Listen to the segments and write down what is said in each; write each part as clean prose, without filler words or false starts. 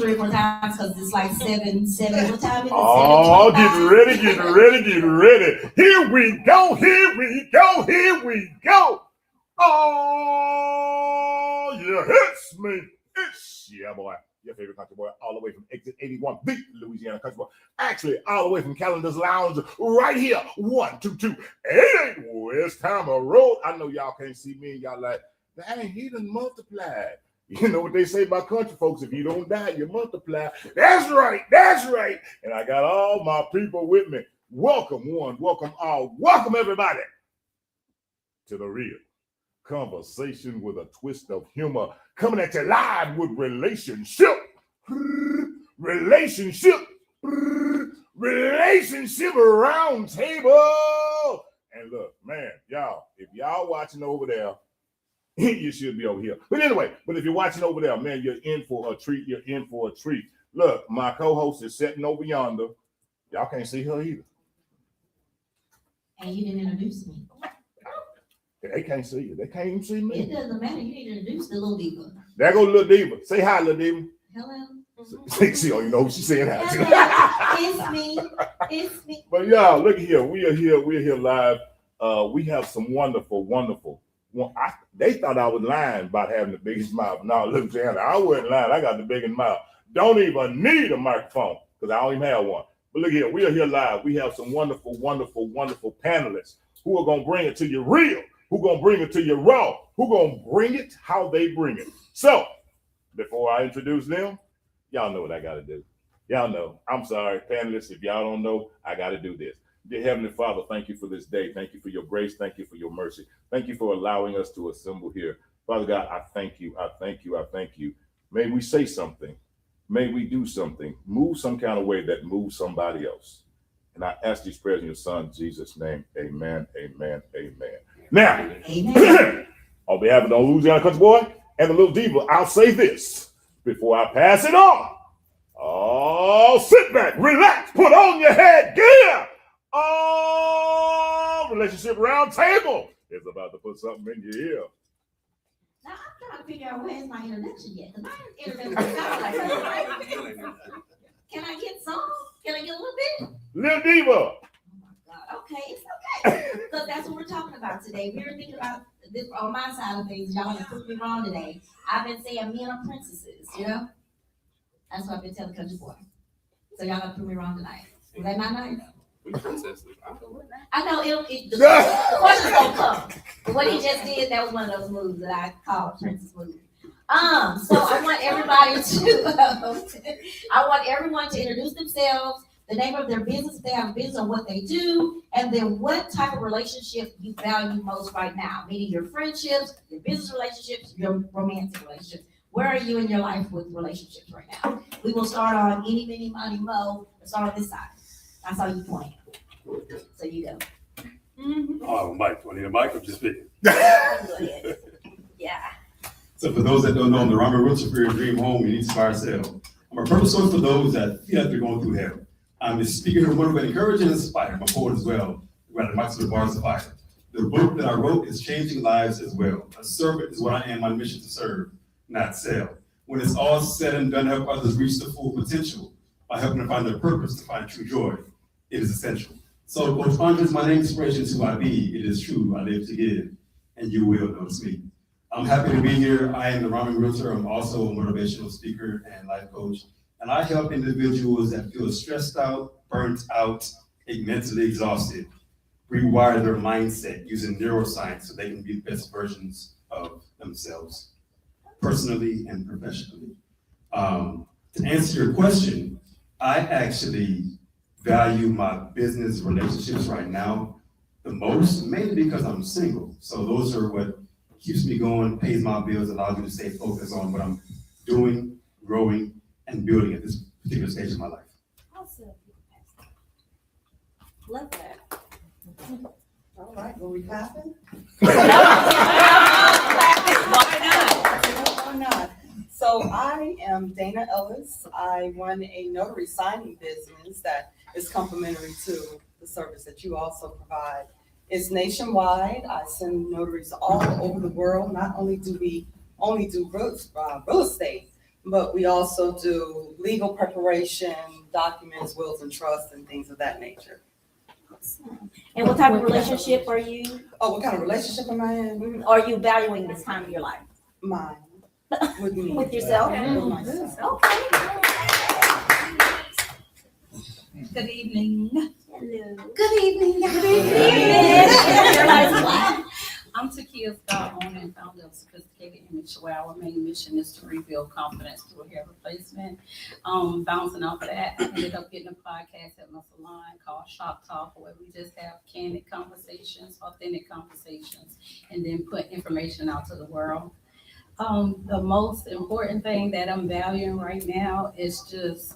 3 or 4 times because it's like 7. What time is it? Oh, get ready. Here we go. Oh, yeah, it's me. It's boy. Your favorite country boy, all the way from exit 81, the Louisiana country boy. Actually, all the way from Calendar's Lounge, right here, 12288 West Hammer Road. I know y'all can't see me, and y'all like, dang, he done multiplied. You know what they say about country folks, if you don't die, you multiply. That's right. And I got all my people with me. Welcome one, welcome all, welcome everybody to the real conversation with a twist of humor, coming at you live with relationship roundtable. And look, man, y'all, if y'all watching over there, you should be over here. But anyway, if you're watching over there, man, you're in for a treat. Look, my co-host is sitting over yonder. Y'all can't see her either. And you didn't introduce me. They can't see you. They can't even see me. It doesn't matter. You need to introduce the little diva. There goes little diva. Say hi, little diva. Hello. She don't even know what she's saying. It's me. But y'all, look here. We're here live. We have some wonderful. They thought I was lying about having the biggest mouth. No, look, Jana, I wasn't lying. I got the biggest mouth. Don't even need a microphone because I don't even have one. But look here, we are here live. We have some wonderful panelists who are gonna bring it to you real. Who gonna bring it to you raw? Who gonna bring it how they bring it? So, before I introduce them, y'all know what I gotta do. Y'all know. I'm sorry, panelists, if y'all don't know, I gotta do this. Dear Heavenly Father, thank you for this day. Thank you for your grace. Thank you for your mercy. Thank you for allowing us to assemble here. Father God, I thank you. May we say something. May we do something. Move some kind of way that moves somebody else. And I ask these prayers in your son, Jesus' name. Amen. Now, on behalf of the Louisiana country boy and the little diva, I'll say this before I pass it on. Oh, sit back, relax, put on your headgear. Oh, relationship roundtable is about to put something in your ear. Now I'm trying to figure out where's my introduction yet. Because my introduction is kind of like, can I get some? Can I get a little bit? Little diva. Okay, it's okay. Because that's what we're talking about today. We're thinking about this on my side of things. Y'all have put me wrong today. I've been saying men are princesses, you know? That's what I've been telling country boy. So y'all have put me wrong tonight. Was that not nice? We princesses. I know the question's gonna come. But what he just did, that was one of those moves that I call princess moves. So I want everyone to introduce themselves, the name of their business, if they have a business, or what they do, and then what type of relationship you value most right now, meaning your friendships, your business relationships, your romantic relationships. Where are you in your life with relationships right now? We will start on any, mini, money, mo. Let's start on this side. I saw you pointing. So you go. Mm-hmm. Oh, Mike. Do I need a mic? I'm just speaking. Go ahead. Yeah. So for those that don't know, I'm the Robert Wilson for your dream home and inspire sale. I'm a purpose source for those that feel like they're going through hell. I'm a speaker who motivate, encourage, and inspire. I'm a poet as well. We're at the Mics of the Bars of Fire. The book that I wrote is changing lives as well. A servant is what I am, my mission to serve, not sell. When it's all said and done, help others reach their full potential by helping them find their purpose, to find true joy. It is essential. So, Coach Andre is my name, inspiration is who I be. It is true, I live to give, and you will notice me. I'm happy to be here. I am the Ramen Realtor. I'm also a motivational speaker and life coach. And I help individuals that feel stressed out, burnt out, and mentally exhausted, rewire their mindset using neuroscience so they can be the best versions of themselves, personally and professionally. To answer your question, I actually value my business relationships right now the most, mainly because I'm single. So those are what keeps me going, pays my bills, allows me to stay focused on what I'm doing, growing, and building at this particular stage of my life. Awesome. Love that. All right, will we clapping? Why not? So I am Dana Ellis. I run a notary signing business that is complementary to the service that you also provide. It's nationwide. I send notaries all over the world. Not only do we do real estate, but we also do legal preparation, documents, wills and trusts, and things of that nature. And what type of relationship are you, Oh, what kind of relationship am I in? are you valuing this time of your life? Mine. With me. With yourself? With myself. Okay. Good evening. Hello. Good evening. Everybody's quiet. I'm Takia Scott, owner and founder of Sophisticated Image, where our main mission is to rebuild confidence through hair replacement. Bouncing off of that, I ended up getting a podcast at my salon called Shop Talk, where we just have candid conversations, authentic conversations, and then put information out to the world. The most important thing that I'm valuing right now is just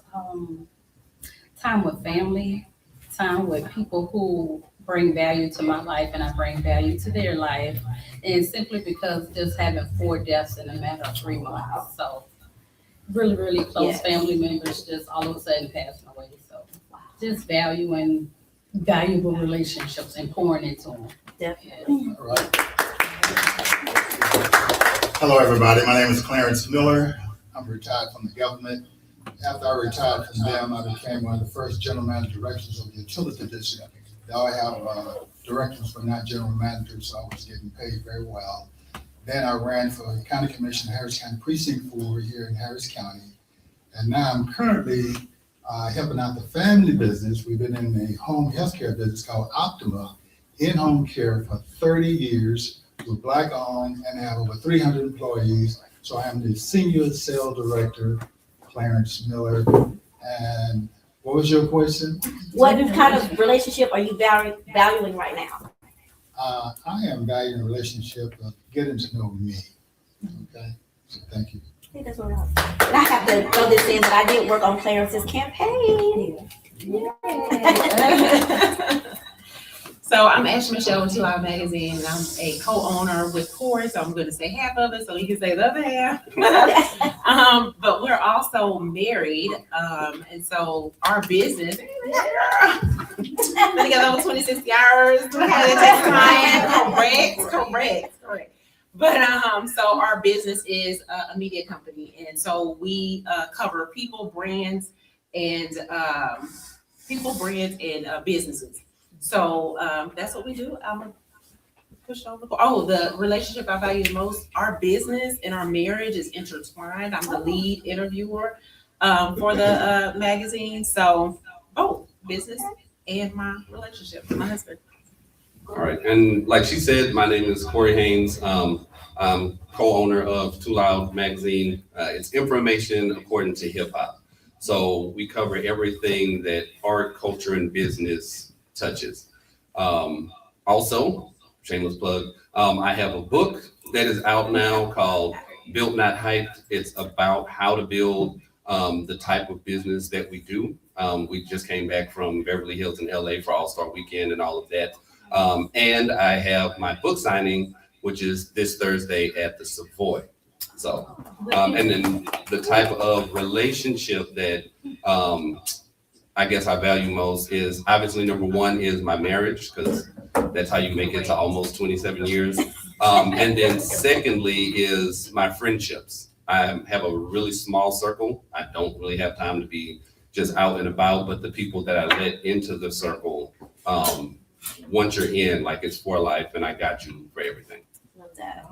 time with family, time with people who bring value to my life and I bring value to their life. And simply because just having 4 deaths in a matter of 3 months. So really, really close Yes. family members just all of a sudden passing away. So just valuing valuable relationships and pouring into them. Definitely. All right. Hello, everybody. My name is Clarence Miller. I'm retired from the government. After I retired from them, I became one of the first general manager directors of the utility district. They all have directors but not general managers, so I was getting paid very well. Then I ran for the county commission, Harris County Precinct 4 here in Harris County. And now I'm currently helping out the family business. We've been in the home healthcare business called Optima in-home care for 30 years. We're Black owned and have over 300 employees. So I am the senior sales director, Clarence Miller. And what was your question? What kind of relationship are you valuing right now? I am valuing a relationship of getting to know me. Okay, so thank you. I think that's what I was. And I have to throw this in that I did work on Clarence's campaign. So I'm Ashley Michelle with 2 Hour Magazine, and I'm a co-owner with Corey, so I'm going to say half of it so he can say the other half. But we're also married, and so our business, been together over 26 years. We had a correct. But so our business is a media company, and so we cover people, brands, and businesses. So that's what we do. I'm gonna push over. Oh, the relationship I value the most, our business and our marriage is intertwined. I'm the lead interviewer for the magazine. So, business and my relationship with my husband. All right, and like she said, my name is Corey Haynes. I'm co-owner of Too Loud Magazine. It's information according to hip hop. So we cover everything that art, culture, and business touches. Also, shameless plug, I have a book that is out now called Built Not Hyped. It's about how to build the type of business that we do. We just came back from Beverly Hills in LA for All-Star Weekend and all of that. And I have my book signing, which is this Thursday at the Savoy. So, and then the type of relationship that I guess I value most is obviously number one is my marriage, because that's how you make it to almost 27 years. And then secondly is my friendships. I have a really small circle. I don't really have time to be just out and about, but the people that I let into the circle, once you're in, like it's for life and I got you for everything. Love that.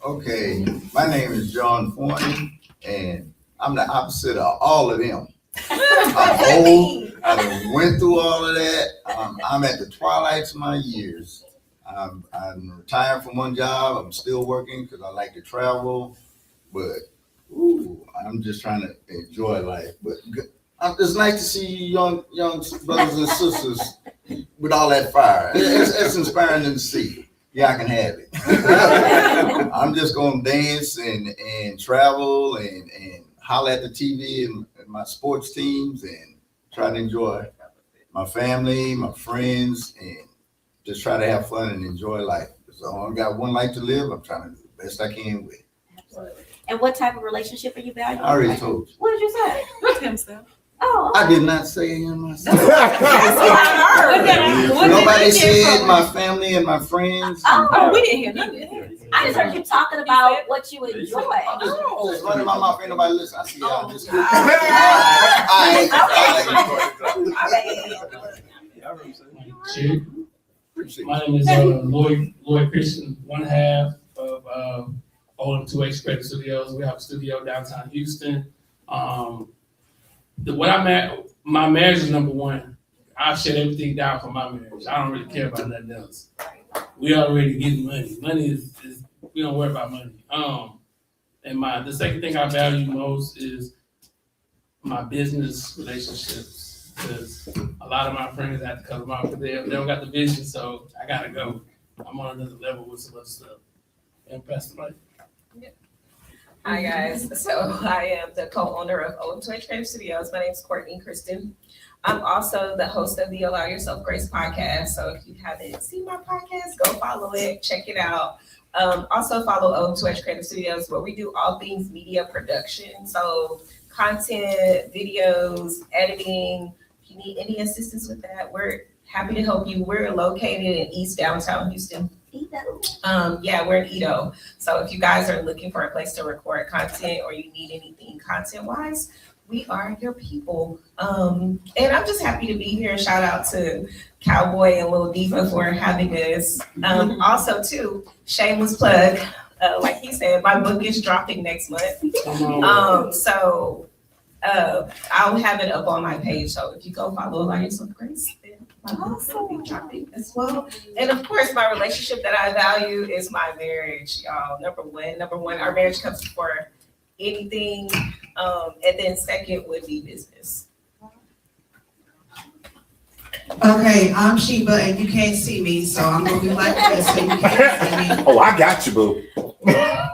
Okay, my name is John Forney, and I'm the opposite of all of them. I'm old. I done went through all of that. I'm at the twilights of my years. I'm retired from one job. I'm still working because I like to travel, but I'm just trying to enjoy life. But it's nice to see you young brothers and sisters with all that fire. It's inspiring to see. Yeah, I can have it. I'm just gonna dance and travel and holler at the TV and my sports teams and try to enjoy my family, my friends, and just try to have fun and enjoy life. So I got one life to live. I'm trying to do the best I can with. Absolutely. And what type of relationship are you valuing? I already told you. What did you say? With himself. Oh, I did not say him myself. What Nobody did you said from? my family and my friends. Oh. We didn't hear that. I just heard you talking about what you enjoy. Oh, it's running my mouth, ain't nobody listen. I see y'all just. Chair. My name is Lloyd Christian, one half of OM2H Creative Studios. We have a studio downtown Houston. My marriage is number one. I shut everything down for my marriage. I don't really care about nothing else. We already getting money. Money is we don't worry about money. And the second thing I value most is my business relationships. Because a lot of my friends have to cut them off because they don't got the vision, so I gotta go. I'm on another level with some other stuff. And Pastor Mike. Hi guys, so I am the co-owner of OM2H Creative Studios. My name is Courtney Kristen. I'm also the host of the Allow Yourself Grace podcast. So if you haven't seen my podcast, go follow it, check it out. Also follow OM2H Creative Studios, where we do all things media production. So content, videos, editing. If you need any assistance with that, we're happy to help you. We're located in East Downtown Houston. We're in Edo. So if you guys are looking for a place to record content or you need anything content-wise, we are your people. And I'm just happy to be here. Shout out to Cowboy and Lil Diva for having us. Also, too, shameless plug, like he said, my book is dropping next month. I'll have it up on my page. So if you go follow Allow Yourself Grace, then my book will be dropping as well. And of course, my relationship that I value is my marriage, y'all. Number one, our marriage comes before anything. And then second would be business. Okay, I'm Sheba and you can't see me, so I'm gonna be like this so you can't see me. Oh, I got you, boo.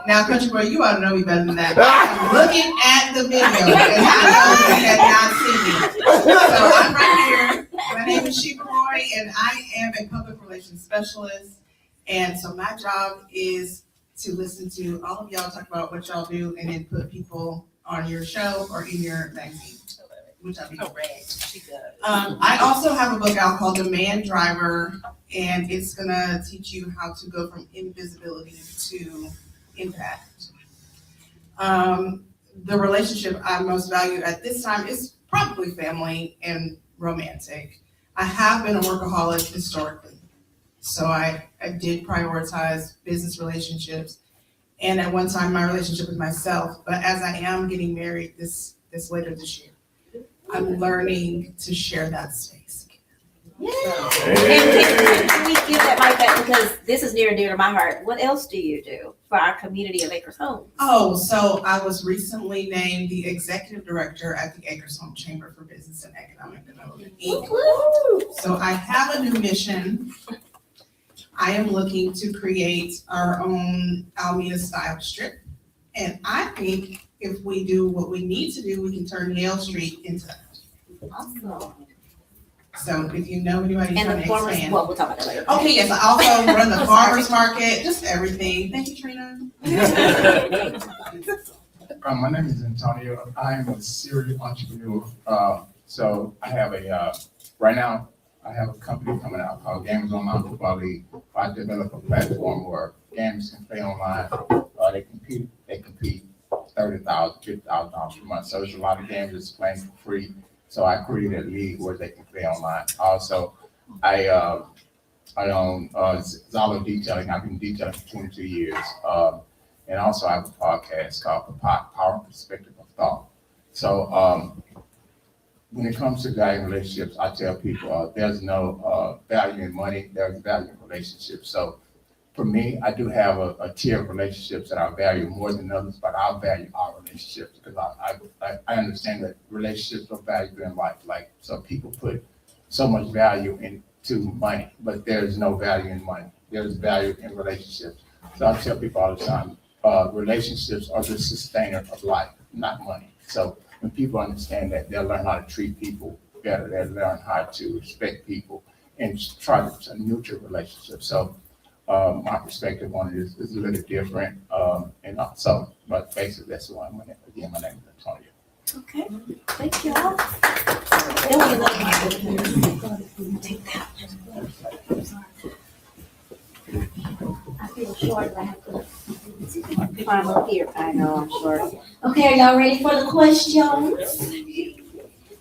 Now, Country Boy, you ought to know me better than that. I'm looking at the video and I know you cannot see me. So I'm right here. My name is Sheba Roy and I am a public relations specialist. And so my job is to listen to all of y'all talk about what y'all do and then put people on your show or in your magazine, which I'll be correct. I also have a book out called The Man Driver, and it's gonna teach you how to go from invisibility to impact. The relationship I most value at this time is probably family and romantic. I have been a workaholic historically, so I did prioritize business relationships. And at one time, my relationship with myself, but as I am getting married this later this year, I'm learning to share that space. Yeah. And can we give that mic back, because this is near and dear to my heart. What else do you do for our community of Acres Home? Oh, so I was recently named the executive director at the Acres Home Chamber for Business and Economic Development, Inc. So I have a new mission. I am looking to create our own Alameda style strip. And I think if we do what we need to do, we can turn Yale Street into that. Awesome. So if you know anybody And trying the to farmers, expand. well, we'll talk about that later. Okay, yes, I also run the farmers market, just everything. Thank you, Trina. My name is Antonio. I am a serial entrepreneur. So I have right now, I have a company coming out called Gamers Online Football League. I develop a platform where gamers can play online. They compete $30,000, $50,000 per month. So there's a lot of gamers that's playing for free. So I created a league where they can play online. Also, I own Zalo Detailing. I've been detailing for 22 years. And also I have a podcast called The Power and Perspective of Thought. So when it comes to value in relationships, I tell people there's no value in money, there's value in relationships. So for me, I do have a tier of relationships that I value more than others, but I value our relationships because I understand that relationships are valuable in life. Like, so people put so much value into money, but there's no value in money. There's value in relationships. So I tell people all the time, relationships are the sustainer of life, not money. So when people understand that, they'll learn how to treat people better. They'll learn how to respect people and try to nurture relationships. So my perspective on it is a little different. But basically that's why again, my name is Antonio. Okay, thank you all. Then we can take that. I feel short, I have to. Climb up here. I know, I'm short. Okay, are y'all ready for the questions?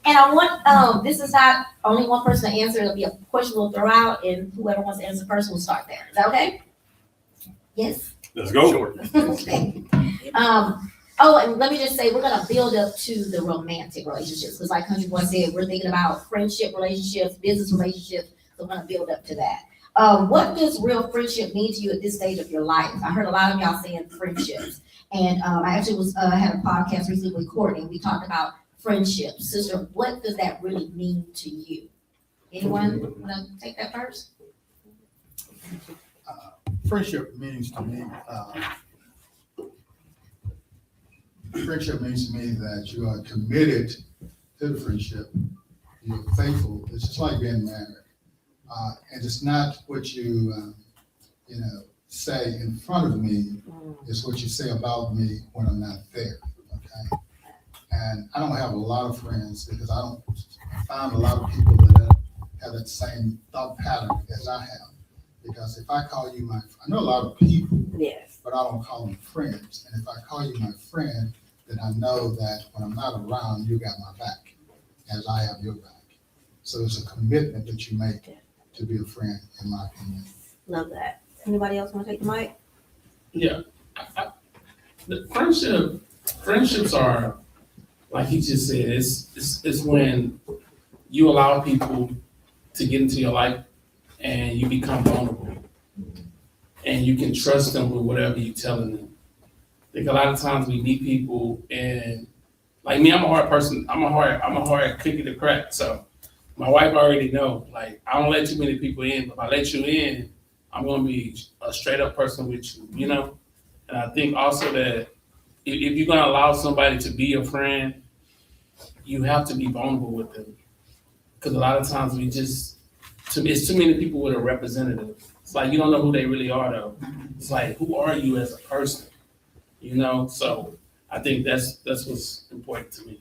And I want, this is not only one person to answer, it'll be a question we'll throw out, and whoever wants to answer first will start there. Is that okay? Yes? Let's go. Okay. Oh, and let me just say, we're gonna build up to the romantic relationships, because like Country Boy said, we're thinking about friendship relationships, business relationships, so we're gonna build up to that. What does real friendship mean to you at this stage of your life? I heard a lot of y'all saying friendships, and I actually had a podcast recently with Courtney. We talked about friendships. Sister, what does that really mean to you? Anyone wanna take that first? Friendship means to me, friendship means to me that you are committed to the friendship. You're faithful. It's just like being married. And it's not what you say in front of me. It's what you say about me when I'm not there. Okay. And I don't have a lot of friends because I don't find a lot of people that have that same thought pattern as I have. Because if I call you I know a lot of people, Yes. but I don't call them friends. And if I call you my friend, then I know that when I'm not around, you got my back, as I have your back. So it's a commitment that you make to be a friend, in my opinion. Love that. Anybody else want to take the mic? Yeah. The friendships are, like he just said, it's when you allow people to get into your life and you become vulnerable. And you can trust them with whatever you're telling them. I think a lot of times we meet people and like me, I'm a hard person. I'm a hard cookie to crack. So my wife already know, like, I don't let too many people in, but if I let you in, I'm gonna be a straight up person with you, you know? And I think also that if you're gonna allow somebody to be your friend, you have to be vulnerable with them. Because a lot of times it's too many people with a representative. It's like you don't know who they really are though. It's like, who are you as a person? You know? So I think that's what's important to me.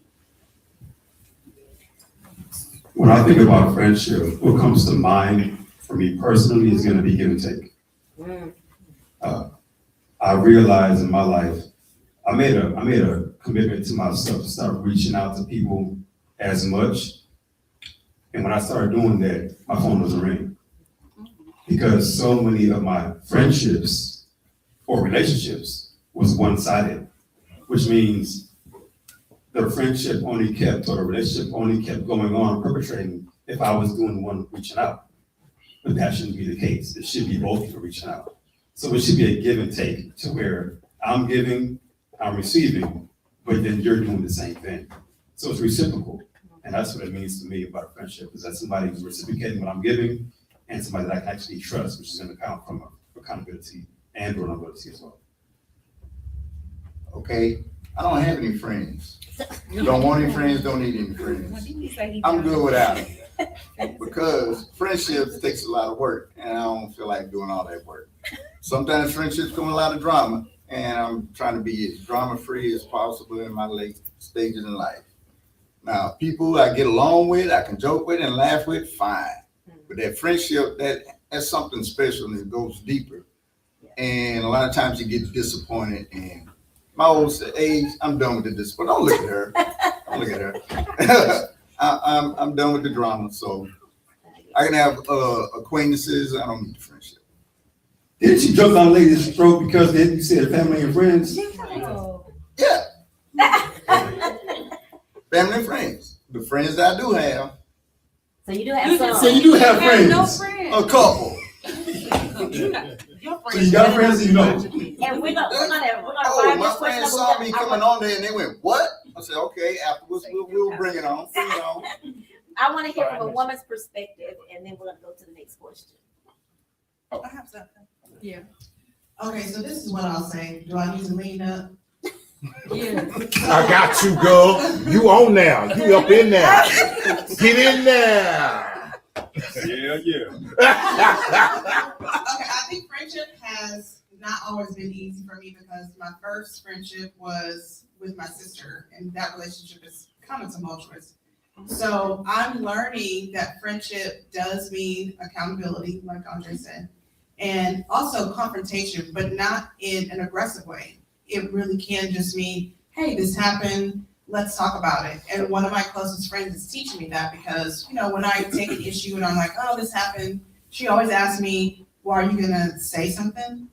When I think about friendship, what comes to mind for me personally is gonna be give and take. I realized in my life, I made a commitment to myself to start reaching out to people as much. And when I started doing that, my phone doesn't ring. Because so many of my friendships or relationships was one-sided, which means the friendship only kept, or the relationship only kept going on, perpetrating if I was doing the one reaching out. But that shouldn't be the case. It should be both people reaching out. So it should be a give and take to where I'm giving, I'm receiving, but then you're doing the same thing. So it's reciprocal. And that's what it means to me about a friendship, is that somebody who's reciprocating what I'm giving and somebody that I can actually trust, which is going to come from accountability and vulnerability as well. Okay, I don't have any friends. Don't want any friends, don't need any friends. I'm good without it. Because friendships takes a lot of work, and I don't feel like doing all that work. Sometimes friendships come with a lot of drama, and I'm trying to be as drama-free as possible in my late stages in life. Now, people I get along with, I can joke with and laugh with, fine. But that friendship, that's something special and it goes deeper. And a lot of times you get disappointed. And my old age, I'm done with this. But don't look at her. Don't look at her. I'm done with the drama. So I can have acquaintances. I don't need the friendship. Didn't you joke on ladies' throat because you said family and friends? Yeah. Family and friends. The friends that I do have. So you do have some. So you do have friends. No friends. A couple. So you got friends and you know. And we're gonna Oh, find my this question. friends saw me coming on there and they went, what? I said, okay, afterwards we'll bring it on. Bring it on. I want to hear from a woman's perspective, and then we're gonna go to the next question. I have something. Yeah. Okay, so this is what I'll say. Do I need to lean up? Yeah. I got you, girl. You on now. You up in there. Get in there. Yeah. Okay, I think friendship has not always been easy for me because my first friendship was with my sister, and that relationship is kind of tumultuous. So I'm learning that friendship does mean accountability, like Andre said, and also confrontation, but not in an aggressive way. it really can just mean, hey, this happened, let's talk about it. And one of my closest friends is teaching me that because, you know, when I take an issue and I'm like, oh, this happened, she always asks me, well, are you gonna say something?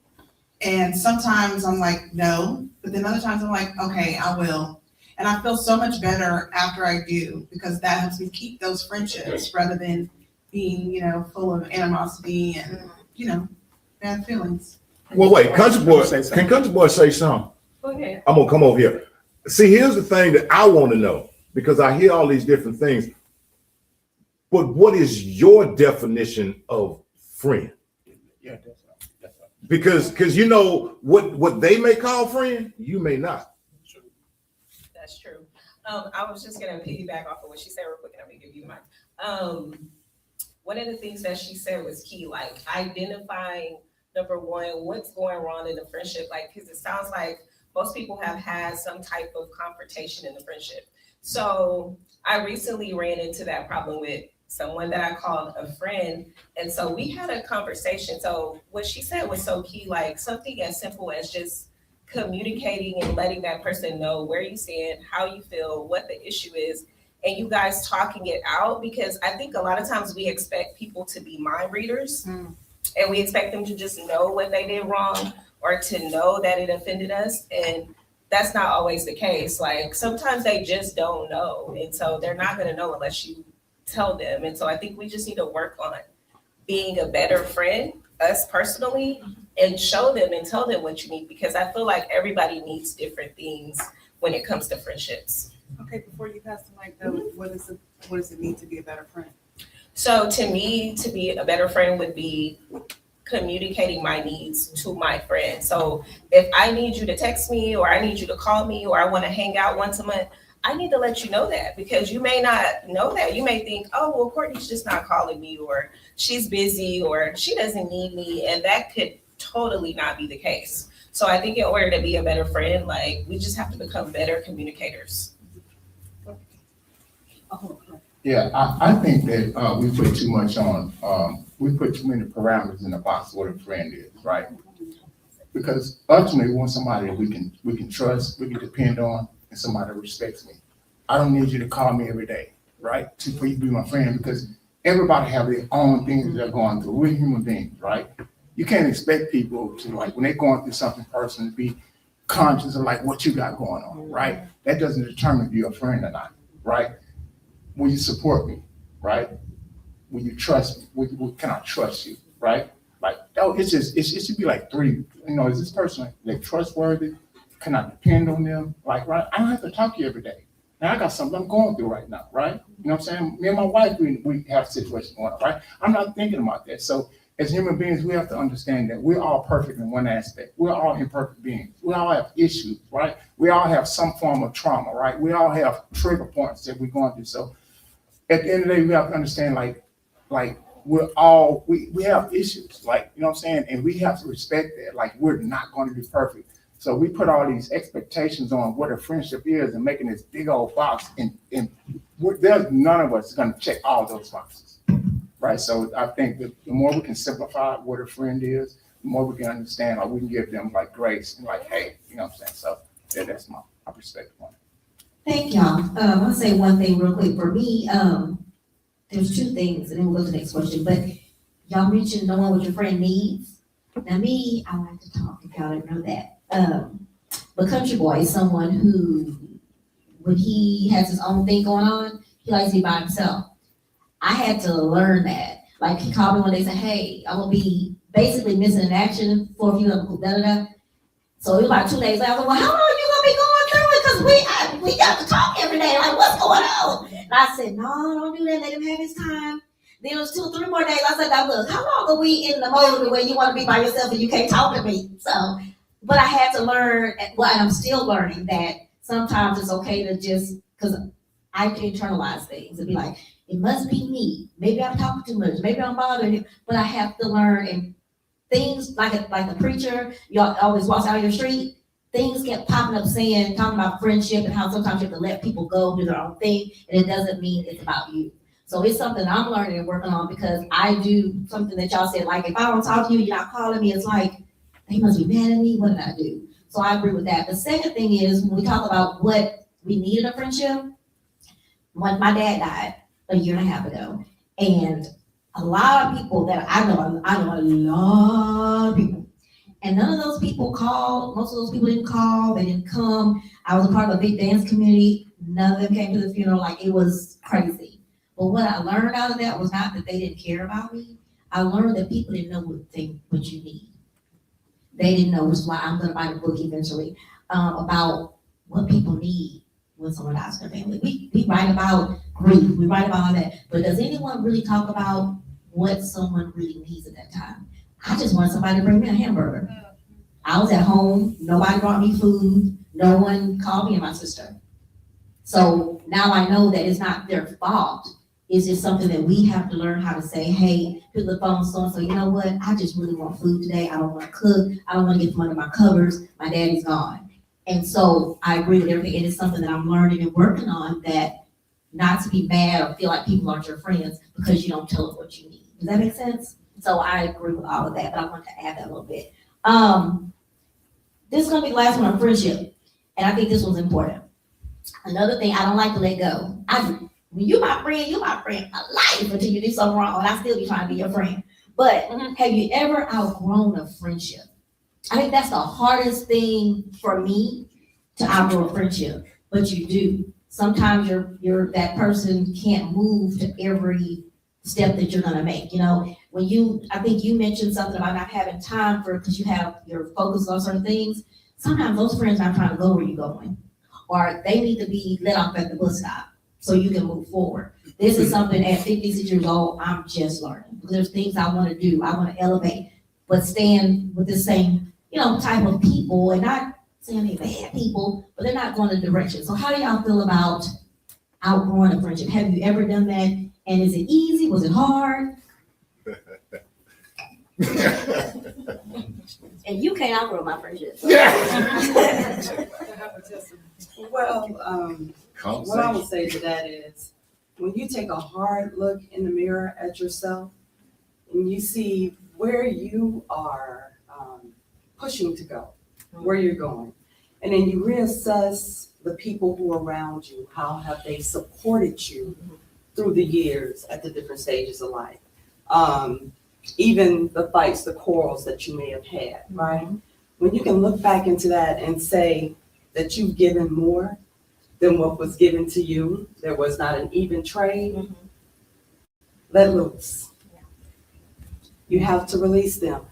And sometimes I'm like, no, but then other times I'm like, okay, I will. And I feel so much better after I do, because that helps me keep those friendships rather than being, you know, full of animosity and, you know, bad feelings. Well, wait, Country Boy, can Country Boy say something? Okay. I'm gonna come over here. See, here's the thing that I want to know, because I hear all these different things. But what is your definition of friend? Yeah, that's right. Because you know what they may call friend, you may not. That's true. I was just gonna piggyback off of what she said real quick, and I'm gonna give you mine. One of the things that she said was key, like identifying, number one, what's going wrong in the friendship, like, because it sounds like most people have had some type of confrontation in the friendship. So I recently ran into that problem with someone that I called a friend. And so we had a conversation. So what she said was so key, like something as simple as just communicating and letting that person know where you stand, how you feel, what the issue is, and you guys talking it out. Because I think a lot of times we expect people to be mind readers and we expect them to just know what they did wrong or to know that it offended us. And that's not always the case. Like sometimes they just don't know. And so they're not gonna know unless you tell them. And so I think we just need to work on being a better friend, us personally, and show them and tell them what you need, because I feel like everybody needs different things when it comes to friendships. Okay, before you pass the mic though, what does it mean to be a better friend? So to me, to be a better friend would be communicating my needs to my friend. So if I need you to text me, or I need you to call me, or I want to hang out once a month, I need to let you know that, because you may not know that. You may think, oh, well, Courtney's just not calling me, or she's busy, or she doesn't need me. And that could totally not be the case. So I think in order to be a better friend, like we just have to become better communicators. Yeah, I think that we put too much on, we put too many parameters in the box of what a friend is, right? Because ultimately we want somebody that we can trust, we can depend on, and somebody that respects me. I don't need you to call me every day, right? For you to be my friend, because everybody have their own things they're going through. We're human beings, right? You can't expect people to, like, when they're going through something personal, be conscious of like what you got going on, right? That doesn't determine if you're a friend or not, right? Will you support me, right? Will you trust me? Can I trust you, right? Like, oh, it should be like three. You know, is this person like trustworthy? Can I depend on them? Like, right? I don't have to talk to you every day. Now I got something I'm going through right now, right? You know what I'm saying? Me and my wife, we have a situation going on, right? I'm not thinking about that. So as human beings, we have to understand that we're all perfect in one aspect. We're all imperfect beings. We all have issues, right? We all have some form of trauma, right? We all have trigger points that we're going through. So at the end of the day, we have to understand, like we're all, we have issues, like, you know what I'm saying? And we have to respect that. Like, we're not going to be perfect. So we put all these expectations on what a friendship is and making this big old box, and there's none of us going to check all those boxes, right? So I think that the more we can simplify what a friend is, the more we can understand, like we can give them like grace and like, hey, you know what I'm saying? So yeah, that's my perspective on it. Thank y'all. I'll say one thing real quick. For me, there's two things, and then we'll go to the next question. But y'all mentioned knowing what your friend needs. Now me, I like to talk, if y'all didn't know that. But Country Boy is someone who, when he has his own thing going on, he likes to be by himself. I had to learn that. Like, he called me one day and said, hey, I'm gonna be basically missing in action for a few of them, So it was about 2 days later. I was like, well, how long are you gonna be going through it? Because we got to talk every day. Like, what's going on? And I said, no, don't do that. Let him have his time. Then it was 2 or 3 more days. I said, now look, how long are we in the mode where you want to be by yourself and you can't talk to me? So, but I had to learn, well, and I'm still learning that sometimes it's okay to just, because I can internalize things and be like, it must be me. Maybe I'm talking too much. Maybe I'm bothering him. But I have to learn, and things like a preacher, y'all always walks out of your street, things kept popping up saying, talking about friendship and how sometimes you have to let people go do their own thing, and it doesn't mean it's about you. So it's something I'm learning and working on, because I do something that y'all said, like, if I don't talk to you, you're not calling me, it's like, he must be mad at me, what did I do? So I agree with that. The second thing is, when we talk about what we need in a friendship, when my dad died a year and a half ago, and a lot of people that I know a lot of people, and none of those people called, most of those people didn't call, they didn't come. I was a part of a big dance community, none of them came to the funeral, like it was crazy. But what I learned out of that was not that they didn't care about me, I learned that people didn't know what you need. They didn't know, which is why I'm gonna write a book eventually, about what people need when someone dies in their family. We write about grief, we write about all that, but does anyone really talk about what someone really needs at that time? I just wanted somebody to bring me a hamburger. I was at home, nobody brought me food, no one called me and my sister. So now I know that it's not their fault. It's just something that we have to learn how to say, hey, pick the phone, so you know what? I just really want food today. I don't want to cook. I don't want to get from under my covers. My daddy's gone. And so I agree with everything. And it's something that I'm learning and working on, that not to be mad or feel like people aren't your friends because you don't tell them what you need. Does that make sense? So I agree with all of that, but I want to add that a little bit. This is going to be the last one on friendship. And I think this one's important. Another thing I don't like to let go. When you're my friend for life until you do something wrong, and I still be trying to be your friend. But have you ever outgrown a friendship? I think that's the hardest thing for me, to outgrow a friendship, but you do. Sometimes you're that person can't move to every step that you're gonna make. You know, I think you mentioned something about not having time because you have your focus on certain things. Sometimes those friends aren't trying to go where you're going, or they need to be let off at the bus stop so you can move forward. This is something at 56 years old, I'm just learning. There's things I want to do, I want to elevate, but staying with the same, type of people, and not saying they're bad people, but they're not going the direction. So how do y'all feel about outgrowing a friendship? Have you ever done that? And is it easy? Was it hard? And you can't outgrow my friendship. Well, what I would say to that is, when you take a hard look in the mirror at yourself and you see where you are pushing to go, where you're going, and then you reassess the people who are around you, how have they supported you through the years at the different stages of life, even the fights, the quarrels that you may have had, right? When you can look back into that and say that you've given more than what was given to you, there was not an even trade, let loose. You have to release them.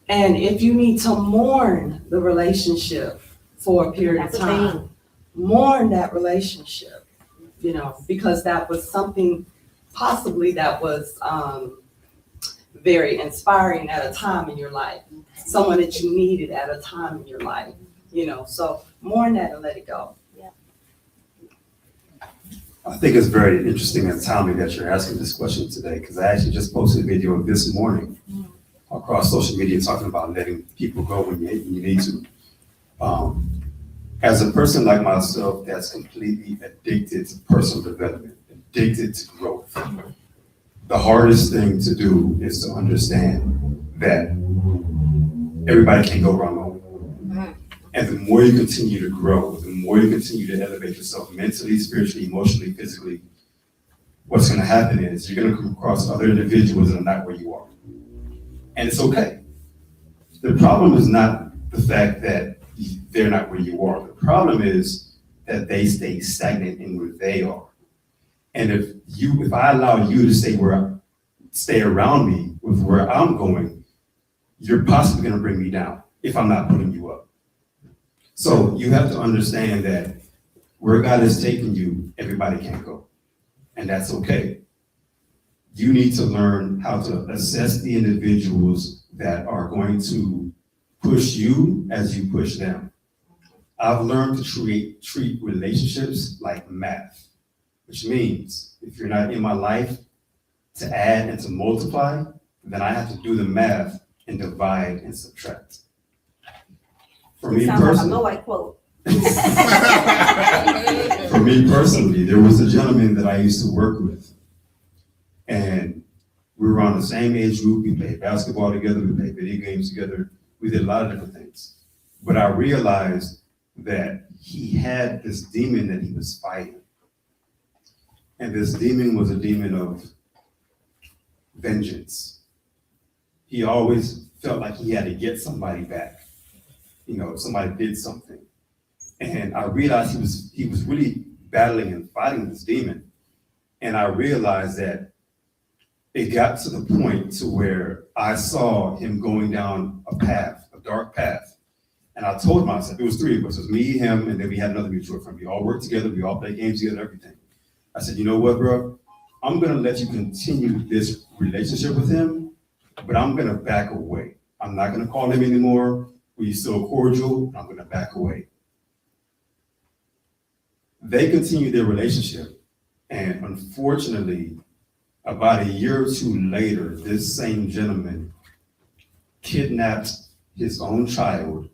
And if you need to mourn the relationship for a period of time, mourn that relationship, because that was something possibly that was very inspiring at a time in your life, someone that you needed at a time in your life, so mourn that and let it go. I think it's very interesting and timely that you're asking this question today, because I actually just posted a video this morning across social media talking about letting people go when you need to. As a person like myself that's completely addicted to personal development, addicted to growth, the hardest thing to do is to understand that everybody can go wrong. And the more you continue to grow, the more you continue to elevate yourself mentally, spiritually, emotionally, physically, what's going to happen is you're going to come across other individuals that are not where you are. And it's okay. The problem is not the fact that they're not where you are. The problem is that they stay stagnant in where they are. And if I allow you to stay around me with where I'm going, you're possibly going to bring me down if I'm not putting you up. So you have to understand that where God is taking you, everybody can't go. And that's okay. You need to learn how to assess the individuals that are going to push you as you push them. I've learned to treat relationships like math, which means if you're not in my life to add and to multiply, then I have to do the math and divide and subtract. For me personally, for me personally, there was a gentleman that I used to work with, and we were on the same age group. We played basketball together, we played video games together, we did a lot of different things. But I realized that he had this demon that he was fighting. And this demon was a demon of vengeance. He always felt like he had to get somebody back, if somebody did something. And I realized he was really battling and fighting this demon. And I realized that it got to the point to where I saw him going down a path, a dark path. And I told myself, it was three of us, it was me, him, and then we had another mutual friend. We all worked together, we all played games together, everything. I said, you know what, bro? I'm gonna let you continue this relationship with him, but I'm gonna back away. I'm not gonna call him anymore. We're still cordial, I'm gonna back away. They continued their relationship, and unfortunately, about a year or two later, this same gentleman kidnapped his own child,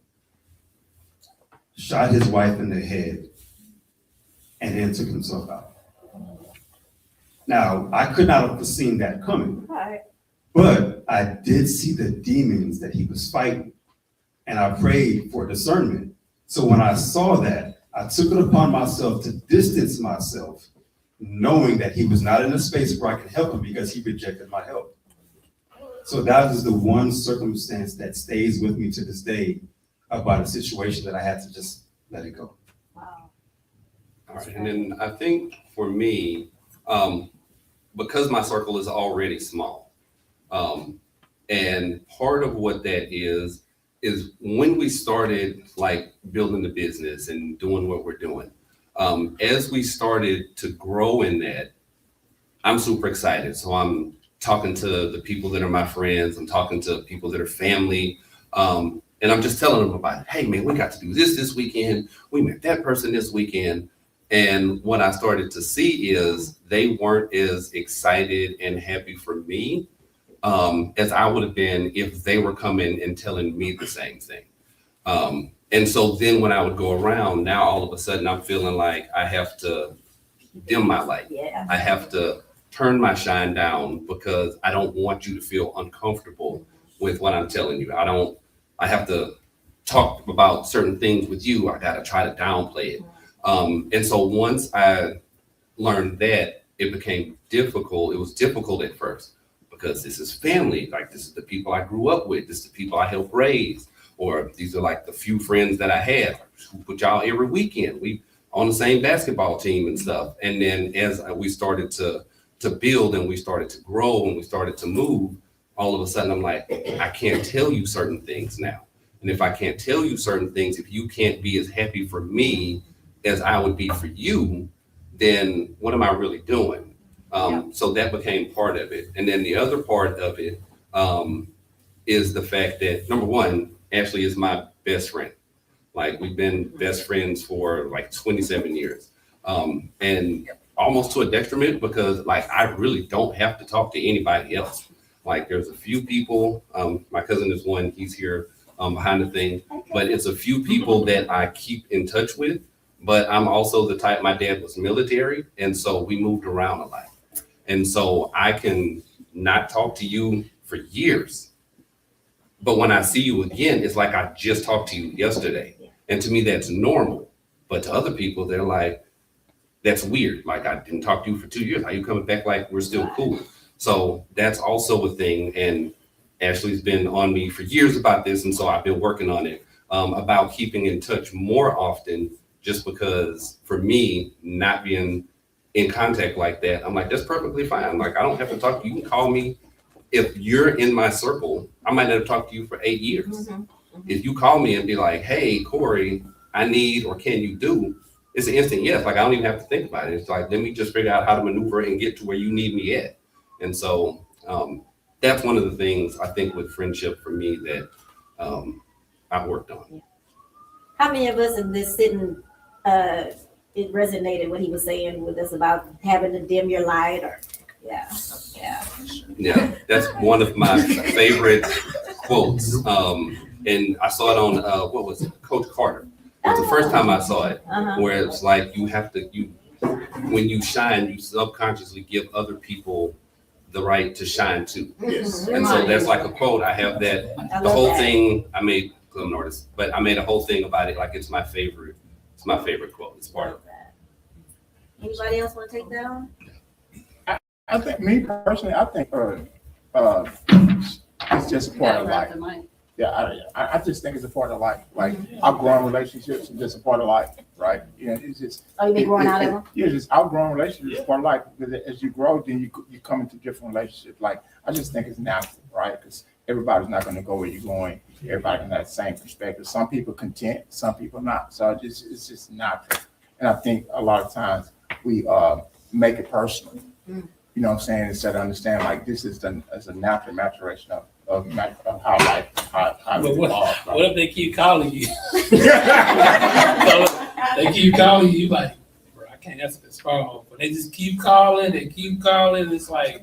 shot his wife in the head, and then took himself out. Now, I could not have foreseen that coming, but I did see the demons that he was fighting, and I prayed for discernment. So when I saw that, I took it upon myself to distance myself, knowing that he was not in a space where I could help him because he rejected my help. So that is the one circumstance that stays with me to this day about a situation that I had to just let it go. Wow. All right, and then I think for me, because my circle is already small, and part of what that is when we started like building the business and doing what we're doing, as we started to grow in that, I'm super excited. So I'm talking to the people that are my friends, I'm talking to people that are family, and I'm just telling them about, hey man, we got to do this weekend, we met that person this weekend. And what I started to see is they weren't as excited and happy for me as I would have been if they were coming and telling me the same thing. And so then when I would go around, now all of a sudden I'm feeling like I have to dim my light. Yeah. I have to turn my shine down because I don't want you to feel uncomfortable with what I'm telling you. I have to talk about certain things with you. I got to try to downplay it. And so once I learned that, it became difficult. It was difficult at first because this is family. Like this is the people I grew up with. This is the people I helped raise. Or these are like the few friends that I had who put y'all every weekend. We on the same basketball team and stuff. And then as we started to build and we started to grow and we started to move, all of a sudden I'm like, I can't tell you certain things now. And if I can't tell you certain things, if you can't be as happy for me as I would be for you, then what am I really doing? So that became part of it. And then the other part of it is the fact that, number one, Ashley is my best friend. Like we've been best friends for like 27 years. And almost to a detriment because like I really don't have to talk to anybody else. Like there's a few people, my cousin is one, he's here behind the thing, but it's a few people that I keep in touch with. But I'm also the type, my dad was military, and so we moved around a lot. And so I can not talk to you for years. But when I see you again, it's like I just talked to you yesterday. And to me, that's normal. But to other people, they're like, that's weird. Like I didn't talk to you for 2 years. How you coming back like we're still cool? So that's also a thing. And Ashley's been on me for years about this. And so I've been working on it about keeping in touch more often. Just because for me, not being in contact like that, I'm like, that's perfectly fine. Like, I don't have to talk to you. You can call me. If you're in my circle, I might not have talked to you for 8 years. Mm-hmm. If you call me and be like, hey, Corey, I need, or can you do? It's an instant yes. Like, I don't even have to think about it. It's like, let me just figure out how to maneuver and get to where you need me at. And so that's one of the things I think with friendship for me that I've worked on. How many of us in this sitting, it resonated what he was saying with us about having to dim your light or, yeah. That's one of my favorite quotes. And I saw it on, what was it? Coach Carter. It was the first time I saw it, where it's like when you shine, you subconsciously give other people the right to shine too. Yes. And so that's like a quote. I have that, the whole thing, I made because I'm an artist. But I made a whole thing about it, like it's my favorite quote. It's part of it. Anybody else want to take that on? I think, me personally, I think, it's just a part of life. Yeah, I just think it's a part of life. Like, outgrowing relationships is just a part of life, right? Yeah, it's just. Oh, you been growing out of them? Yeah, just outgrowing relationships is part of life, because as you grow, then you come into different relationships. Like, I just think it's natural, right? Because everybody's not gonna go where you're going. Everybody can have the same perspective. Some people content, some people not. So it's just natural. And I think a lot of times we make it personal. You know what I'm saying? Instead of understanding, like, this is a natural maturation of how life, how it evolves. What if they keep calling you? They keep calling you, like, bro, I can't answer this phone. But they just keep calling, It's like,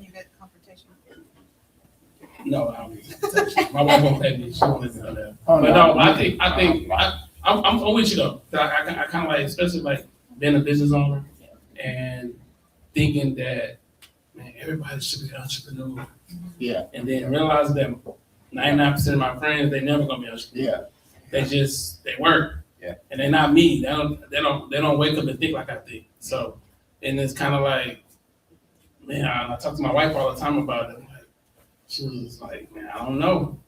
no, I don't need to. My wife won't let me. She won't let me know that. But no, I think I'm with you though. I kind of like, especially like being a business owner and thinking that, man, everybody should be an entrepreneur. Yeah. And then realize that 99% of my friends, they never gonna be entrepreneurs. Yeah. They work. Yeah. And they're not me. They don't wake up and think like I think. So, and it's kind of like, man, I talk to my wife all the time about it. She was like, man, I don't know.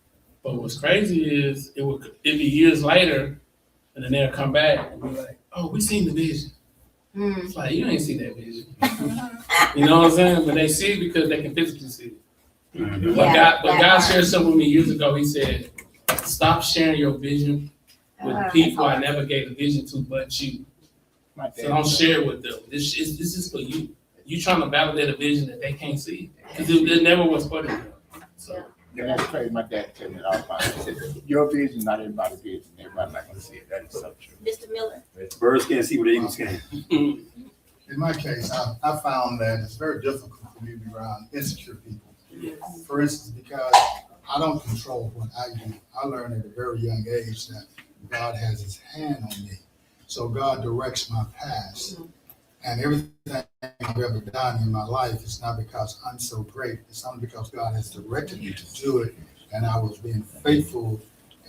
But what's crazy is it'd be years later, and then they'll come back and be like, oh, we seen the vision. It's like, you ain't see that vision. You know what I'm saying? But they see it because they can physically see it. But God shared something with me years ago. He said, stop sharing your vision with people I never gave the vision to but you. So don't share it with them. This is for you. You trying to validate a vision that they can't see. Because it never was for them. So. Yeah, that's crazy. My dad told me it all the time. He said, your vision, not everybody's vision. Everybody's not going to see it. That is so true. Mr. Miller? Birds can't see what the eagles can. In my case, I found that it's very difficult for me to be around insecure people. For instance, because I don't control what I do. I learned at a very young age that God has his hand on me. So God directs my path. And everything I've ever done in my life is not because I'm so great. It's only because God has directed me to do it. And I was being faithful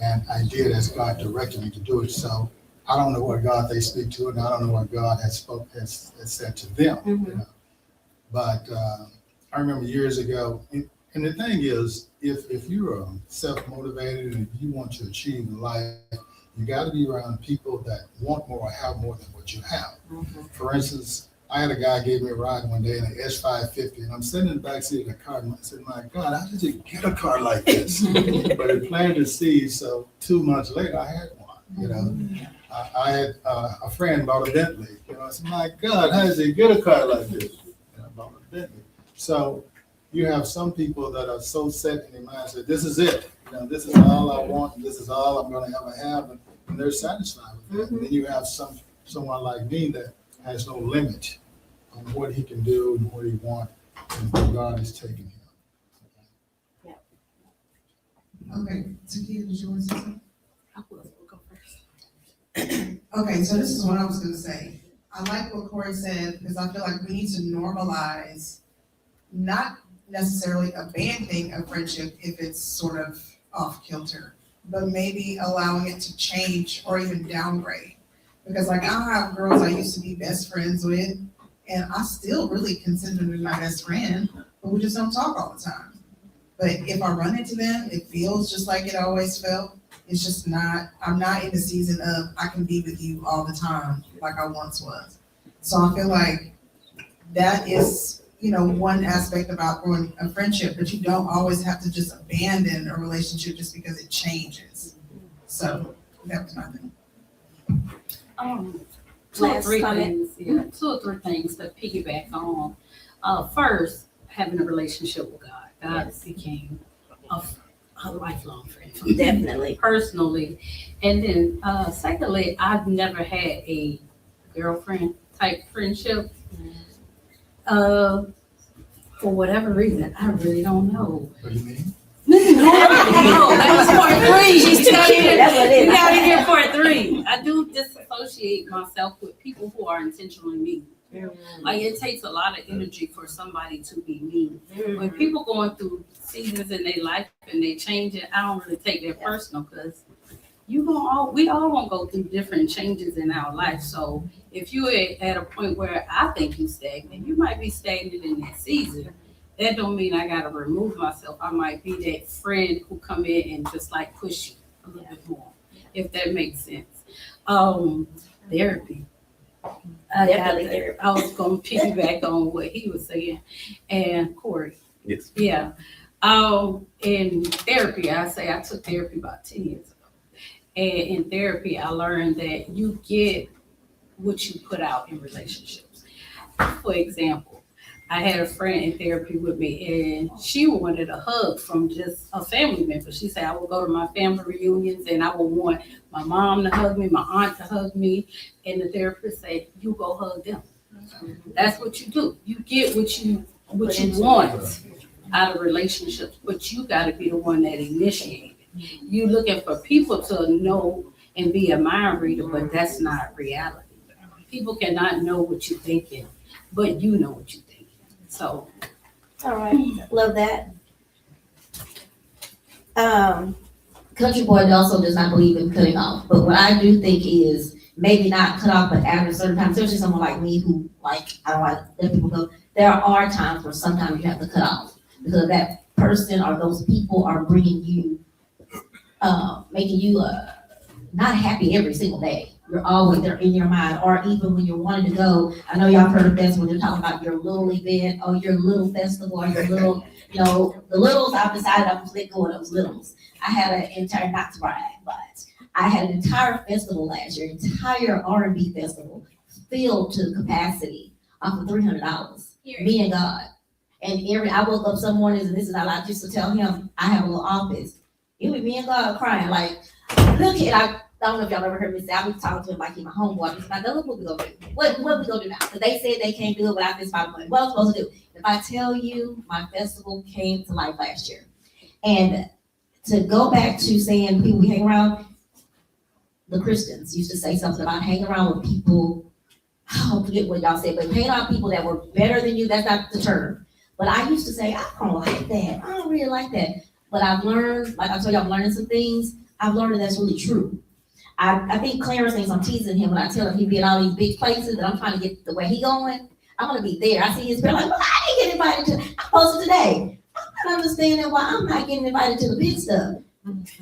and I did as God directed me to do it. So I don't know what God they speak to, and I don't know what God has said to them. You know? But I remember years ago, and the thing is, if you're self-motivated and if you want to achieve in life, you got to be around people that want more or have more than what you have. For instance, I had a guy gave me a ride one day in an S550, and I'm sitting in the backseat of the car, and I said, my God, how did you get a car like this? But it planted the seed, so 2 months later, I had one, you know. I had a friend bought a Bentley. You know, I said, my God, how does he get a car like this? And I bought a Bentley. So you have some people that are so set in their mind, that this is it. You know, this is all I want, and this is all I'm going to ever have, and they're satisfied with that. And then you have someone like me that has no limit on what he can do and what he wants, and where God is taking him. Okay, Takia, did you want to say something? Okay, so this is what I was gonna say. I like what Corey said, because I feel like we need to normalize, not necessarily abandoning a friendship if it's sort of off kilter, but maybe allowing it to change or even downgrade. Because like I have girls I used to be best friends with, and I still really consider them my best friend, but we just don't talk all the time. But if I run into them, it feels just like it always felt. It's just not, I'm not in the season of I can be with you all the time like I once was. So I feel like that is, you know, one aspect about growing a friendship, but you don't always have to just abandon a relationship just because it changes. So that was my thing. Two or Last three comment. things, yeah, 2 or 3 things to piggyback on. First, having a relationship with God. God became a lifelong friend for me. Definitely. Personally. And then secondly, I've never had a girlfriend type friendship. For whatever reason, I really don't know. What do you mean? No, that was part 3. She's too cute. That's what it is. You gotta hear part 3. I do disassociate myself with people who are intentionally mean. Like it takes a lot of energy for somebody to be mean. When people going through seasons in their life and they change it, I don't really take that personal because we all gonna go through different changes in our life. So if you at a point where I think you stagnant, you might be stagnant in that season. That don't mean I gotta remove myself. I might be that friend who come in and just like push you a little bit more, if that makes sense. Therapy. I was gonna piggyback on what he was saying, and Corey. Yes. Yeah. In therapy, I took therapy about 10 years ago. And in therapy, I learned that you get what you put out in relationships. For example, I had a friend in therapy with me, and she wanted a hug from just a family member. She said, I will go to my family reunions and I will want my mom to hug me, my aunt to hug me. And the therapist said, you go hug them. That's what you do. You get what you want out of relationships, but you got to be the one that initiated. You looking for people to know and be a mind reader, but that's not reality. People cannot know what you're thinking, but you know what you're thinking. So, All right, love that. Country boy also does not believe in cutting off, but what I do think is maybe not cut off, but after a certain time, especially someone like me who I don't like let people go. There are times where sometimes you have to cut off because that person or those people are bringing you, making you not happy every single day. You're always there in your mind, or even when you're wanting to go. I know y'all heard of this when they're talking about your little event or your little festival or your little, the littles. I've decided I'm gonna let go of those littles. I had an entire, not to brag, but I had an entire festival last year, entire R&B festival filled to capacity off of $300. Me and God. And I woke up some mornings, and this is how I used to tell him, I have a little office. It was me and God crying, like, look at, I don't know if y'all ever heard me say, I be talking to him like he's my homeboy. He's like, look what we gonna do. What we gonna do now? Because they said they can't do it without this amount of money. What I'm supposed to do? If I tell you, my festival came to life last year. And to go back to saying people we hang around, the Christians used to say something about hanging around with people, I forget what y'all said, but hanging around people that were better than you, that's not the term. But I used to say, I don't like that. I don't really like that. But I've learned, like I told you, I'm learning some things. I've learned that that's really true. I think Clarence thinks I'm teasing him when I tell him he be in all these big places that I'm trying to get the way he going. I want to be there. I see his friend like, well, I didn't get invited to, I posted today. I'm not understanding why I'm not getting invited to the big stuff.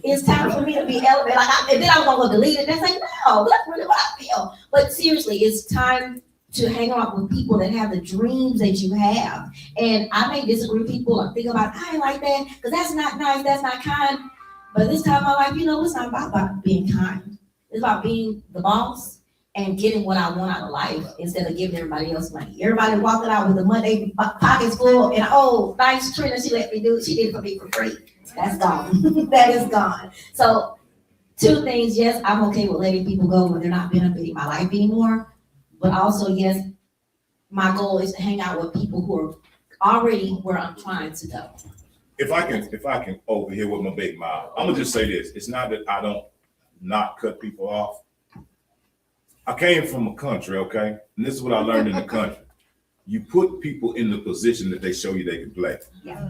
It's time for me to be elevated. And then I'm gonna go delete it. That's like, no, that's really what I feel. But seriously, it's time to hang out with people that have the dreams that you have. And I may disagree with people or think about, I ain't like that, because that's not nice, that's not kind. But this time in my life, it's not about being kind. It's about being the boss and getting what I want out of life instead of giving everybody else money. Everybody walking out with the money, pockets full, and nice Trina, she let me do it. She did it for me for free. That's gone. That is gone. So 2 things, yes, I'm okay with letting people go when they're not benefiting my life anymore. But also, yes, my goal is to hang out with people who are already where I'm trying to go. If I can over here with my big mouth, I'm gonna just say this. It's not that I don't not cut people off. I came from a country, okay? And this is what I learned in the country. You put people in the position that they show you they can play. Yeah.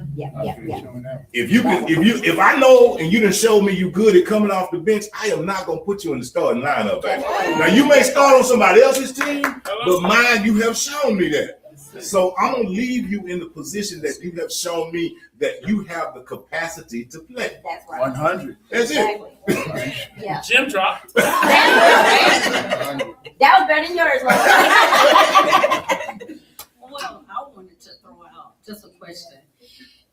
If I know and you done show me you good at coming off the bench, I am not gonna put you in the starting lineup, baby. Now you may start on somebody else's team, but mine, you have shown me that. So I'm gonna leave you in the position that you have shown me that you have the capacity to play. That's right. 100. That's it. Exactly. Yeah. Jim drop. That was better than yours, Well, I wanted to throw out just a question.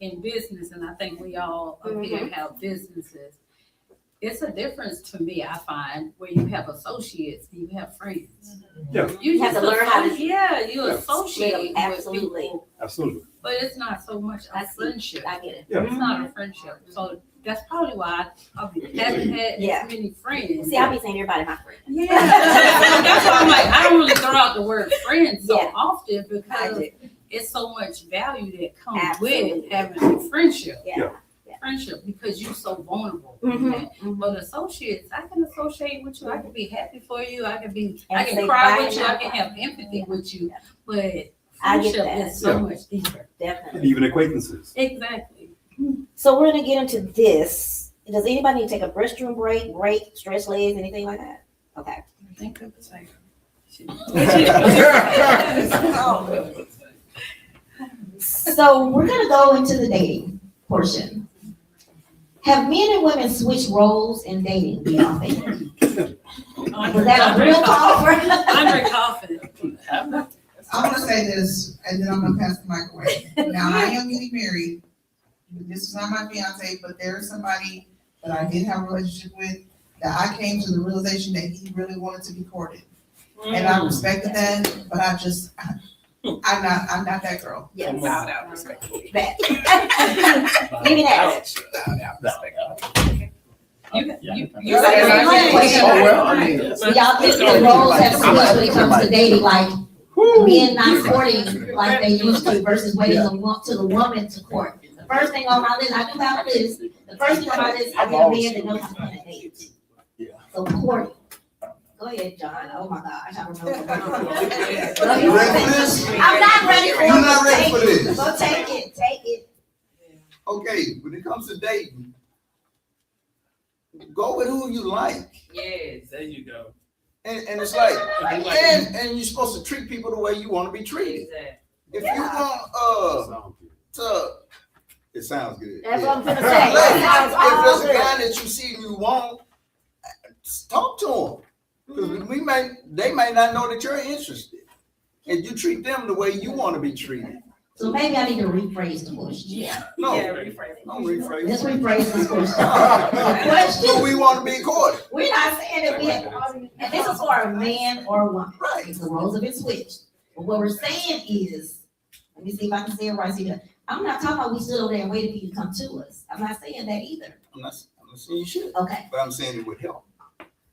In business, and I think we all up here have businesses, it's a difference to me, I find, where you have associates and you have friends. Yeah. You have to learn how to- you associate with Absolutely. people, Absolutely. but it's not so much I a see. friendship. I get it. Yeah. It's not a friendship. So that's probably why I haven't had Yeah. as many friends. See, I be saying everybody my friend. Yeah. That's why I'm like, I don't really throw out the word friends so Yeah. often I because do. it's so much value that comes Absolutely. with having a friendship. Yeah. Friendship, because you're so vulnerable. Mhm. But associates, I can associate with you. I can be happy for you. I can And can say cry bye with you. I now. can have empathy with you. But I get friendship that. is so Yeah. much deeper. Definitely. And even acquaintances. Exactly. So we're gonna get into this. Does anybody need to take a restroom break, stretch legs, anything like that? Okay. Think of the same. So we're gonna go into the dating portion. Have men and women switched roles in dating? Do y'all think? Was that a real call for? Andre Coffin. I'm gonna say this, and then I'm gonna pass the mic away. Now, I am getting married. This is not my fiance, but there is somebody that I did have a relationship with that I came to the realization that he really wanted to be courted. And I respected that, but I'm not that girl. Yes. Bow down, respectfully. That. Give me that. You say say right. Oh, well, I mean. So y'all think the roles have switched when it comes to dating, like men not courting like they used to versus waiting to the woman to court. The first thing on my list, I do have a list. The first thing on my list, I get a man that knows how to plan a date. Yeah. So courting. Go ahead, John. Oh my gosh, I don't know. You ready for this? I'm not ready for it. You're not ready for this. Go take it. Okay, when it comes to dating, go with who you like. Yes, there you go. And it's like, and you're supposed to treat people the way you want to be treated. If you want, it sounds good. That's what I'm Yeah. gonna say. If there's a guy that you see you want, talk to him. Because they may not know that you're interested. And you treat them the way you want to be treated. So maybe I need to rephrase the question. Yeah. No, Rephrase. don't rephrase. Let's rephrase this question. The Do question, we want to be courted? we're not saying that we have, and this is for a man or a woman. Right. The roles have been switched. But what we're saying is, let me see if I can say it right. See, I'm not talking about we stood over there and waited for you to come to us. I'm not saying that either. I'm not saying you should, Okay. but I'm saying it would help.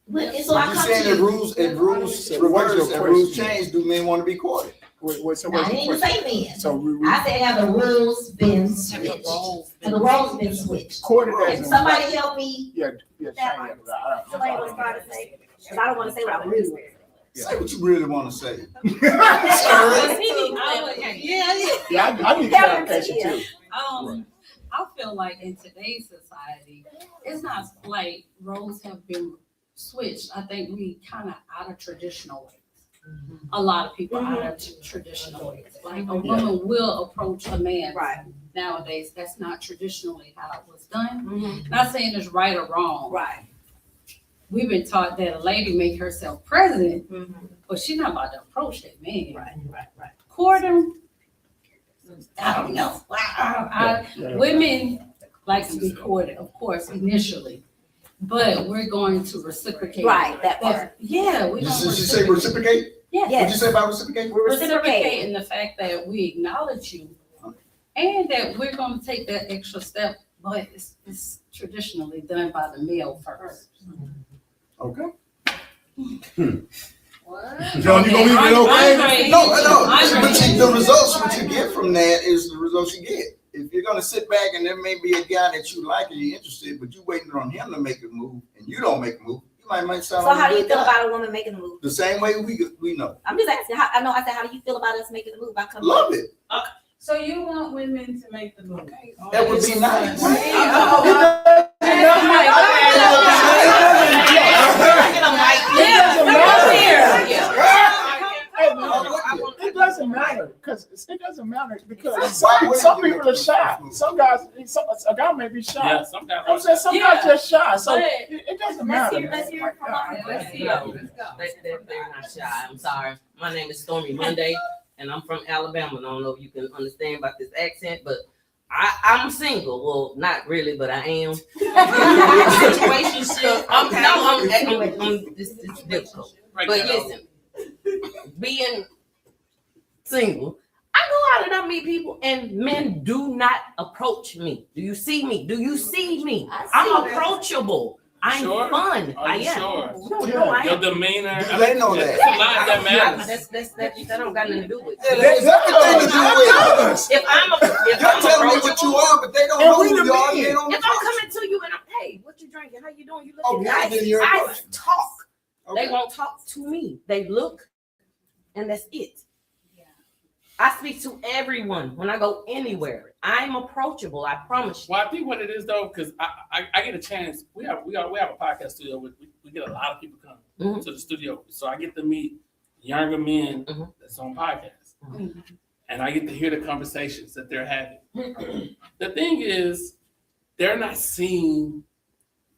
But so I You're come saying to if you. rules reverse and your rules question? change, do men want to be courted? So I didn't even say men. So I said have the rules been switched? And the roles been switched. courted as Can in- somebody help me? Yeah, Shane, I don't- Somebody was trying to say, because I don't want to say what I really want. Say what you really want to say. Yeah, I need clarification too. I feel like in today's society, it's not like roles have been switched. I think we kind of out of traditional ways. A lot of people out of traditional ways. Like a woman will approach a man. Right. Nowadays, that's not traditionally how it was done. Not saying it's right or wrong. Right. We've been taught that a lady make herself president, but she's not about to approach that man. Right. Court him. I don't know. Women like to be courted, of course, initially, but we're going to reciprocate. Right, that part. Yeah, we're Did going you say reciprocate? Yeah. What'd you say about reciprocate? We're Reciprocating the fact that we acknowledge you and that we're going to take that extra step, but it's traditionally done by the male first. Okay. John, you gonna leave it okay? Andre, No. Andre. But the results what you get from that is the results you get. If you're gonna sit back and there may be a guy that you like and you're interested, but you're waiting on him to make a move and you don't make a move, you might sound. So like how a do you good feel guy. about a woman making a move? The same way we know. I'm just asking. I said, how do you feel about us making a move? I come. Love it. So you want women to make the move? That would be nice. It doesn't matter because it doesn't matter because Why wouldn't some you people make are shy. a move? Some guys, a guy may be shy. Yeah, sometimes. I'm saying some guys just shy, so But- it doesn't matter. Let's hear it from our. Let's see. They're not shy. I'm sorry. My name is Stormy Monday, and I'm from Alabama. I don't know if you can understand about this accent, but I'm single. Well, not really, but I am. Situationship. This is difficult. But listen, being single, I go out and I meet people, and men do not approach me. Do you see me? Do you see me? I'm approachable. I'm Sure? fun. Are I you am. sure? No, I Your am. demeanor. They know that. It's a lot that matters. That don't got nothing to do with Yeah, it. that's everything to do with it. If You're telling me what you are, but they don't know who you are. They don't if know. I'm coming to you and I'm, hey, what you drinking? How you doing? You looking Okay, nice. then you're I approaching. talk. Okay. They won't talk to me. They look, and that's it. I speak to everyone when I go anywhere. I'm approachable. I promise you. Well, I think what it is though, because I get a chance. We have a podcast studio. We get a lot of people come to the studio, so I get to meet younger men that's on podcasts, and I get to hear the conversations that they're having. The thing is, they're not seeing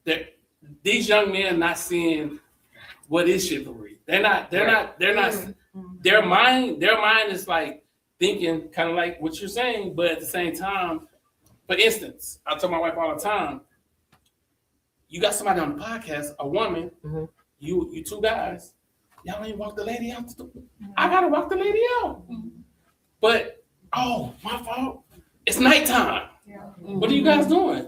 that these young men not seeing what is chivalry. They're not. Their mind is like thinking kind of like what you're saying, but at the same time, for instance, I tell my wife all the time, you got somebody on the podcast, a woman, you two guys, y'all ain't walk the lady out. I gotta walk the lady out. But my fault. It's nighttime. What are you guys doing?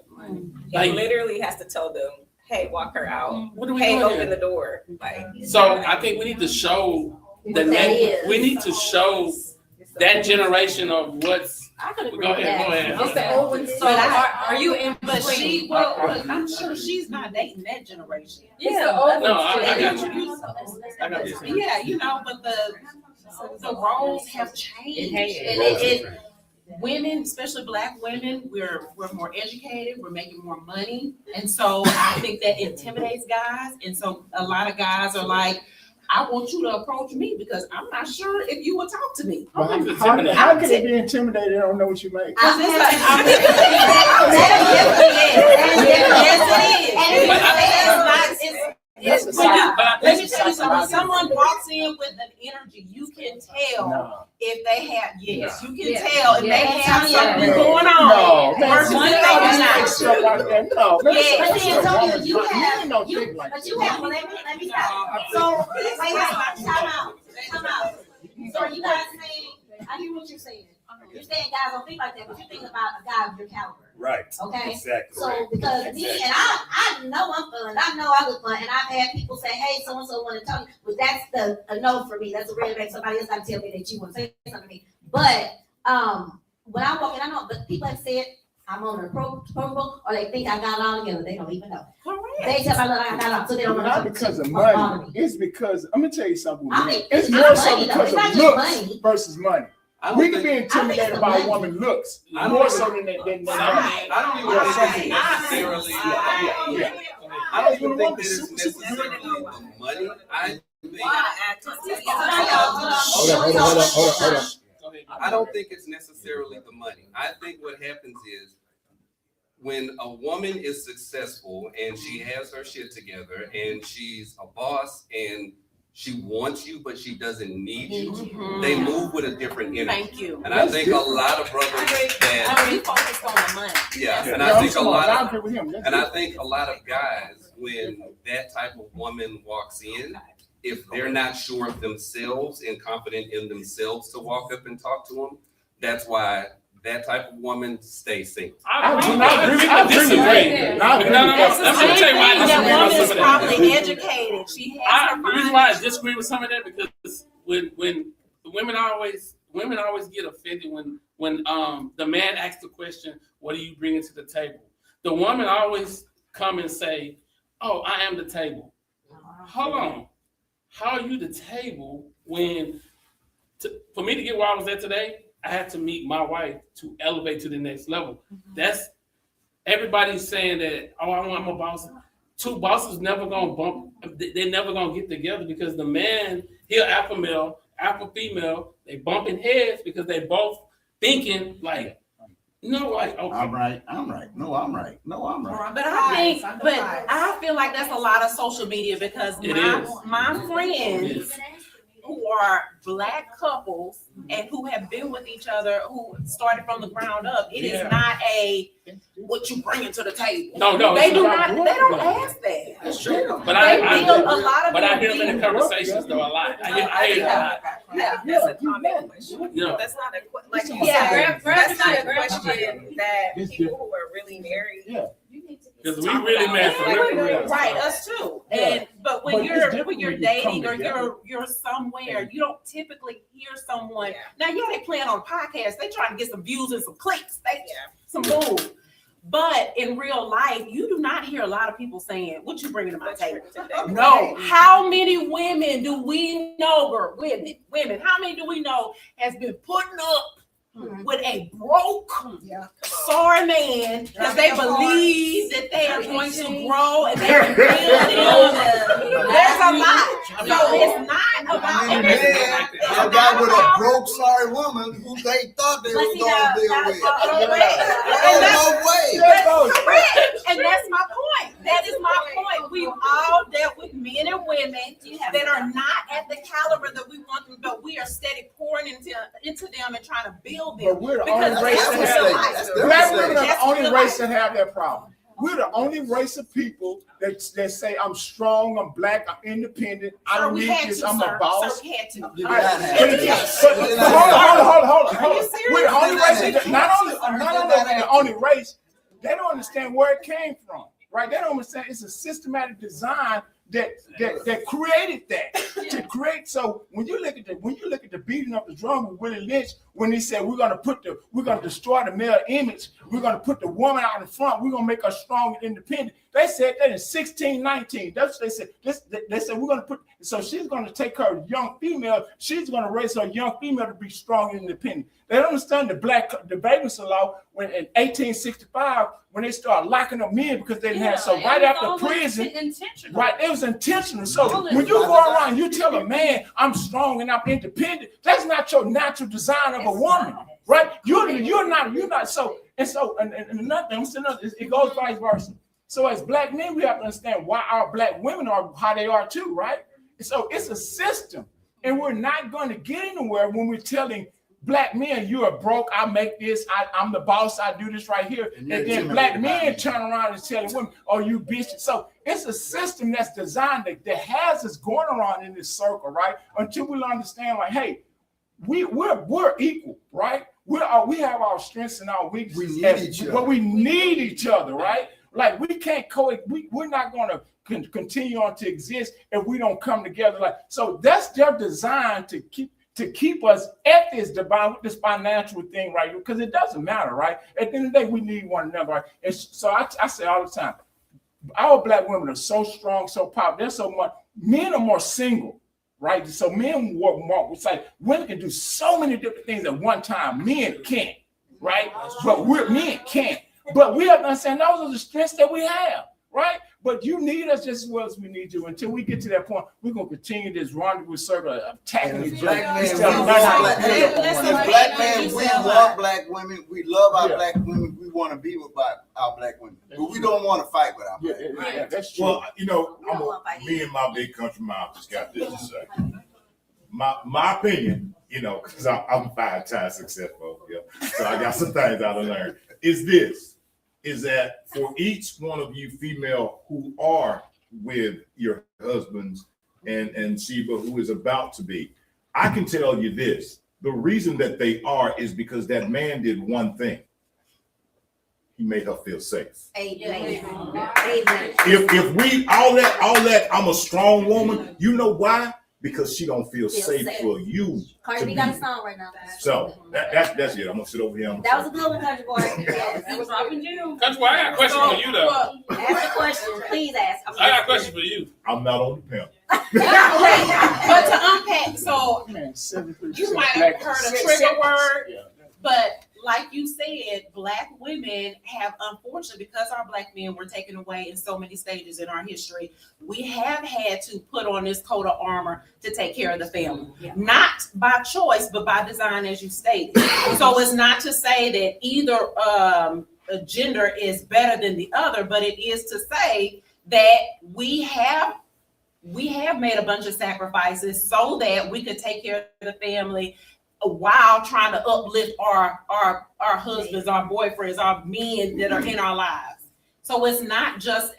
He literally has to tell them, hey, walk her out. What are we Hey, doing open here? the door. Like, So I think we need to show we need to show that generation of what's. Go ahead. So are you in? But I'm sure she's not dating that generation. Yeah. I got you. I got you. Yeah, but the roles have changed. It has. And women, especially Black women, we're more educated, we're making more money, and so I think that intimidates guys. And so a lot of guys are like, I want you to approach me because I'm not sure if you will talk to me. How can they be intimidated? They don't know what you make. Because it's like, let me tell you something. When someone walks in with an energy, you can tell if they have. Yes, you can tell if they have something going on. Versus if they do not. No, But you have, let me stop. So, time out. So you guys saying, I hear what you're saying. You're saying guys don't think like that, but you think about a guy of your caliber. Right. Okay. Exactly. So because me and I know I'm fun, I know I look fun, and I've had people say, hey, so and so want to tell me, but that's a no for me. That's a red flag. Somebody else got to tell me that you want to say something to me. But when I walk in, I know, but people have said I'm on a approachable, or they think I got it all together. They don't even know. They tell me I got it all, so they don't know. Not because of money. It's because I'm gonna tell you something. I mean, It's it's more not so money, though. because It's of not just looks money. versus money. We can be intimidated by a woman's looks more so than they money. I don't even think that it's necessarily the money. I don't think it's necessarily the money. I think what happens is when a woman is successful and she has her shit together and she's a boss and she wants you, but she doesn't need you, they move with a different energy. Thank you. And I think a lot of brothers that we focused on the money. yeah, and I think a lot of guys, when that type of woman walks in, if they're not sure of themselves and confident in themselves to walk up and talk to them, that's why that type of woman stays single. I disagree. No. Let me tell you why I disagree with some of that. Probably educated. She has her The reason why I disagree with some of that because when women always get offended when the man asks the question, "What are you bringing to the table?" The woman always come and say, "Oh, I am the table." Hold on, how are you the table when? For me to get where I was at today, I had to meet my wife to elevate to the next level. That's everybody's saying that. Oh, I'm a boss. Two bosses never gonna bump. They're never gonna get together because the man, he'll alpha male, alpha female. They bumping heads because they both thinking like, okay. I'm right. No, I'm right. But I feel like that's a lot of social media because my friends who are Black couples and who have been with each other, who started from the ground up, it is not what you bringing to the table. No, they do not. They don't ask that. That's true. But I hear them in the conversations though a lot. I hear it a lot. Yeah, that's a common question. Yeah. That's not a question. That's not a question that people who are really married. Because we really mad for real. Right, us too. But when you're dating or you're somewhere, you don't typically hear someone. Now, they playing on a podcast. They trying to get some views and some clicks. Some moves. But in real life, you do not hear a lot of people saying, "What you bringing to my table?" No. How many women do we know, girl? Women. How many do we know has been putting up with a broke, sorry man, because they believe that they are going to grow and they are building. There's a lot. So it's not about And then a guy with a broke, sorry woman who they thought they was gonna deal with. No way. And that's my point. That is my point. We've all dealt with men and women that are not at the caliber that we want them, but we are steady pouring into them and trying to build them. But we're the only race that have black women are the only race that have that problem. We're the only race of people that say I'm strong, I'm black, I'm independent, I don't need this, I'm a boss. So we had to. Hold on. We're the only race. Not only the only race, they don't understand where it came from. Right? They don't understand it's a systematic design that created that to create. So when you look at the beating of the drum with Willie Lynch, when he said we're gonna destroy the male image, we're gonna put the woman out in front, we're gonna make her strong and independent. They said that in 1619. That's what they said. They said we're gonna put. So she's gonna take her young female. She's gonna raise her young female to be strong and independent. They don't understand the vacancy law when in 1865 when they started locking up men because they didn't have. So right after prison, right, it was intentional. So when you go around, you tell a man I'm strong and I'm independent. That's not your natural design of a woman, right? You're not. So nothing. It goes vice versa. So as black men, we have to understand why our black women are how they are too, right? So it's a system, and we're not going to get anywhere when we're telling black men, you are broke, I make this, I'm the boss, I do this right here. And then black men turn around and tell women, oh, you bitch. So it's a system that's designed that has us going around in this circle, right? Until we understand, like, hey, we're equal, right? We have our strengths and our weaknesses. We need each other. But we need each other, right? Like we can't we're not going to continue on to exist if we don't come together. Like, so that's their design to keep us at this financial thing, right? Because it doesn't matter, right? At the end of the day, we need one another, right? And so I say all the time, our black women are so strong, so powerful. There's so much. Men are more single, right? So men work more. It's like women can do so many different things at one time. Men can't, right? But men can't. But we have to understand those are the strengths that we have, right? But you need us just as well as we need you. Until we get to that point, we're going to continue this rendezvous circle of attacking each other. As black men, we want black women. We love our black women. We want to be with our black women. But we don't want to fight with our black women. Yeah, that's true. Well, me and my big country mouth just got this to say. My opinion, because I'm 5 times successful, so I got some things I done learned, is that for each one of you female who are with your husbands and Sheba who is about to be, I can tell you this, the reason that they are is because that man did one thing. He made her feel safe. Amen. If we all that I'm a strong woman, you know why? Because she don't feel safe for you. Cardi B got a song right now. So that's it. I'm gonna sit over here. That was a good one, Country Boy. That was dropping you. Country Boy, I got a question for you though. Ask the question. Please ask. I got a question for you. I'm not on the pimp. But to unpack, so you might have heard a trigger word, but like you said, black women have, unfortunately, because our black men were taken away in so many stages in our history, we have had to put on this coat of armor to take care of the family. Not by choice, but by design, as you stated. So it's not to say that either a gender is better than the other, but it is to say that we have made a bunch of sacrifices so that we could take care of the family while trying to uplift our husbands, our boyfriends, our men that are in our lives. So it's not just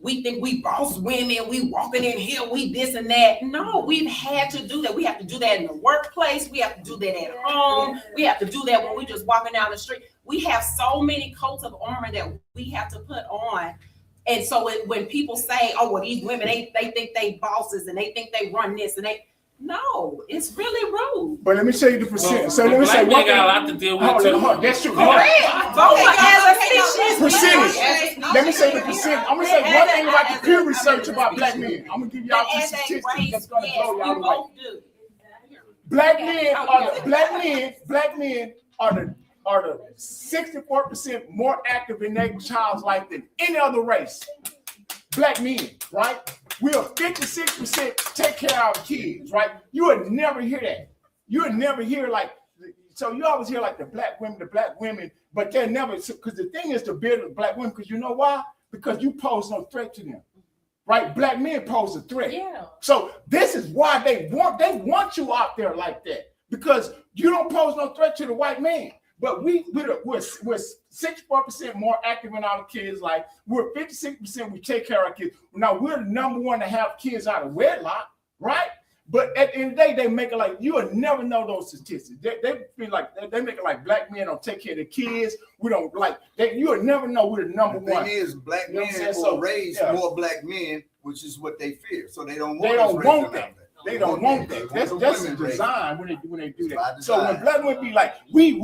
we think we boss women, we walking in here, we this and that. No, we've had to do that. We have to do that in the workplace. We have to do that at home. We have to do that when we're just walking down the street. We have so many coats of armor that we have to put on. And so when people say, oh, well, these women, they think they bosses and they think they run this and no, it's really rude. But let me show you the percent. So let me say one thing. Got a lot to deal with too. That's true. Percentage. Let me say the percent. I'm gonna say one thing about the peer research about black men. I'm gonna give y'all some statistics that's gonna blow y'all away. Black men are the 64% more active in their child's life than any other race. Black men, right? We are 56% take care of our kids, right? You would never hear that. You would never hear like, so you always hear like the black women, but they're never, because the thing is to build the black women, because you know why? Because you pose no threat to them, right? Black men pose a threat. Yeah. So this is why they want you out there like that, because you don't pose no threat to the white man. But we're 64% more active in our kids' life. We're 56%, we take care of our kids. Now we're the number one to have kids out of wedlock, right? But at the end of the day, they make it like you will never know those statistics. They feel like they make it like black men don't take care of their kids. We don't like you will never know we're the number one. The thing is, black men will raise more black men, which is what they fear. So they don't want that. They don't want that. That's the design when they do that. So when black women be like, we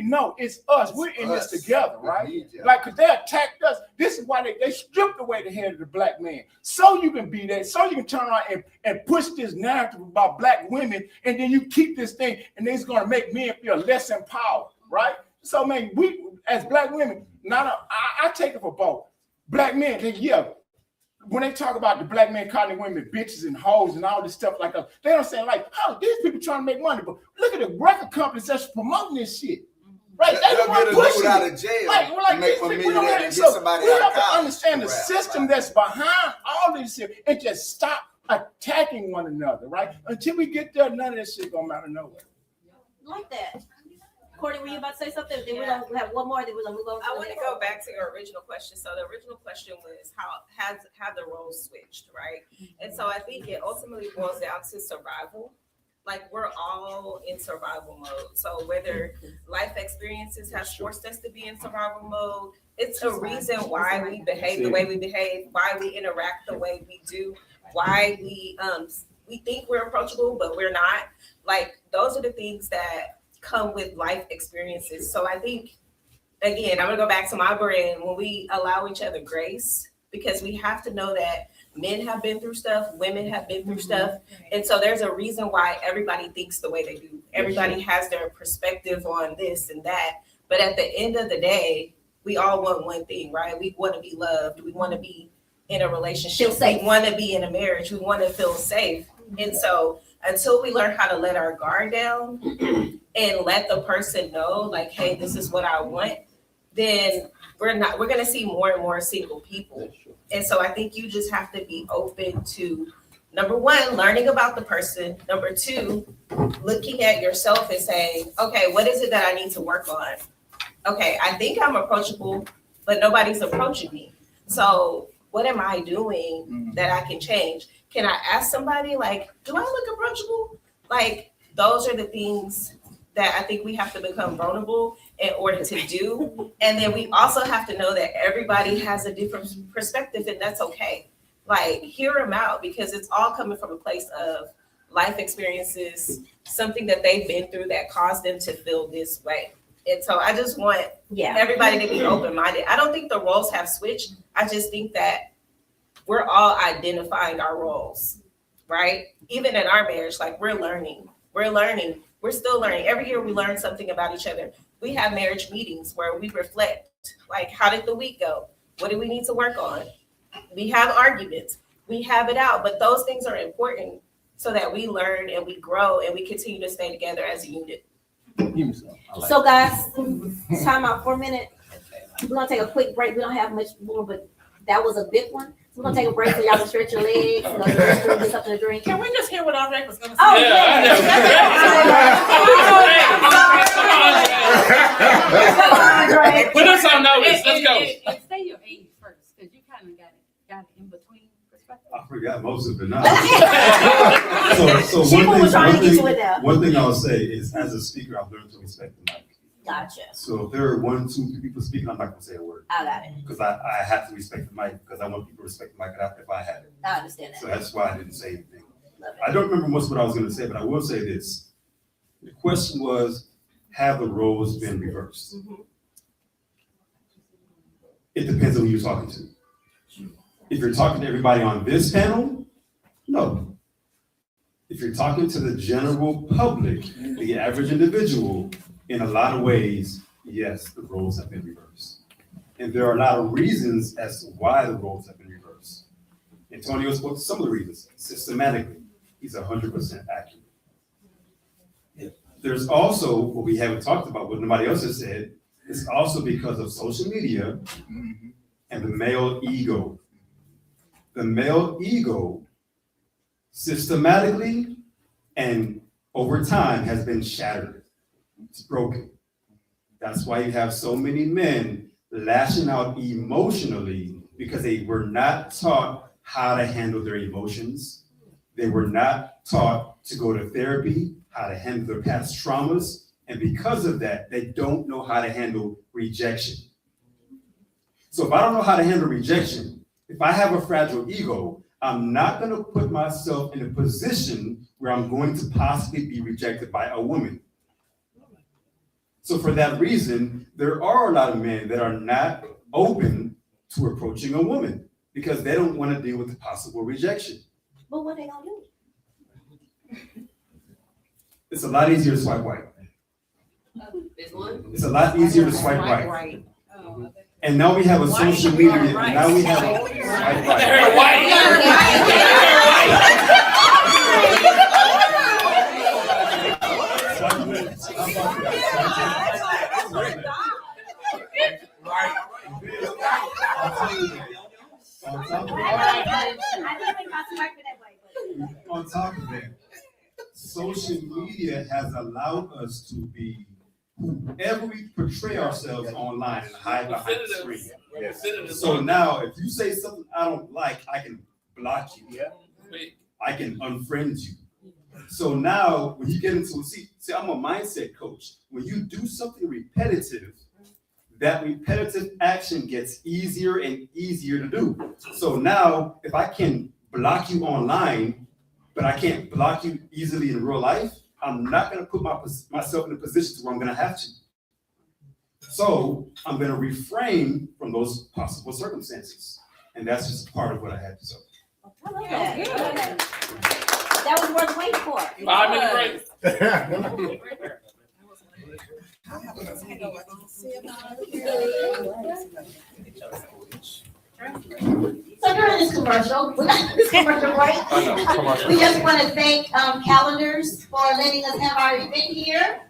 know it's us. We're in this together, right? Like, cause they attacked us. This is why they stripped away the head of the black man. So you can be that. So you can turn around and push this narrative about black women, and then you keep this thing, and it's gonna make men feel less empowered, right? So man, we as black women, I take it for both. Black men, when they talk about the black men calling women bitches and hoes and all this stuff like that, they don't say like, oh, these people trying to make money. But look at the record companies that's promoting this shit. Right? They don't want to push out of jail. Like these people don't have somebody we have to understand the system that's behind all this shit and just stop attacking one another, right? Until we get there, none of this shit gonna matter nowhere. Like that. Courtney, were you about to say something? Then we're gonna have one more. Then we're gonna move on. I want to go back to your original question. So the original question was have the roles switched, right? And so I think it ultimately boils down to survival. Like we're all in survival mode. So whether life experiences have forced us to be in survival mode, it's a reason why we behave the way we behave, why we interact the way we do, why we think we're approachable, but we're not. Like those are the things that come with life experiences. So I think, again, I'm gonna go back to my brand, when we allow each other grace, because we have to know that men have been through stuff, women have been through stuff. And so there's a reason why everybody thinks the way they do. Everybody has their perspective on this and that. But at the end of the day, we all want one thing, right? We want to be loved. We want to be in a relationship. We want to be in a marriage. We want to feel safe. And so until we learn how to let our guard down and let the person know, like, hey, this is what I want, then we're going to see more and more single people. And so I think you just have to be open to, number one, learning about the person. Number two, looking at yourself and saying, okay, what is it that I need to work on? Okay, I think I'm approachable, but nobody's approaching me. So what am I doing that I can change? Can I ask somebody, like, do I look approachable? Like, those are the things that I think we have to become vulnerable in order to do. And then we also have to know that everybody has a different perspective, and that's okay. Like, hear them out, because it's all coming from a place of life experiences, something that they've been through that caused them to feel this way. And so I just want everybody to be open-minded. I don't think the roles have switched. I just think that we're all identifying our roles, right? Even in our marriage, like we're learning. We're still learning. Every year we learn something about each other. We have marriage meetings where we reflect, like, how did the week go? What do we need to work on? We have arguments. We have it out. But those things are important so that we learn and we grow and we continue to stay together as a unit. So guys, time out for a minute. We're gonna take a quick break. We don't have much more, but that was a big one. So we're gonna take a break so y'all can stretch your legs, go to the restroom, get something to drink. Can we just hear what our was gonna say? Oh, Put us on notice. Let's go. And say your age first, because you kind of got it in between perspectives. I forgot most of it now. So one thing I'll say is, as a speaker, I've learned to respect the mic. Gotcha. So if there are 1, 2, 3 people speaking, I'm not gonna say a word. I got it. Because I have to respect the mic, because I want people to respect the mic if I had it. I understand that. So that's why I didn't say anything. I don't remember most of what I was gonna say, but I will say this. The question was, have the roles been reversed? It depends on who you're talking to. If you're talking to everybody on this panel, no. If you're talking to the general public, the average individual, in a lot of ways, yes, the roles have been reversed. And there are a lot of reasons as to why the roles have been reversed. Antonio spoke to some of the reasons. Systematically, he's 100% accurate. There's also, what we haven't talked about, what nobody else has said, it's also because of social media and the male ego. The male ego systematically and over time has been shattered. It's broken. That's why you have so many men lashing out emotionally, because they were not taught how to handle their emotions. They were not taught to go to therapy, how to handle their past traumas. And because of that, they don't know how to handle rejection. So if I don't know how to handle rejection, if I have a fragile ego, I'm not going to put myself in a position where I'm going to possibly be rejected by a woman. So for that reason, there are a lot of men that are not open to approaching a woman because they don't want to deal with the possible rejection. But what they gonna do? It's a lot easier to swipe right. It's a lot easier to swipe right. And now we have a social media, and now we have a swipe On top of that, social media has allowed us to be whoever we portray ourselves online and hide behind the screen. Yes. So now, if you say something I don't like, I can block you. I can unfriend you. So now, when you get into see, I'm a mindset coach. When you do something repetitive, that repetitive action gets easier and easier to do. So now, if I can block you online, but I can't block you easily in real life, I'm not going to put myself in a position where I'm going to have to. So I'm going to refrain from those possible circumstances. And that's just part of what I had to say. I love that. That was worth waiting for. 5 minute break. So during this commercial, break, we just want to thank Calendars for letting us have our event here.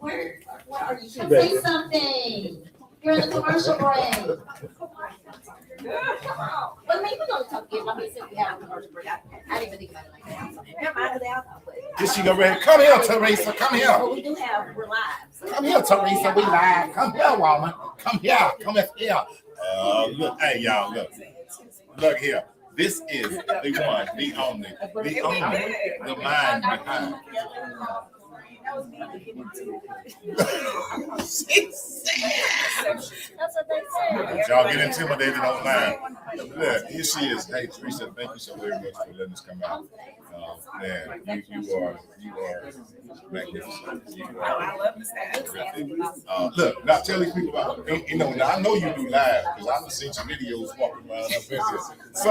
Where are you? Say something. You're in the commercial break. But maybe we're gonna talk again. Let me see if we have a commercial break. I didn't even think about it like that. Never mind the outcome. Just you go ready. Come here, Teresa. Come here. Well, we do have, we're live. So. Come here, Teresa. We live. Come here, woman. Come here. Come here. Look, hey y'all, look here. This is the one, the only, the mind behind. Y'all get intimidated online. Look, here she is. Hey, Teresa, thank you so very much for letting us come out. Man, you are magnificent. Look, now tell these people about, now I know you do live because I've seen some videos walking around up in here. So,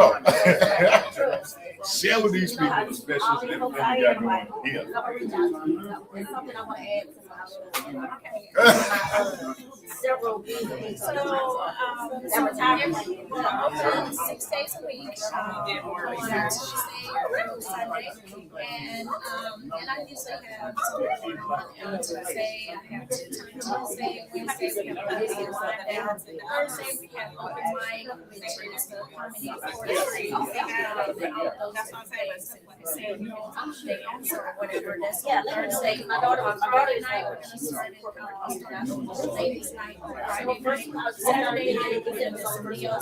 share with these people the specials and everything you got going here. Something I want to add to several things. So, advertising 6 days a week, Tuesday through Sunday, and I usually have something on Tuesday. I have Tuesday, Wednesday we have Thursday lined out, and Thursday we have open mic, which is the comedy for free. That's what I'm saying. They answer or whatever. That's Thursday. My daughter night we're gonna start it. Ladies night, Friday night, Saturday night we did this video. And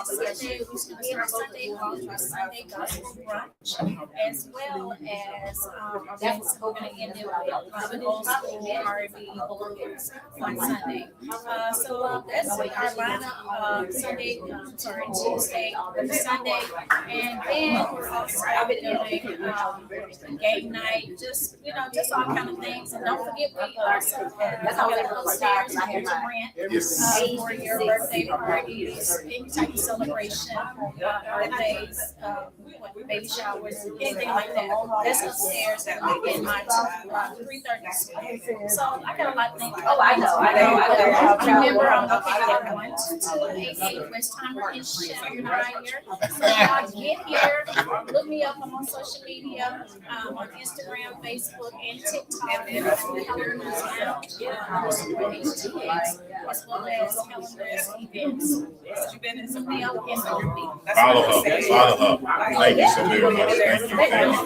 Sunday we start Sunday Sunday gospel brunch, as well as that's we're gonna end it with old school R&B blues on Sunday. So that's our lineup. Tuesday, Sunday, and then we're also doing game night, just all kind of things. And don't forget we also have flyers, I have to rent. Yes. For your birthday parties, any type of celebration, birthdays, baby showers, anything like that. That's upstairs in my 330. So I got a lot of things. Oh, I know. Remember, I'm located at 12288 West Timer in Shelby right here. So y'all get here, look me up. I'm on social media, on Instagram, Facebook, and TikTok. And as well as calendars, events. Follow her. Thank you so very much.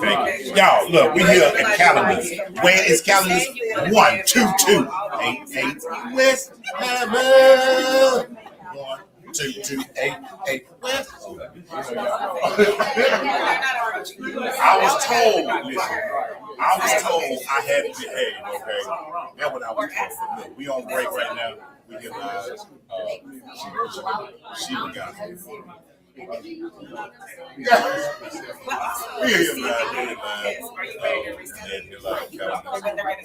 Thank you. Y'all, look, we here at Calendars. Where is Calendars? 12288 West Hammer. 12288 West. I was told I had to behave, okay? That's what I was told. Look, we on break right now. We get live. She got it. We are here live.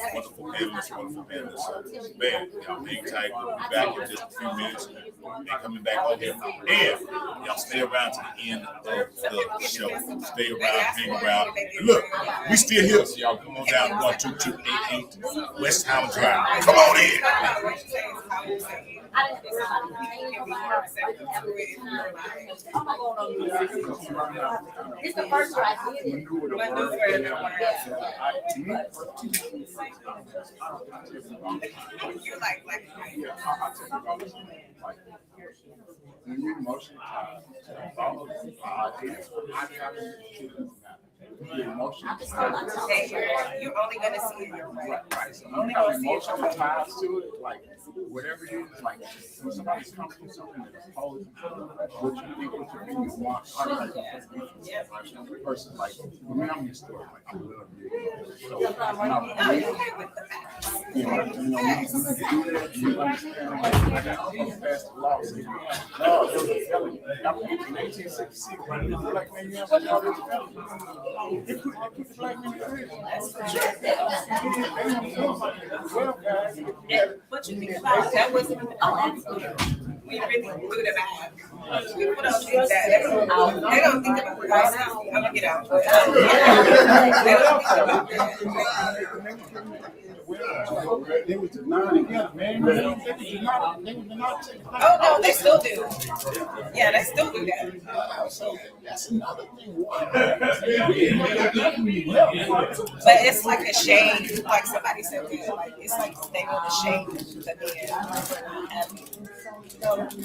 Wonderful business. So, man, y'all hang tight. We'll be back in just a few minutes. And coming back on here. And y'all stay around to the end of the show. Stay around, hang around. And look, we still here. So y'all come on down 12288 West Hammer Drive. Come on in. It's the first one I did. You're only gonna see it. Right. So only emotional ties to it, like whatever it is, like when somebody's coming to something that's opposed to what you think what you want, the person like for me, I'm used to it, like I love you. So you understand, like I got to pass the law. No, it was a felony. In 1866, right? Black man, you have to know they put the black man in prison. What you think about that? Wasn't we really do the math. People don't think that. They don't think about it. I'm gonna get out. They was denying together, man. Oh no, they still do. Yeah, they still do that. So that's another thing. But it's like a shame, like somebody said, like it's like they want to shame the man.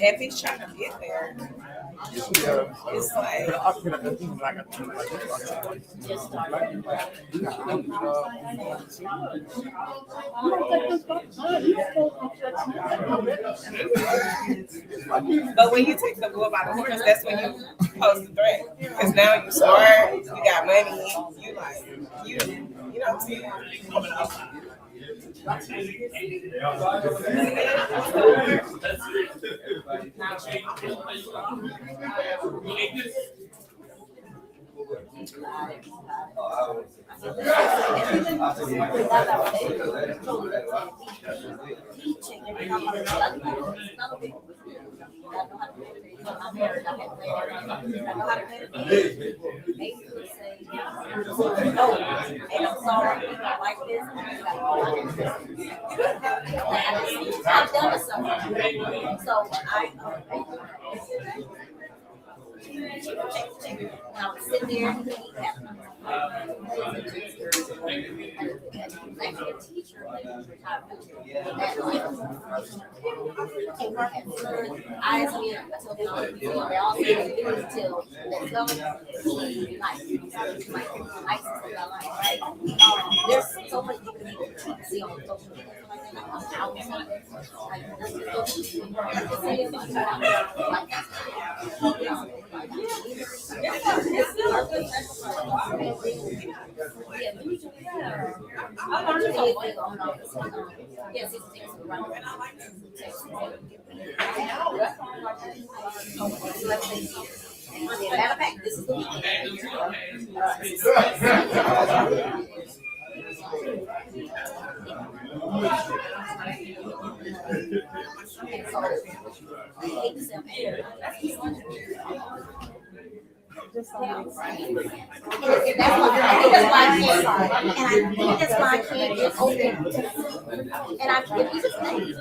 If he's trying to get there, it's like. But when you take the bull by the horns, that's when you pose the threat. Because now you smart, you got money, you like, you know what I'm saying? I've done it so I would sit there and eat that. Actually, a teacher, I asked me, I told them, they all said it was till let's go. There's so much you can see on social media. Yes, it's matter of fact, this is the That's why I can't get open to see. And I can't be just name.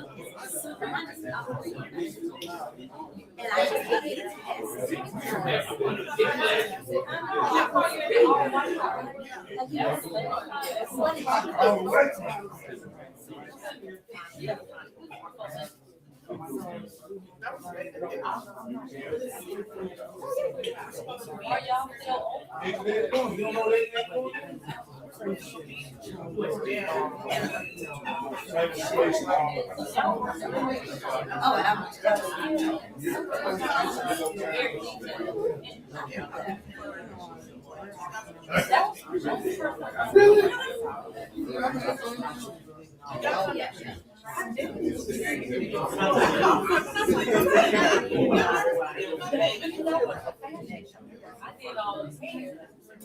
And I just can't get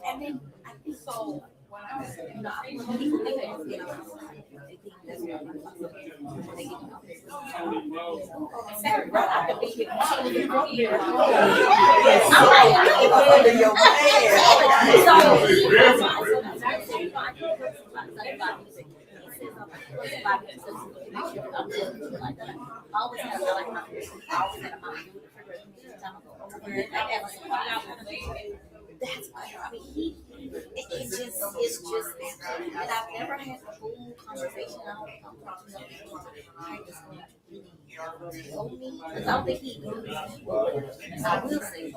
And then I think so. That's why I mean, it's just, and I've never had a full conversation. Because I don't think he I will say,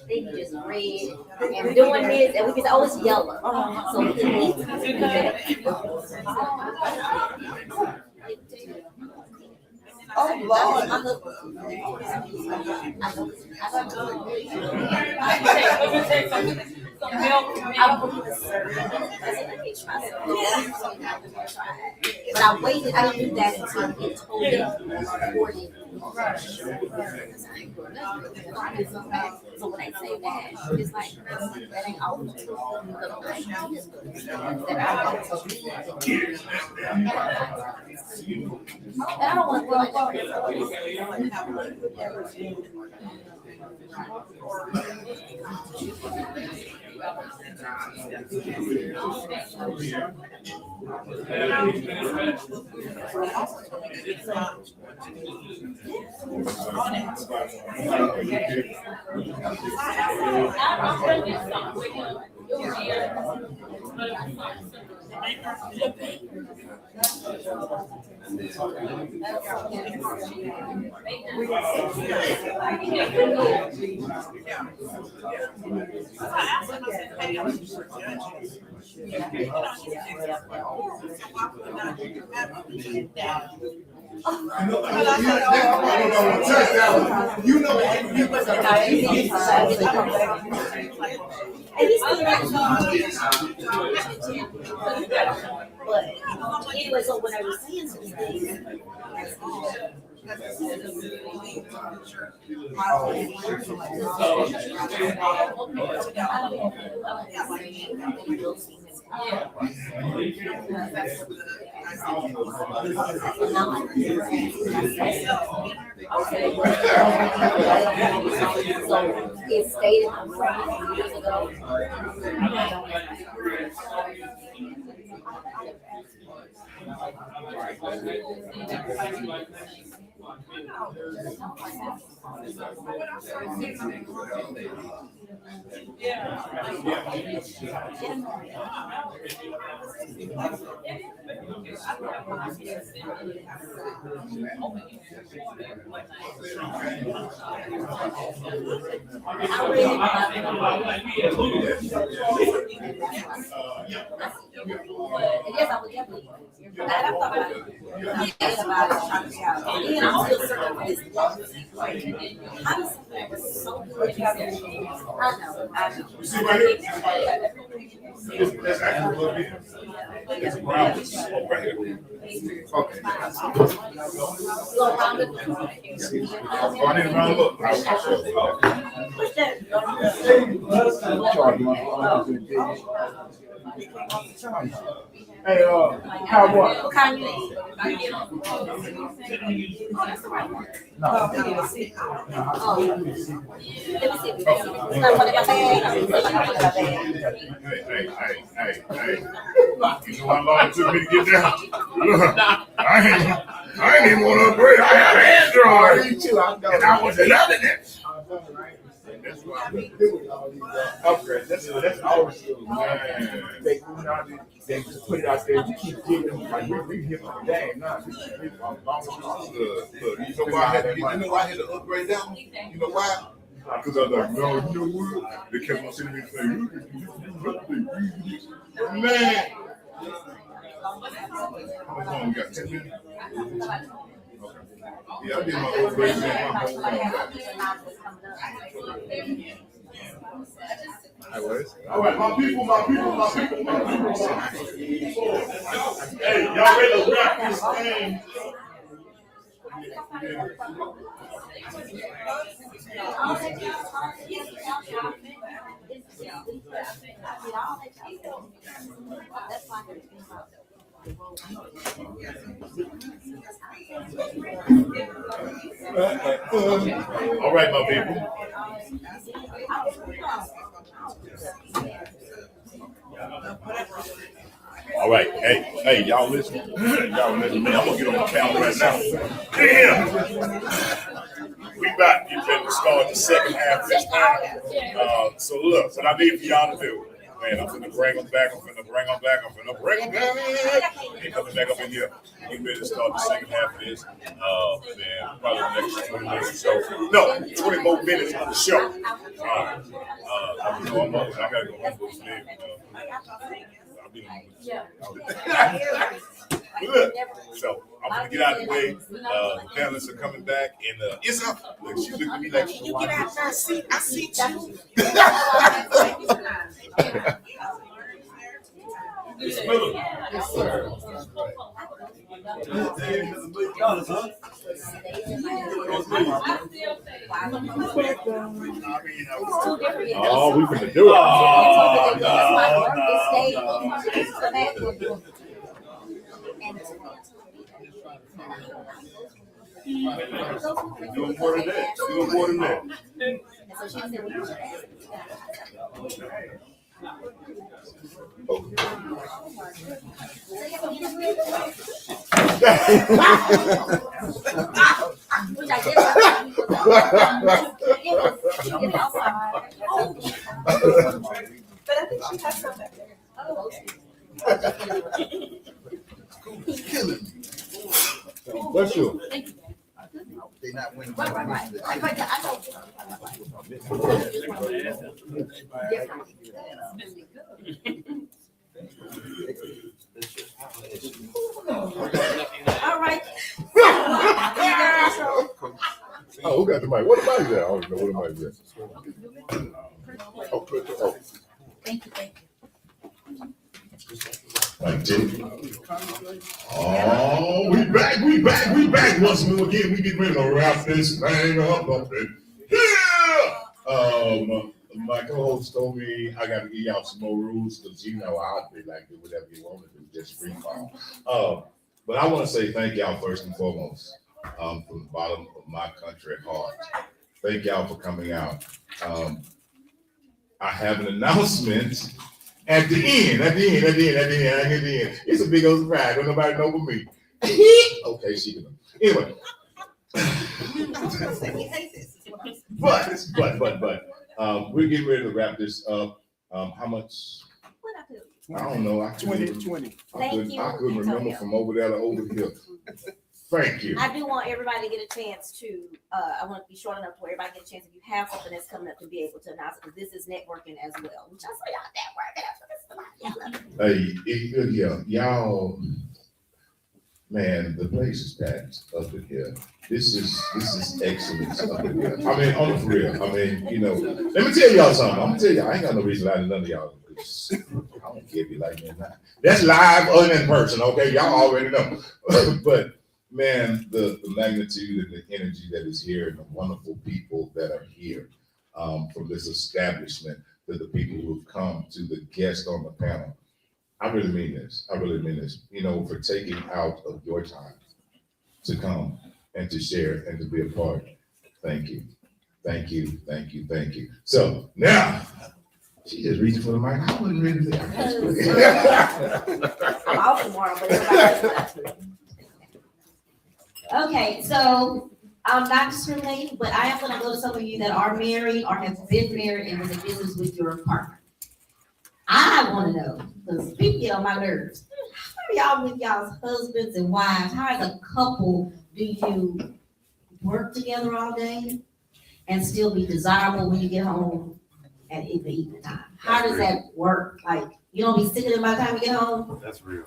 they just red and doing this, and we can say, oh, it's yellow. So we can eat. Oh, Lord. But I waited, I didn't do that until it told me. So when they say that, it's like, that ain't all. And I don't want to You know, but anyway, so when I was saying some things, it stated years ago. Yes, I would definitely. I thought about it. About it, trying to figure out. And then I'm still searching for this love. How does something that was so good? I know. see right here. Okay. I need to round up. Hey, how what? What kind you need? No. Oh. Let me see. It's not one of my bags. Hey. You know how long it took me to get down? Look, I ain't even want to upgrade. I have Android. Me too, I know. And I was loving it. That's what I'm Upgrade. That's always good, man. They just put it out there. You keep giving them like we hit on the game now. Look, you know why I had to upgrade down? You know why? Because I was like, no, you know what? They kept on sending me the thing. Man. How much long we got? 10 minutes? Yeah, I did my upgrade, man. My whole phone back. All right, my people. Hey, y'all ready to wrap this thing? All right, my people. All right, hey, y'all listen. Y'all listen to me. I'm gonna get on the calendar right now. Damn. We about to get ready to start the second half of this time. So look, what I need for y'all to do. Man, I'm gonna bring them back. I'm gonna bring them back. They coming back up in here. Get ready to start the second half of this. Man, probably the next 20 minutes or so. No, 20 more minutes of the show. I gotta go home to sleep. Look, so I'm gonna get out of the way. The panelists are coming back, and it's up. Look, she looked at me like, "Can you get out there? I see you." Yes, sir. Oh, we finna do it. Doing more than that. Which I did. But I think she has some back there. Oh, okay. Bless you. They not winning. Right. I know. All right. Oh, who got the mic? What the mic is that? I don't know what the mic is. Oh. Thank you. Like Jimmy. Oh, we back once more again. We get ready to wrap this thing up. Yeah. My co-host told me I got to give y'all some more rules because I'll be like do whatever you want to do, just free fall. But I want to say thank y'all first and foremost, from the bottom of my country heart. Thank y'all for coming out. I have an announcement. At the end. It's a big old surprise. Don't nobody know but me. Okay, she can. Anyway. But we're getting ready to wrap this up. How much? I don't know. 20. I couldn't remember from over there to over here. Thank you. I do want everybody to get a chance to, I want to be short enough where everybody get a chance if you have something that's coming up to be able to announce it, because this is networking as well, which I saw y'all networking. Y'all, man, the place is packed up in here. This is excellence up in here. I mean, on the real. I mean, let me tell y'all something. I'm gonna tell y'all, I ain't got no reason to lie to none of y'all. I don't care if you like me or not. That's live or in person, okay? Y'all already know. But man, the magnitude and the energy that is here and the wonderful people that are here from this establishment, to the people who've come, to the guests on the panel. I really mean this. I really mean this. You know, for taking out of your time to come and to share and to be a part. Thank you. Thank you. Thank you. Thank you. So now, she just reaching for the mic. I wasn't ready for that. I'm off tomorrow, but everybody. Okay, so I'm not discriminating, but I am gonna go to some of you that are married or have been married and was in business with your partner. I wanna know, because people get on my nerves. How are y'all with y'all's husbands and wives? How as a couple do you work together all day and still be desirable when you get home at in the evening time? How does that work? Like, you don't be sitting by the time you get home? That's real.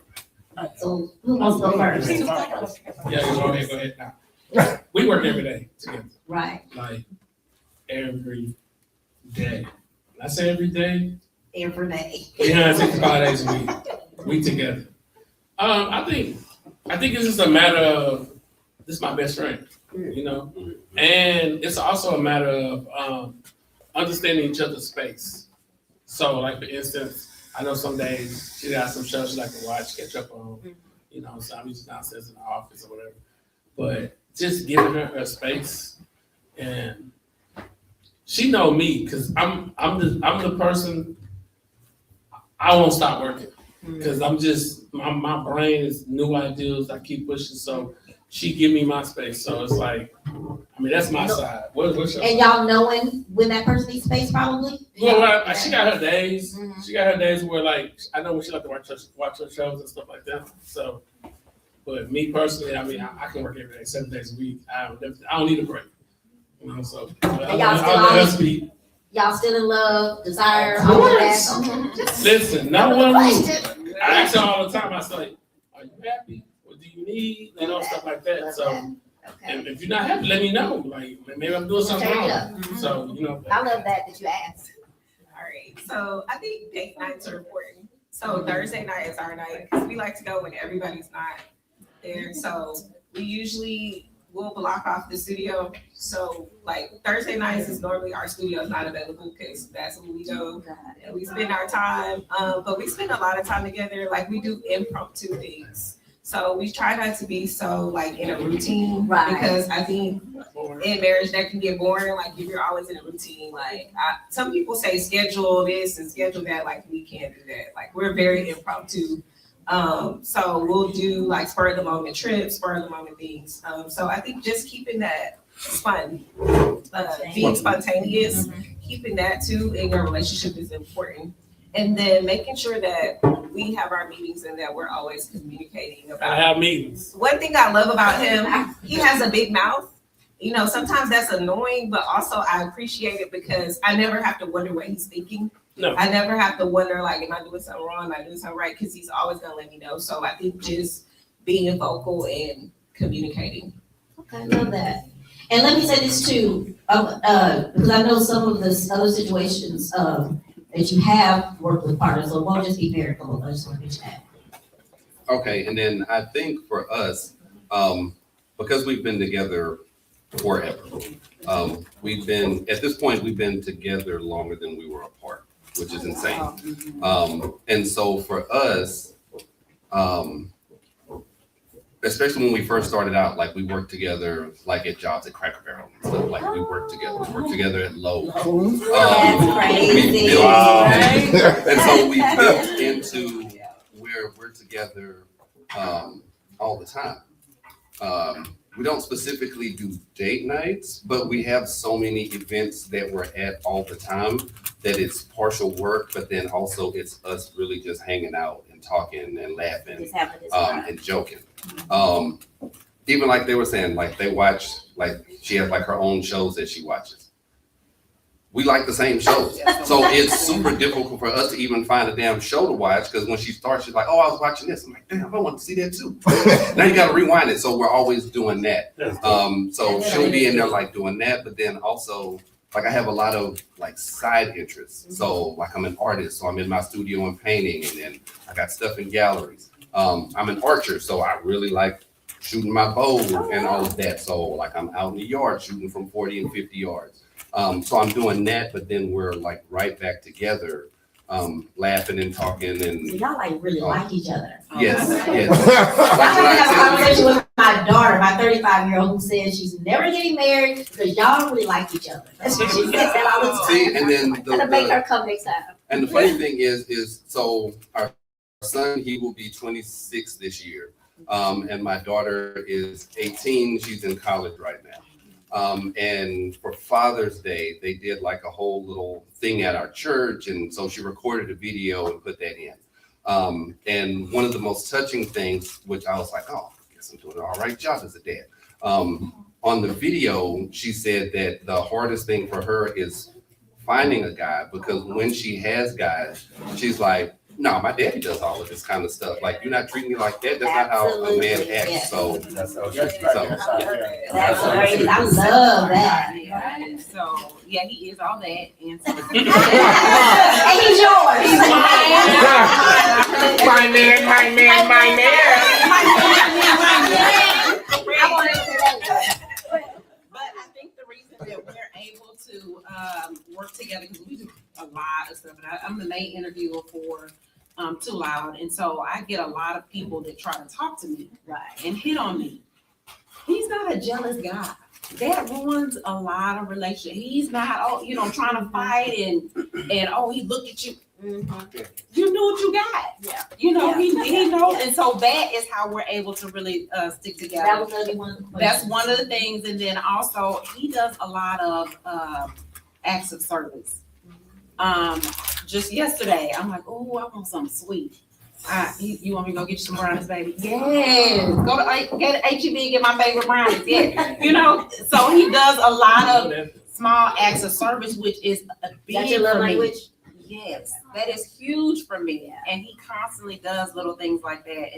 So who wants to go first? Yeah, go ahead now. We work every day together. Right. Like every day. When I say every day, Every day. 365 days a week. We together. I think it's just a matter of, this is my best friend, you know? And it's also a matter of understanding each other's space. So like for instance, I know some days she got some shows she like to watch, catch up on, you know, so I'm just downstairs in the office or whatever. But just giving her space, and she know me because I'm the person. I won't stop working because I'm just my brain is new ideas. I keep pushing, so she give me my space. So it's like, I mean, that's my side. What's your And y'all knowing when that person needs space, probably? Well, she got her days. She got her days where, like, I know when she like to watch her shows and stuff like that. So, but me personally, I mean, I can work every day, 7 days a week. I don't need a break. You know, so And y'all still in love, desire, all of that? Listen, no one. I ask her all the time. I say, "Are you happy? What do you need?" You know, stuff like that. So. And if you're not happy, let me know. Like, maybe I'm doing something wrong. So, you know. I love that you asked. All right, so I think date nights are important. So Thursday night is our night because we like to go when everybody's not there. So we usually will block off the studio. So like Thursday nights is normally our studio is not available because that's when we go and we spend our time. But we spend a lot of time together. Like we do impromptu things. So we try not to be so like in a routine, Right. Because I think in marriage that can get boring. Like if you're always in a routine, like some people say schedule this and schedule that. Like we can't do that. Like we're very impromptu. So we'll do like spur of the moment trips, spur of the moment things. So I think just keeping that fun, being spontaneous, keeping that too in your relationship is important. And then making sure that we have our meetings and that we're always communicating about. I have meetings. One thing I love about him, he has a big mouth. You know, sometimes that's annoying, but also I appreciate it because I never have to wonder what he's thinking. No. I never have to wonder, like, am I doing something wrong? Am I doing something right? Because he's always going to let me know. So I think just being vocal and communicating. Okay, I love that. And let me say this too, because I know some of the other situations, that you have worked with partners, so it won't just be married couples. I just want to mention that. Okay, and then I think for us, because we've been together forever, we've been together longer than we were apart, which is insane. And so for us, especially when we first started out, like we worked together, like at jobs at Cracker Barrel and stuff. Like we worked together. We worked together at Lowe's. That's crazy. And so we built into where we're together all the time. We don't specifically do date nights, but we have so many events that we're at all the time that it's partial work, but then also it's us really just hanging out and talking and laughing and joking. Even like they were saying, like they watch, like she has like her own shows that she watches. We like the same shows. So it's super difficult for us to even find a damn show to watch because when she starts, she's like, oh, I was watching this. I'm like, damn, I want to see that too. Now you got to rewind it. So we're always doing that. So she'll be in there like doing that, but then also like I have a lot of like side interests. So like I'm an artist, so I'm in my studio and painting, and then I got stuff in galleries. I'm an archer, so I really like shooting my bow and all of that. So like I'm out in the yard shooting from 40 and 50 yards. So I'm doing that, but then we're like right back together, laughing and talking and. So y'all like really like each other. Yes, yes. I have a conversation with my daughter, my 35-year-old, who says she's never getting married because y'all really like each other. That's what she says that all the time. See, and then Gotta make her come next time. and the funny thing is so our son, he will be 26 this year. And my daughter is 18. She's in college right now. And for Father's Day, they did like a whole little thing at our church. And so she recorded a video and put that in. And one of the most touching things, which I was like, oh, I guess I'm doing an all right job as a dad. On the video, she said that the hardest thing for her is finding a guy, because when she has guys, she's like, no, my daddy does all of this kind of stuff. Like, you're not treating me like that. That's not how a man acts. Yes. So, That's great. I love that. Yeah. So, yeah, he is all that. And so, And he's yours. He's My man, my man, my But I think the reason that we're able to work together, because we do a lot of stuff, and I'm the main interviewer for Too Loud, and so I get a lot of people that try to talk to me, right, and hit on me. He's not a jealous guy. That ruins a lot of relationships. He's not, trying to fight and he look at you. Mm-hmm. You know what you got. Yeah. He knows, and so that is how we're able to really stick together. That was another one of the questions. That's one of the things, and then also he does a lot of acts of service. Just yesterday, I'm like, oh, I want something sweet. You want me to go get you some brownies, baby? Yes. Go to get HEB and get my favorite brownies. Yeah. So he does a lot of small acts of service, which is a big That's your love for me. language? Yes, that is huge for me. Yeah. And he constantly does little things like that.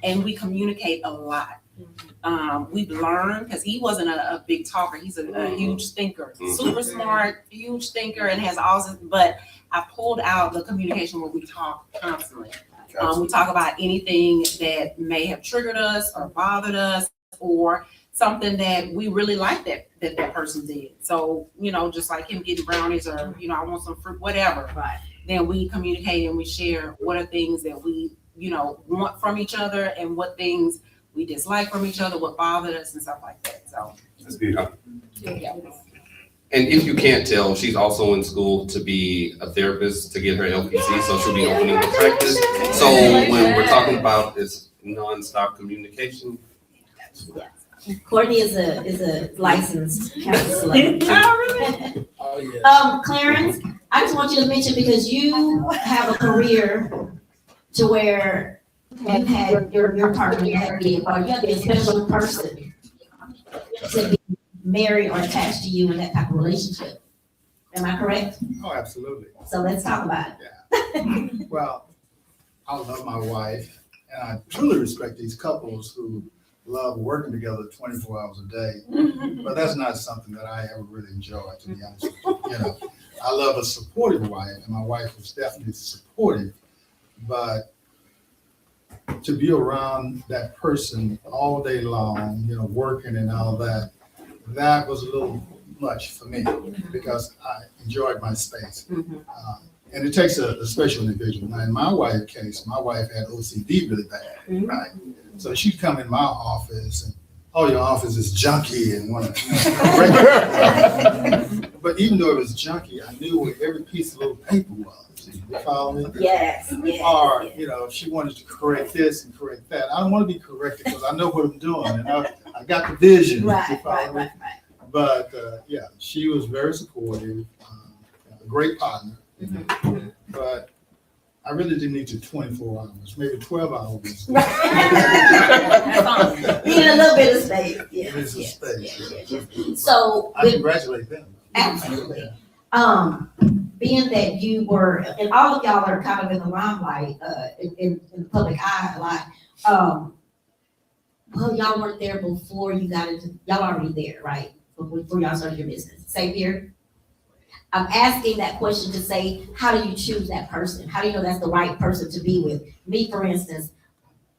And we communicate a lot. We've learned, because he wasn't a big talker. He's a huge thinker, super smart, huge thinker, and has all this, but I pulled out the communication where we talk constantly. We talk about anything that may have triggered us or bothered us, or something that we really like that person did. So, just like him getting brownies, or, I want some fruit, whatever. Right. Then we communicate and we share what are things that we, want from each other, and what things we dislike from each other, what bothered us and stuff like that. So that's beautiful. Yeah. And if you can't tell, she's also in school to be a therapist to get her LPC, so she'll be opening the practice. So when we're talking about this nonstop communication. Courtney is a licensed counselor. Oh, yeah. Clarence, I just want you to mention, because you have a career to where you've had your partner, you have to be a special person to be married or attached to you in that type of relationship. Am I correct? Oh, absolutely. So let's talk about it. Well, I love my wife, and I truly respect these couples who love working together 24 hours a day. But that's not something that I ever really enjoy, to be honest with you. I love a supportive wife, and my wife was definitely supportive. But to be around that person all day long, working and all that, that was a little much for me, because I enjoyed my space. And it takes a special individual. Now, in my wife's case, my wife had OCD really bad, right? So she'd come in my office and, oh, your office is junky, and want to. But even though it was junky, I knew where every piece of little paper was. You follow me? Yes. Or, if she wanted to correct this and correct that, I don't want to be corrected, because I know what I'm doing, and I got the vision. Right. But she was very supportive, a great partner. But I really didn't need to 24 hours, maybe 12 hours. You need a little bit of space. Yes. So I congratulate them. Absolutely. Being that you were, and all of y'all are kind of in the limelight, in the public eye a lot. Well, y'all weren't there before you got into, y'all already there, right? before y'all started your business? Same here? I'm asking that question to say, how do you choose that person? How do you know that's the right person to be with? Me, for instance,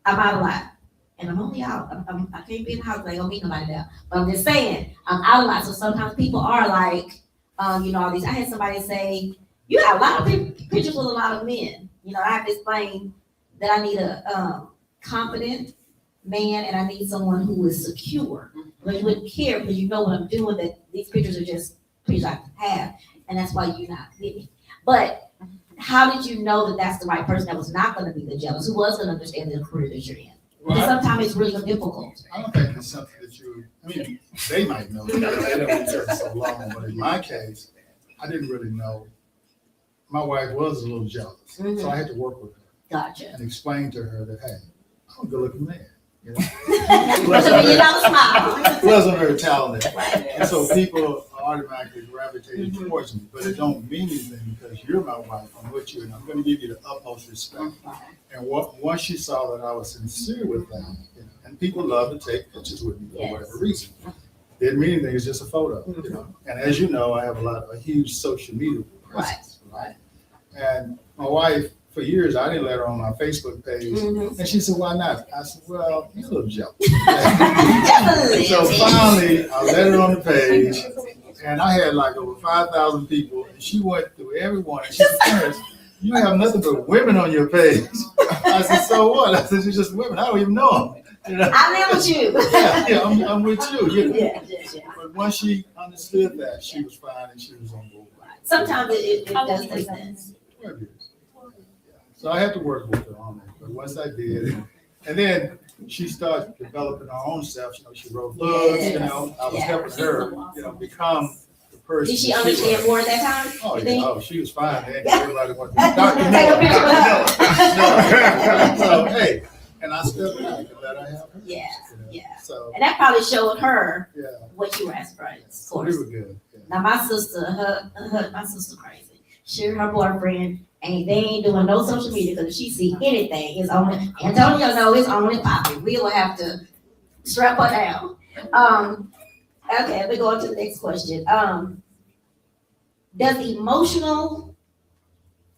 I'm out a lot, and I'm only out. I can't be in the house, I don't meet nobody now. But I'm just saying, I'm out a lot, so sometimes people are like, all these. I had somebody say, you have a lot of pictures with a lot of men. I have to explain that I need a confident man, and I need someone who is secure. But you wouldn't care because you know what I'm doing, that these pictures are just pictures I have, and that's why you're not with me. But how did you know that that's the right person that was not going to be the jealous, who was going to understand the career that you're in? Because sometimes it's really difficult. I don't think it's something that they might know. They've been together so long, but in my case, I didn't really know. My wife was a little jealous, so I had to work with her. Gotcha. And explain to her that, hey, I'm a good-looking man. Wasn't very talented, and so people automatically gravitated towards me. But it don't mean anything because you're my wife. I'm with you, and I'm going to give you the utmost respect. And once she saw that I was sincere with that, and people love to take pictures with me for whatever reason. Didn't mean anything. It's just a photo, And as you know, I have a huge social media presence, right? And my wife, for years, I didn't let her on my Facebook page. And she said, why not? I said, well, you're a little jealous. So finally, I let her on the page, and I had like over 5,000 people, and she went through everyone, and she said, you have nothing but women on your page. I said, so what? I said, you're just women. I don't even know them. I live with you. I'm with you. But once she understood that, she was fine and she was on board. Sometimes it does make sense. So I had to work with her on it, but once I did, and then she started developing her own stuff. She wrote books. I was helping her, become the person. Did she understand more at that time? Oh yeah, she was fine. Man. Everybody wanted to So hey, and I stepped back and let her have her. So and that probably showed her what you were aspiring. So we were good. Now my sister, my sister crazy. She and her boyfriend. And they ain't doing no social media because if she see anything, it's on it. Antonio know it's on it popping. We will have to strap her down. Okay, we go on to the next question. Does emotional,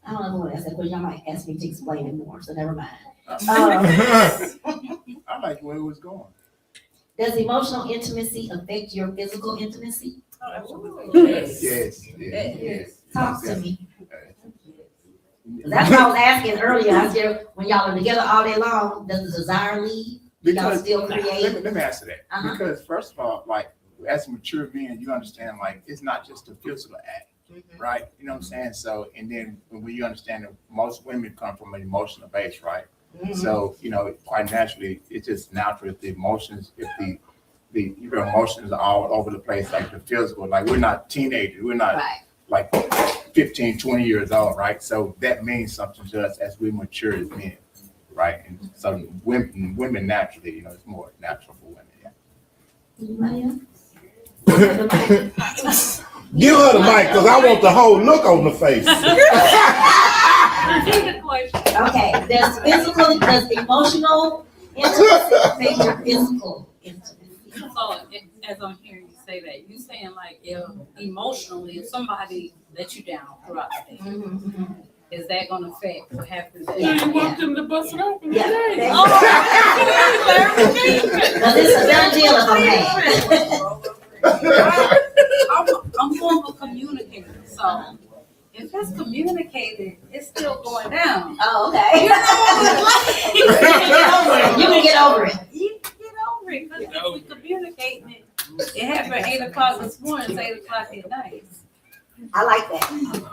I don't know who asked that question. I might ask me to explain it more, so never mind. I like the way it was going. Does emotional intimacy affect your physical intimacy? Oh, absolutely. Yes. Talk to me. That's what I was asking earlier. I said, when y'all are together all day long, does the desire leave? Y'all still create? Let me answer that. Because first of all, like as a mature man, you understand like it's not just a physical act, right? You know what I'm saying? So and then when you understand that most women come from an emotional base, right? So quite naturally, it's just natural if the emotions, if your emotions are all over the place, like the physical, like we're not teenagers, we're not like 15, 20 years old, right? So that means something to us as we mature as men, right? And so women naturally, it's more natural for women, Anybody else? Give her the mic because I want the whole look on the face. Okay, does emotional intimacy affect your physical intimacy? So, as I'm hearing you say that, you saying like if emotionally, if somebody let you down throughout the day, is that gonna affect what happens? You want them to bust it open today. Well, this is a done deal if I'm mad. I'm more of a communicator, so if it's communicated, it's still going down. Oh, okay. You can get over it. You can get over it, because if we communicating it, it happened at 8 o'clock this morning, it's 8 o'clock at night. I like that.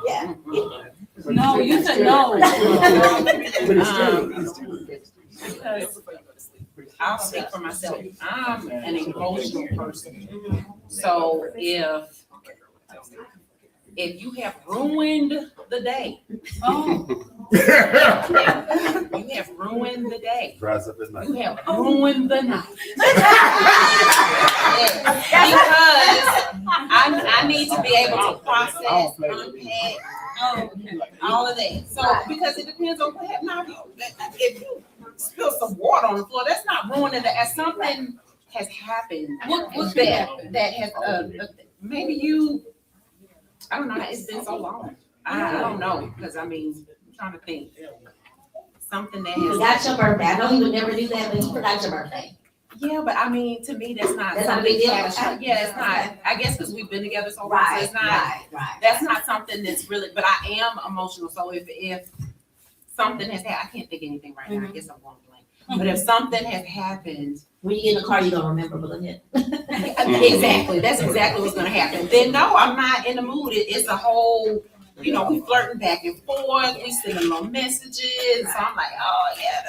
Yeah. No, you said no. Because I'll speak for myself. I'm an emotional person. So if you have ruined the day, you have ruined the day. Dries up at night. You have ruined the night. Because I need to be able to process, unpack, all of that. So because it depends on what happened. Now, if you spill some water on the floor, that's not ruining it. As something has happened. What That has, maybe you, I don't know, it's been so long. I don't know, because I mean, I'm trying to think. Something that You has. forgot your birthday. I know you would never do that, but you forgot your birthday. Yeah, but I mean, to me, that's not. That's not a big deal? Yeah, it's not. I guess because we've been together so long, so Right, it's not. right. That's not something that's really. But I am emotional. So if something has happened, I can't think of anything right now. I guess I'm going blank. But if something has happened, When you get in the car, you don't remember, but look at. exactly. That's exactly what's gonna happen. Then no, I'm not in the mood. It's a whole. We flirting back and forth. We sending little messages. So I'm like, oh yeah.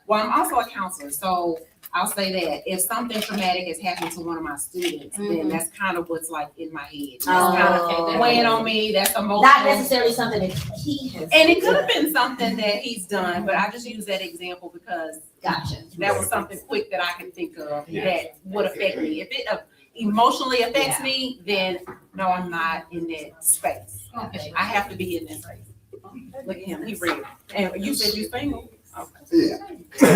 Well, I'm also a counselor, so I'll say that if something traumatic has happened to one of my students, then that's kind of what's like in my head. That's kind of weighing on me. That's emotional. Not necessarily something that he has. And it could have been something that he's done, but I just use that example because Gotcha. that was something quick that I can think of that would affect me. If it emotionally affects me, then no, I'm not in that space. Okay. I have to be in that space. Look at him, he ready. And you said you single? Yeah. Because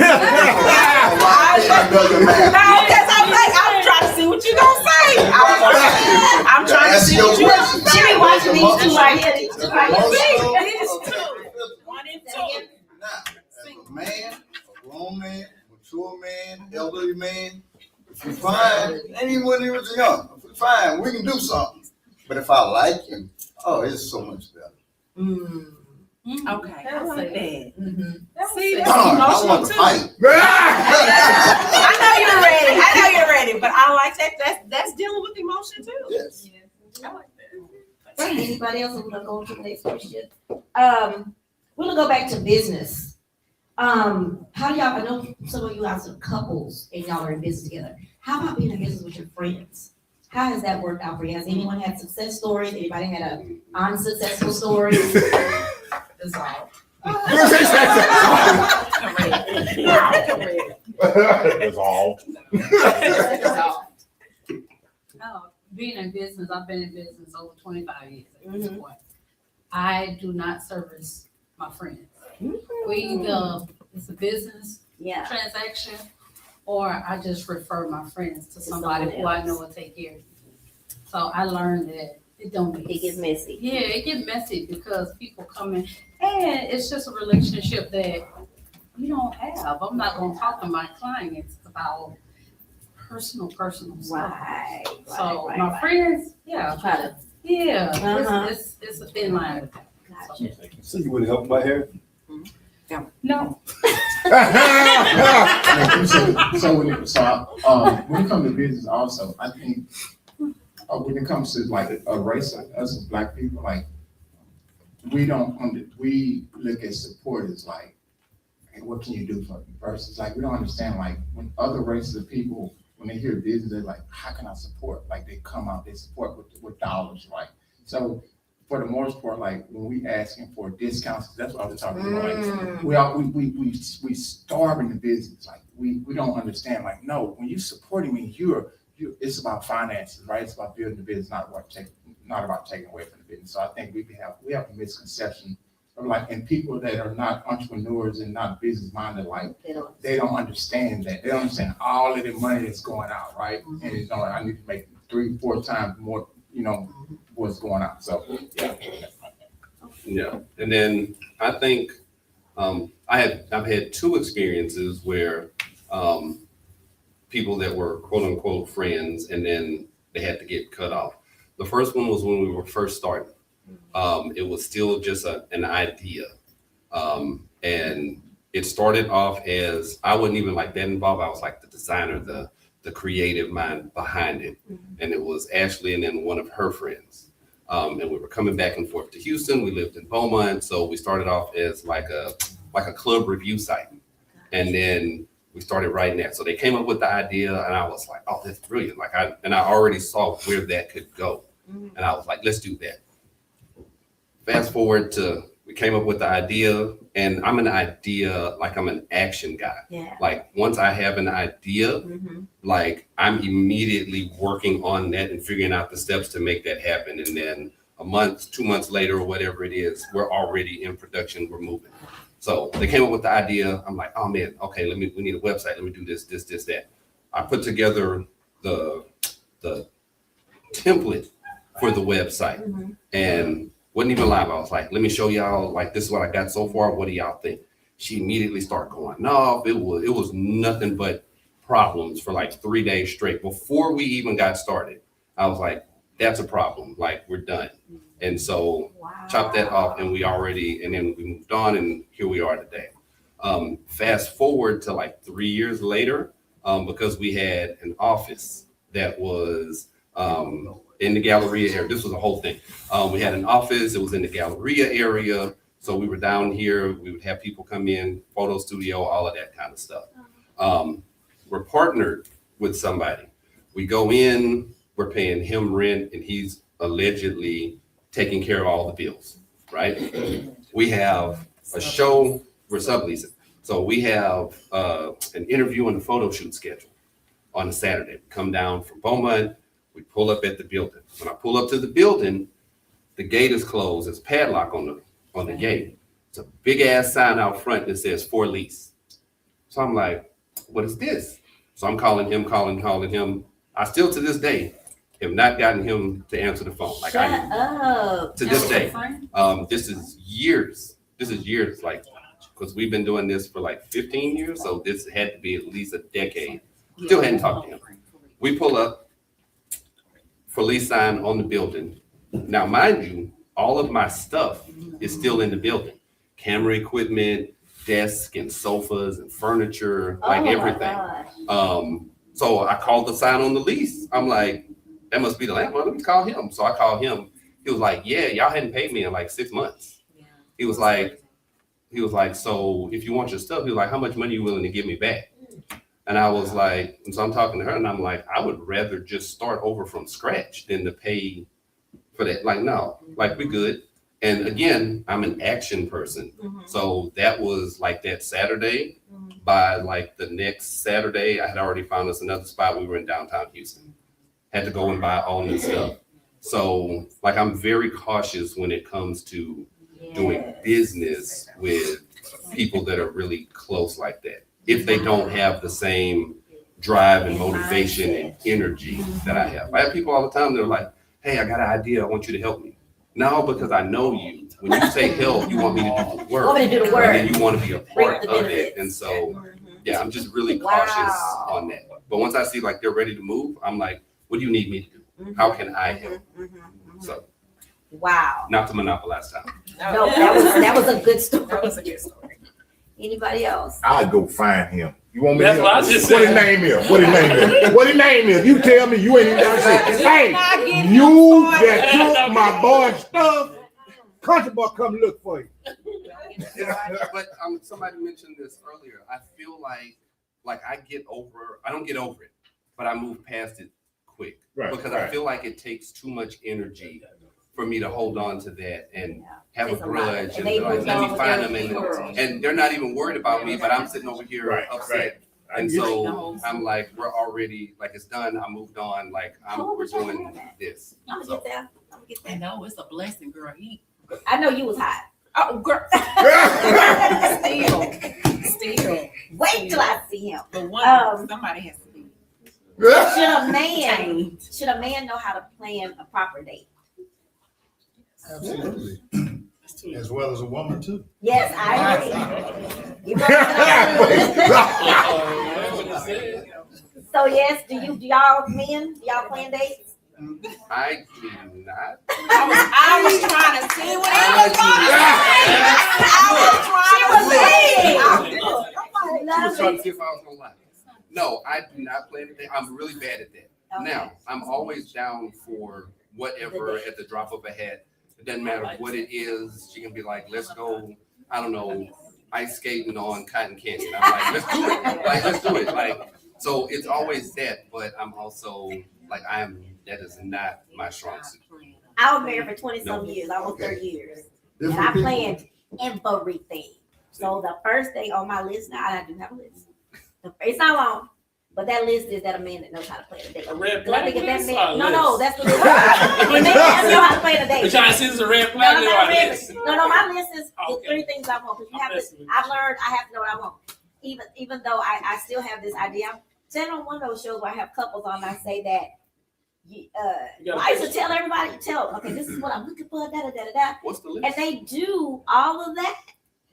I'm like, I'm trying to see what you gonna say. I'm trying to see what you gonna say. She be watching these two right here. These two right here. These two. 1 and 2. Now, as a man, a grown man, mature man, elderly man, if you're fine, and even when he was young, if we're fine, we can do something. But if I like him, oh, it's so much better. Okay, I like that. See, that's I emotional want to too. fight. I know you're ready, but I like that. That's dealing with emotion too. Yes. I like that. Anybody else? We're gonna go to the next question. We're gonna go back to business. How do y'all? I know some of you guys are couples and y'all are in business together. How about being in business with your friends? How has that worked out for you? Has anyone had success stories? Anybody had an unsuccessful story? Dissolve. That's all. Being in business, I've been in business over 25 years at this point. I do not service my friends. We either, it's a business transaction, or I just refer my friends to somebody who I know will take care of me. So I learned that it gets messy. Yeah, it gets messy because people come in, and it's just a relationship that you don't have. I'm not gonna talk to my clients about personal stuff. So my friends, it's a thin line with that. Gotcha. So you wouldn't help my hair? No. When it comes to business also, I think when it comes to like a race, like us as Black people, like we look at support as like, hey, what can you do for me? Versus like we don't understand like when other races of people, when they hear business, they're like, how can I support? Like they come out, they support with dollars, right? So for the most part, like when we asking for discounts, that's what I was talking about. Like we starving the business. Like we don't understand. Like no, when you supporting me, it's about finances, right? It's about building the business, not about taking away from the business. So I think we have a misconception of like, and people that are not entrepreneurs and not business minded, like they don't understand that. They don't understand all of the money that's going out, right? And I need to make 3-4 times more, what's going on. So Yeah, and then I think I've had 2 experiences where people that were quote unquote friends, and then they had to get cut off. The first one was when we were first starting. It was still just an idea, and it started off as I wasn't even like that involved. I was like the designer, the creative mind behind it, and it was Ashley and then one of her friends. And we were coming back and forth to Houston. We lived in Beaumont, so we started off as like a club review site, and then we started writing that. So they came up with the idea, and I was like, "Oh, that's brilliant!" I already saw where that could go, and I was like, "Let's do that." Fast forward to we came up with the idea, and I'm an action guy. Yeah. Like once I have an idea, like I'm immediately working on that and figuring out the steps to make that happen. And then a month, 2 months later, or whatever it is, we're already in production, we're moving. So they came up with the idea. I'm like, oh man, okay, we need a website. Let me do this, that. I put together the template for the website and wasn't even live. I was like, let me show y'all, like, this is what I got so far. What do y'all think? She immediately started going, no, it was nothing but problems for like 3 days straight. Before we even got started, I was like, that's a problem. Like, we're done. And so chopped that off and then we moved on and here we are today. Fast forward to like 3 years later, because we had an office that was in the Galleria area. This was a whole thing. We had an office, it was in the Galleria area. So we were down here, we would have people come in, photo studio, all of that kind of stuff. We're partnered with somebody. We go in, we're paying him rent, and he's allegedly taking care of all the bills, right? We have a show, we're subleasing. So we have an interview and a photo shoot scheduled on a Saturday. We come down from Beaumont, we pull up at the building. When I pull up to the building, the gate is closed, there's padlock on the gate. It's a big ass sign out front that says for lease. So I'm like, what is this? So I'm calling him. I still to this day have not gotten him to answer the phone. Like Shut up. To this day. This is years, like, because we've been doing this for like 15 years. So this had to be at least a decade. Still hadn't talked to him. We pull up, for lease sign on the building. Now, mind you, all of my stuff is still in the building. Camera equipment, desk and sofas and furniture, like everything. So I called the sign on the lease. I'm like, that must be the landlord. Let me call him. So I called him. He was like, yeah, y'all hadn't paid me in like 6 months. He was like, so if you want your stuff, he was like, how much money are you willing to give me back? And I was like, and so I'm talking to her and I'm like, I would rather just start over from scratch than to pay for that. Like, no, like, we good. And again, I'm an action person. So that was like that Saturday. By like the next Saturday, I had already found us another spot. We were in downtown Houston. Had to go and buy all new stuff. So like, I'm very cautious when it comes to doing business with people that are really close like that. If they don't have the same drive and motivation and energy that I have. I have people all the time that are like, hey, I got an idea. I want you to help me. No, because I know you. When you say help, you want me to do the work. Want me to do the work. And then you want to be a part of it. And so, yeah, I'm just really cautious on that. But once I see like they're ready to move, I'm like, what do you need me to do? How can I help? So, wow. not to monopolize time. No, that was a good story. That was a good story. Anybody else? I'll go find him. You want me That's to? what I just What his said. name is? What his name is? What his name is? You tell me. You ain't even got to say. Hey, you that took my boy's stuff. Country boy, come look for you. But somebody mentioned this earlier. I feel like I don't get over it, but I move past it quick. Right, because right. I feel like it takes too much energy for me to hold on to that and have It's a a lot. grudge And and they be like, move let me on find with them their and they're not even worried about me, but I'm sitting over here Right, upset. right. I And get so I'm like, we're already like, it's done. I moved on. Like we're doing this. I'm gonna get there. I know, it's a blessing, girl. I know you was hot. Oh, girl. Still. Wait till I see him. But somebody has to be. Should a man know how to plan a proper date? Absolutely. As well as a woman too. Yes, I agree. You So yes, do y'all men, do y'all plan dates? I do not. I was trying to see what She was trying to see if I was gonna lie. No, I do not plan anything. I'm really bad at that. Now, I'm always down for whatever at the drop of a hat. It doesn't matter what it is. She can be like, let's go, I don't know, ice skating on cotton candy. And I'm like, let's do it. Like, let's do it. Like, so it's always that, but I'm also like, that is not my strong suit. I was married for 20-some years, almost 30 years. And I planned everything. So the first thing on my list, now I do have a list. It's not long, but that list is that a man that knows how to plan a date. A red Because I flag think if that list man, or no, a no, list? that's what it is. A man has to know how to plan a date. You're trying to see this is a red No, flag no, or not a really. list? No, my list is the Okay. 3 things I want. Because you I'm have messing to, with I've learned I have to know what I want. Even though I still have this idea, stand on one of those shows where I have couples on, and I say that, gotta I used to tell everybody, okay, this is what I'm looking for, da da da da da. What's the list? And they do all of that,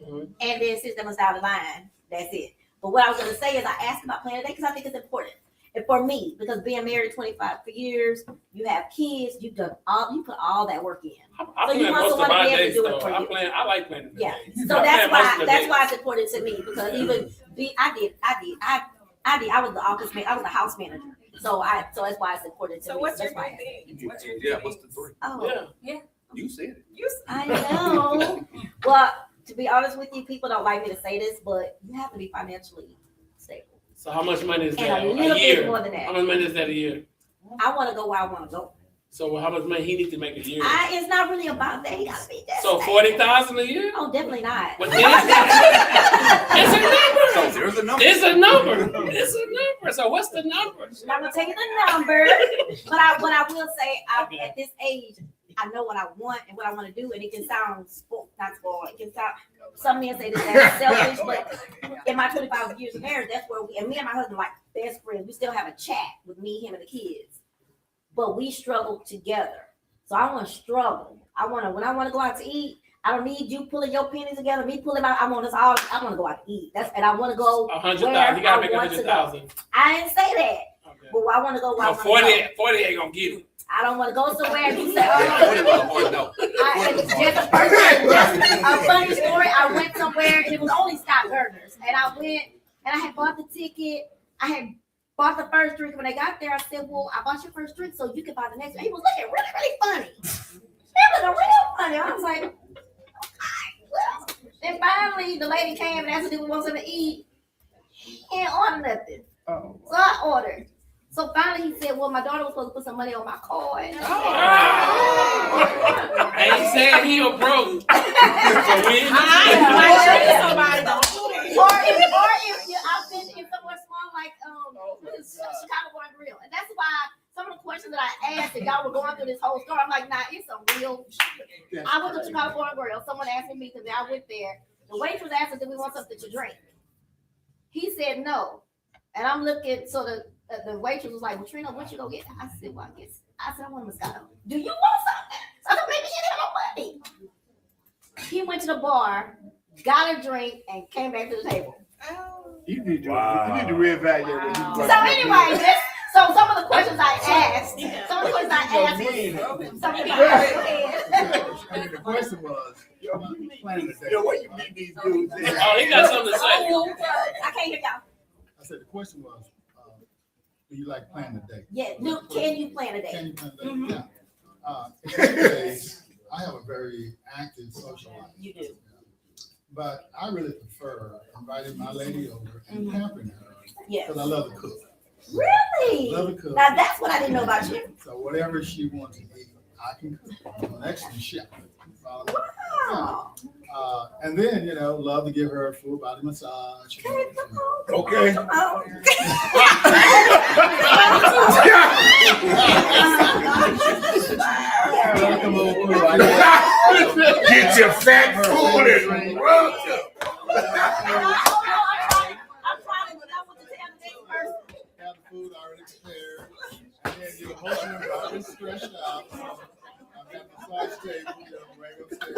Mhm. and then sit them down the line. That's it. But what I was gonna say is, I asked about planning a day because I think it's important. And for me, because being married 25 years, you have kids, you put all that work in. I So you plan want most of someone to my be able to days do it though. for you. I like planning the Yeah. days. So I that's plan most why of the that's days. why it's important to me, because I was the office man, I was the house manager. So that's why it's important to So me. what's your That's why. thing? What's your Yeah, what's the three? Oh, Yeah. You said it. I know. Well, to be honest with you, people don't like me to say this, but you have to be financially stable. So how much money is And that? a little year? bit more than that. How much money is that a year? I want to go where I want to go. So how much money he needs to make a year? It's not really about that. He gotta be that. So stable. 40,000 a year? Oh, definitely not. Well, it's a number. So there's a number. It's a number. It's a number. So what's the number? I'm not gonna tell you the number, but what I will say, at this age, I know what I want and what I want to do, and it can sound not spoiled. It can sound. Some men say that's selfish, but in my 25 years of marriage, that's where me and my husband like best friends. We still have a chat with me, him, and the kids, but we struggle together. So I want to struggle. When I want to go out to eat. I don't need you pulling your pennies together, me pulling out. I want us all. I want to go out to eat. And I want to go 100,000. You gotta make want to go. 100,000. I didn't say that, Okay. but I want to go where I So want to go. 40 ain't gonna get it. I don't want to go somewhere and you say, No. just a funny story. I went somewhere and it was only Scott Burgers. And I went and I had bought the ticket. I had bought the first drink. When I got there, I said, well, I bought your first drink so you can buy the next one. He was looking really, really funny. He was real funny. I was like, okay, well. Then finally the lady came and asked if we want something to eat. He didn't order nothing. Oh. So I ordered. So finally he said, well, my daughter was supposed to put some money on my card. I ain't saying he a broke. Or if I've been in somewhere small like Chicago Bar and Grill. And that's why some of the questions that I asked, and y'all were going through this whole story, I'm like, nah, it's a real shit. I went to Chicago Bar and Grill. Someone asked me because I went there. The waitress asked us, did we want something to drink? He said no. And I'm looking, so the waitress was like, well, Trina, what you gonna get? I said, well, I want a Moscato. Do you want something? So I said, maybe you didn't have no money. He went to the bar, got a drink, and came back to the table. You need to reevaluate what you. So anyway, so some of the questions I asked, The question was, planning the day. What you meet these dudes? Oh, he got something to say. I can't hear y'all. I said the question was, do you like planning the day? Yeah, Luke, can you plan a day? Can you plan the day? Yeah. In this case, I have a very active social life. You do. But I really prefer inviting my lady over and pampering her. Yes. Because I love to cook. Really? Love to cook. Now that's what I didn't know about you. So whatever she wants to eat, I can cook. I'm an excellent chef. Wow. And then, love to give her a full body massage. Okay. Get your fat food and rub it. Have the food already prepared. And then you're hoping about it stretched out. I've got the slice table, right upstairs.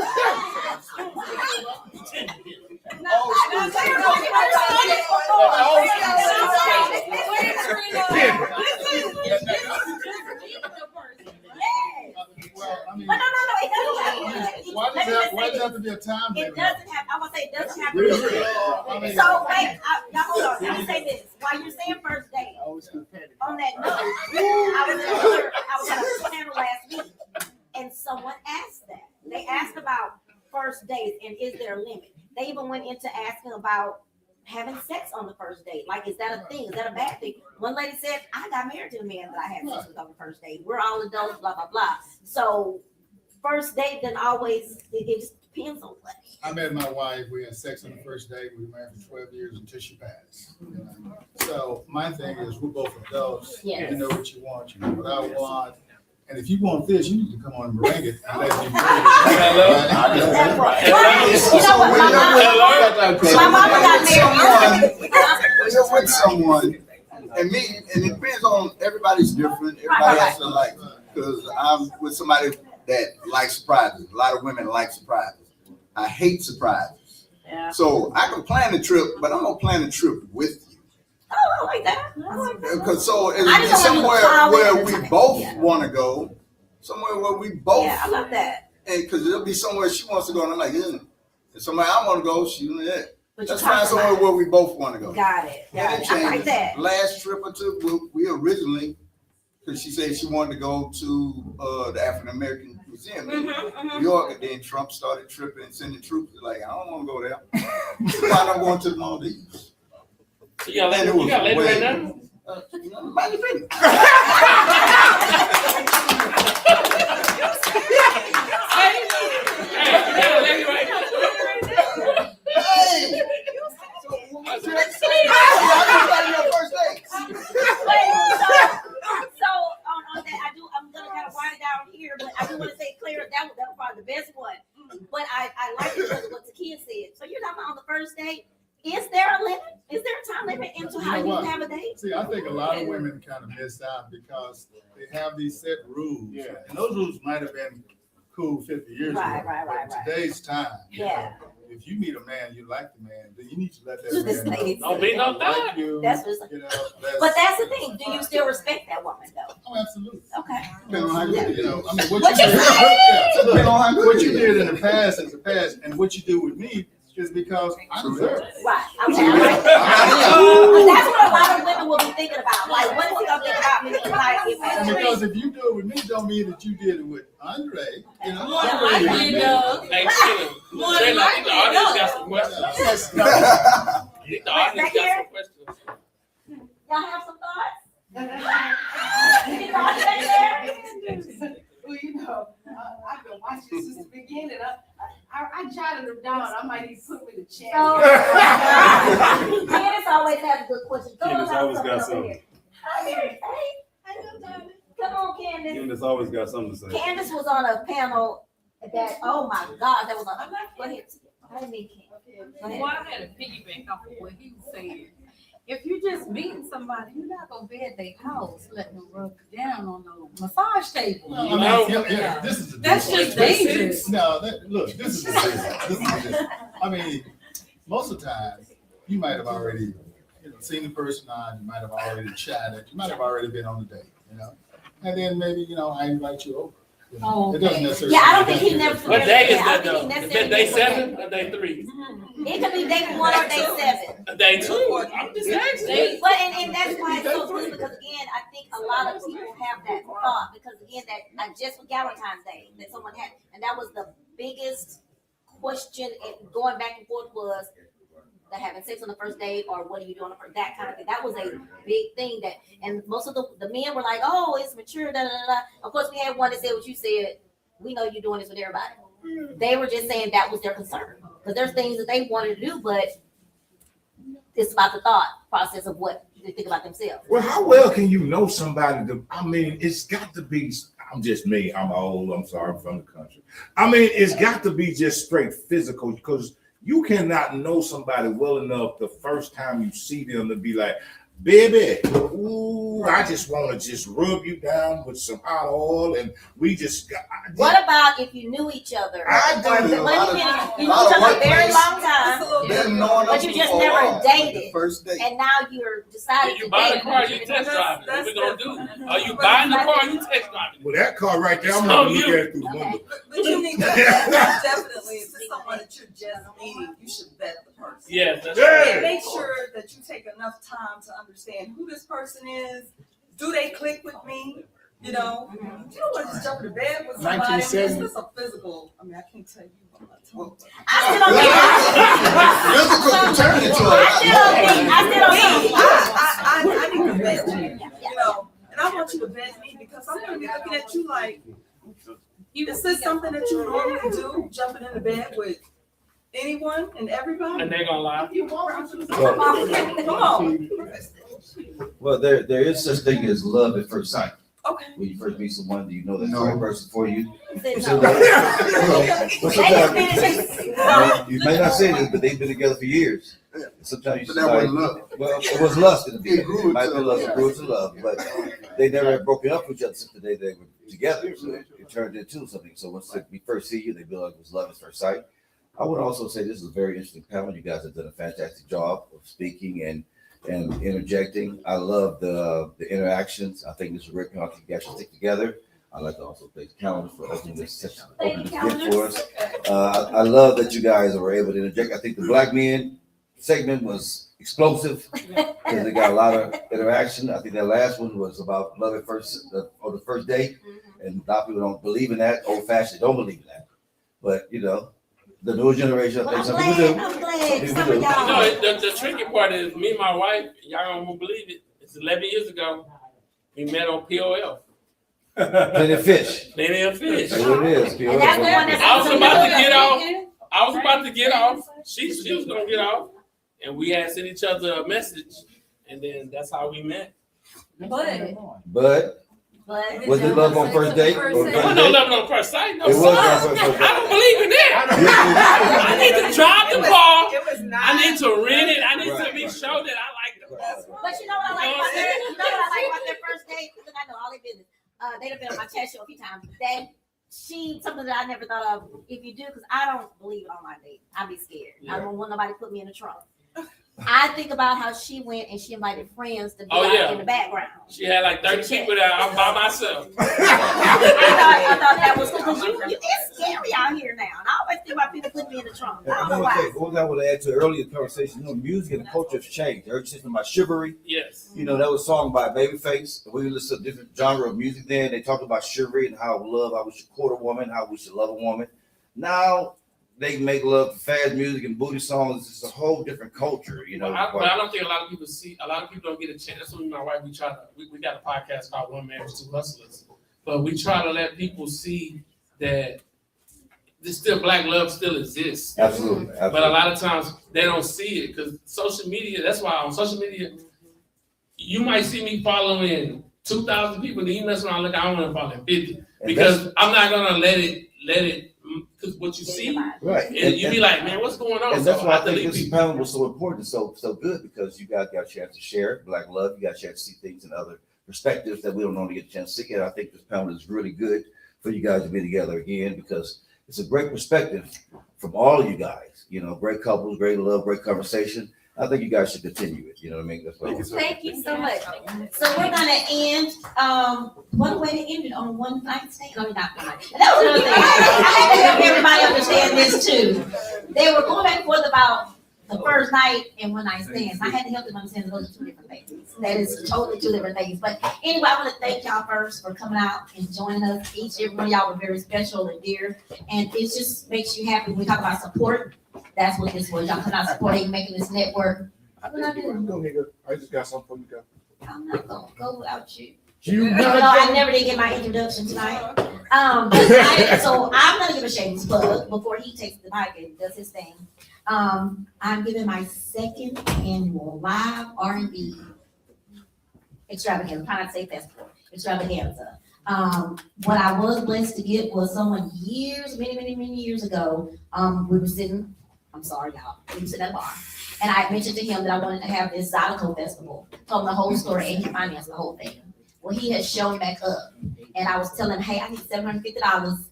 Why does it have to be a time limit? It doesn't have, I'm gonna say it doesn't have to be. So wait, now hold on, let me say this. While you're saying first date, on that note, I was at a panel last week and someone asked that. They asked about first dates and is there a limit? They even went into asking about having sex on the first date. Like, is that a thing? Is that a bad thing? One lady said, I got married to the man that I had sex with on the first date. We're all adults, blah, blah, blah. So first date then always, it just depends on what. I met my wife, we had sex on the first date, we were married for 12 years until she passed. So my thing is, we're both adults, Yes. you know what you want, you know what I want. And if you want this, you need to come on and bring it and let me bring it. That's right. You know what, my mama got married. You're with someone and it depends on, everybody's different, everybody has to like, because I'm with somebody that likes surprises, a lot of women like surprises. I hate surprises. Yeah. So I can plan the trip, but I'm gonna plan the trip with you. Oh, I like that. I like that. Because so I it'll just be don't somewhere want you to where pile we in. both Yeah. wanna go, somewhere where we both. Yeah, I love that. And because it'll be somewhere she wants to go, and I'm like, yeah. And somewhere I want to go, she yeah. But Let's you find somewhere compromise. where we both want to go. Got it. And it I like changes. that. Last trip or two, we originally, because she said she wanted to go to the African American Museum in New York, and then Trump started tripping and sending troops. Like, I don't want to go there. So why not going to the Maldives? You got later right now? Mind your business. I'm gonna kind of wind it down here, but I do want to say, Claire, that was probably the best one. But I like it because of what the kid said. So you're talking about on the first date. Is there a limit? Is there a time limit into how you have a date? See, I think a lot of women kind of miss out because they have these set rules. Yeah. And those rules might have been cool 50 years ago. Right. But in today's time. Yeah. If you meet a man, you like the man, then you need to let that This man know. lady Don't be no I like thug. you. That's what's. You know, But that's the thing. Do you still respect that woman though? Oh, absolutely. Okay. Depending on how you, you know, I mean, What what you you did, say? yeah, depending on how what you did in the past is the past, and what you do with me is because I deserve it. Right. Okay. I like that. But that's what a lot of women will be thinking about. Like, what is he gonna think about me? Like, And if because if you do it with me, don't mean that you did it with Andre. You know, Yeah, Andre I did did, it. though. Hey, Taylor, I think the audience got some questions. Yes. I think the audience Back got here? some questions. y'all have some thoughts? Any thoughts back there? Well, you know, I've been watching since the beginning. I jotted them down. I might even put them in the chat. So, Candace always has a good question. Go Candace on, always got over something. here. Hey, come on, Candace. Candace always got something to say. Candace was on a panel that, oh my God, that was on. Go ahead. I didn't mean Candace. Go ahead. Well, I had to piggyback off of what he was saying. If you're just meeting somebody, you're not gonna be at their house letting them rub you down on the massage table. Well, You I know? mean, yeah, this is the That's difference. just dangerous. No, look, this is the difference. This is the difference. I mean, most of the time, you might have already, seen the person on, you might have already chatted, you might have already been on the date, and then maybe, I invite you over. Oh, It doesn't okay. necessarily. Yeah, I don't think he never. What day is Yeah, I that don't think though? he Is that day necessarily- 7 or day 3? It could be day 1 or day 7. Day 2. I'm just asking. But and that's why it's so good because again, I think a lot of people have that thought because again, that just with Valentine's Day that someone had, and that was the biggest question and going back and forth was the having sex on the first date or what are you doing for that kind of thing. That was a big thing that, and most of the men were like, oh, it's mature, da da da. Of course, we had one that said what you said. We know you're doing this with everybody. They were just saying that was their concern because there's things that they wanted to do, but it's about the thought process of what they think about themselves. Well, how well can you know somebody? I mean, it's got to be. I'm just me. I'm old. I'm sorry. I'm from the country. I mean, it's got to be just straight physical because you cannot know somebody well enough the first time you see them to be like, baby, ooh, I just want to just rub you down with some hot oil, and we just got. What about if you knew each other? I do. Or you knew each other a very long time, but you just never dated, and now you're deciding You to buy date. the car, you test drive it. What we gonna do? Are you buying the car, you test drive it? Well, that car right there, I'm gonna look at it through the window. But you need to definitely, if it's someone that you're just meeting, you should vet the person. Yes, that's Yeah. right. And make sure that you take enough time to understand who this person is. Do they click with me? You don't want to just jump into bed with somebody. I mean, it's just a physical. I mean, I can't tell you. I still don't think. I need to vet you. And I want you to vet me because I'm going to be looking at you like, is this something that you normally do? Jumping into bed with anyone and everybody? And they're gonna lie. You want to? Come on. Well, there is such thing as love at first sight. Okay. When you first meet someone, you know that's the right person for you. Said So, no. but sometimes, you may not say this, but they've been together for years. Sometimes you But that wasn't like, love. well, it was lust in the It beginning. grew It might be into lust, love. it grew to love, but they never had broken up with each other since the day they were together. So it turned into something. So once we first see you, they feel like it was love at first sight. I would also say this is a very interesting panel. You guys have done a fantastic job of speaking and interjecting. I love the interactions. I think this is a great panel. You guys should stick together. I'd like to also thank the calendar for opening this session, opening this gift for us. I love that you guys were able to interject. I think the Black men segment was explosive because they got a lot of interaction. I think that last one was about love at first or the first date, and a lot of people don't believe in that. Old fashioned don't believe in that, but you know, the newer generation, I think some people do. I'm glad Some people some of do. y'all. The tricky part is me and my wife, y'all don't believe it. It's 11 years ago. We met on POL. Plenty of fish. Plenty of fish. That's what it is. And that's the one that's I was about to get off. I was about to get off. She was gonna get off, and we had sent each other a message, and then that's how we met. But was it love on first date? There was no love on first sight. No, It was son. love on first I date. don't believe in that. I need to drive the car. I need to rent it. I need to be sure that I like the car. But you know what I like about that? You know what I like about that first date? Because I know all their business. They've been on my chat show a few times. That something that I never thought of. If you do, because I don't believe it on my date. I'd be scared. I don't want nobody to put me in the trunk. I think about how she went and she invited friends to be out in the background. She had like 30 people there. I'm by myself. I thought that was because it's scary out here now. And I always think about people putting me in the trunk. I don't know why. What I would add to earlier conversation, you know, music and the culture has changed. Ever since my chivalry, Yes. you know, that was a song by Babyface. We listened to different genre of music then. They talked about chivalry and how we should court a woman, how we should love a woman. Now they make love to fast music and booty songs. It's a whole different culture, you know. But I don't think a lot of people don't get a chance. That's what me and my wife, we got a podcast called One Marriage, Two Hustlers. But we try to let people see that there's still black love still exists. Absolutely. But a lot of times they don't see it because social media, that's why on social media, you might see me following 2,000 people, then you mess around, look, I want to follow 50. Because I'm not gonna let it because what you see, right? And you be like, man, what's going on? And that's So why I I think delete this people. panel was so important, so good, because you guys got a chance to share black love. You got a chance to see things in other perspectives that we don't normally get a chance to see. And I think this panel is really good for you guys to be together again because it's a great perspective from all of you guys. You know, great couples, great love, great conversation. I think you guys should continue it. You know what I mean? That's what I want to say. Thank you so much. So we're gonna end. What a way to end it on one night stand. I mean, not one night. That was another thing. I had to help everybody understand this too. They were going back and forth about the first night and one night stands. I had to help them understand those are two different things. That is totally two different things. But anyway, I want to thank y'all first for coming out and joining us. Each and every one of y'all were very special and dear, and it just makes you happy when we talk about support. That's what this was. Y'all come out supporting, making this network. What I do? I just got something for you guys. I'm not gonna go without you. You No, gotta I go. never did get my introduction tonight. So I'm gonna give a shameless plug before he takes the mic and does his thing. I'm giving my second annual live R&B extravaganza, trying not to say festival, extravaganza. What I was blessed to get was someone many years ago. We were sitting, I'm sorry, y'all, we were sitting at a bar. And I mentioned to him that I wanted to have this Zydeco festival, told him the whole story, and he financed the whole thing. Well, he has shown back up, and I was telling him, hey, I need $750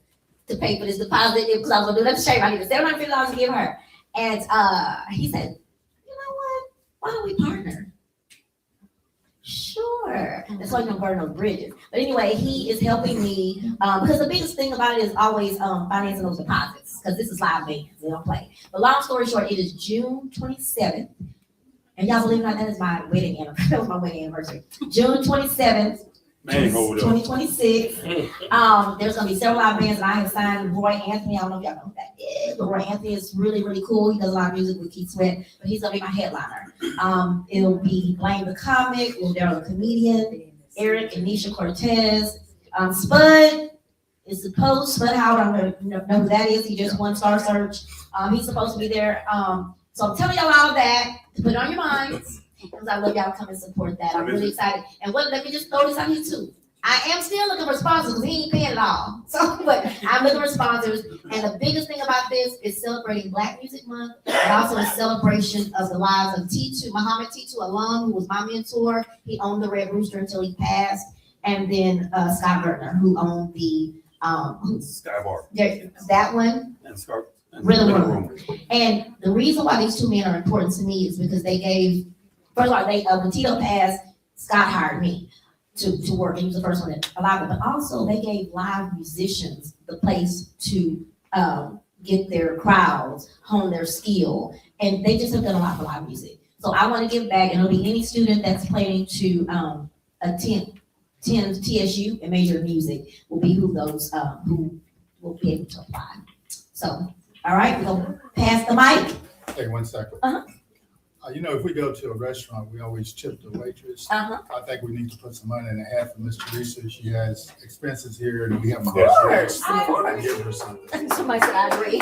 to pay for this deposit because I was gonna do that to shave. I need $750 to give her. And he said, you know what? Why don't we partner? Sure. That's why you don't burn those bridges. But anyway, he is helping me because the biggest thing about it is always financing those deposits because this is live bands. They don't play. But long story short, it is June 27th. And y'all believe it or not, that is my wedding anniversary. That was my wedding anniversary. June 27th, 2026. There's gonna be several live bands, and I have signed Roy Anthony. I don't know if y'all know who that is, but Roy Anthony is really, really cool. He does a lot of music with Keith Sweat, but he's gonna be my headliner. It'll be Blaine the Comic, Will Darrell the Comedian, Eric and Nisha Cortez, Spud is supposed, Spud Howard, I don't know who that is. He just won Star Search. He's supposed to be there. So I'm telling y'all all that to put it on your minds. Because I love y'all to come and support that. I'm really excited. And let me just throw this out here too. I am still looking for sponsors because he ain't paying it all. So, but I'm looking for sponsors. And the biggest thing about this is celebrating Black Music Month, and also a celebration of the lives of T2, Muhammad T2 alum, who was my mentor. He owned the Red Rooster until he passed. And then Scott Gertner, who owned the Skybar. that one. And Scar. and Rhythm Room. And the reason why these two men are important to me is because they gave, first of all, when Tito passed, Scott hired me to work. He was the first one that allowed it, but also they gave live musicians the place to get their crowds, hone their skill, and they just have done a lot for live music. So I want to give back, and it'll be any student that's planning to attend TSU and major in music will be who will be able to apply. So, all right, we're gonna pass the mic. Hey, 1 second. You know, if we go to a restaurant, we always tip the waitress. I think we need to put some money in the hat for Miss Teresa. She has expenses here, and we have. Of course. Give her something. Somebody said I agree.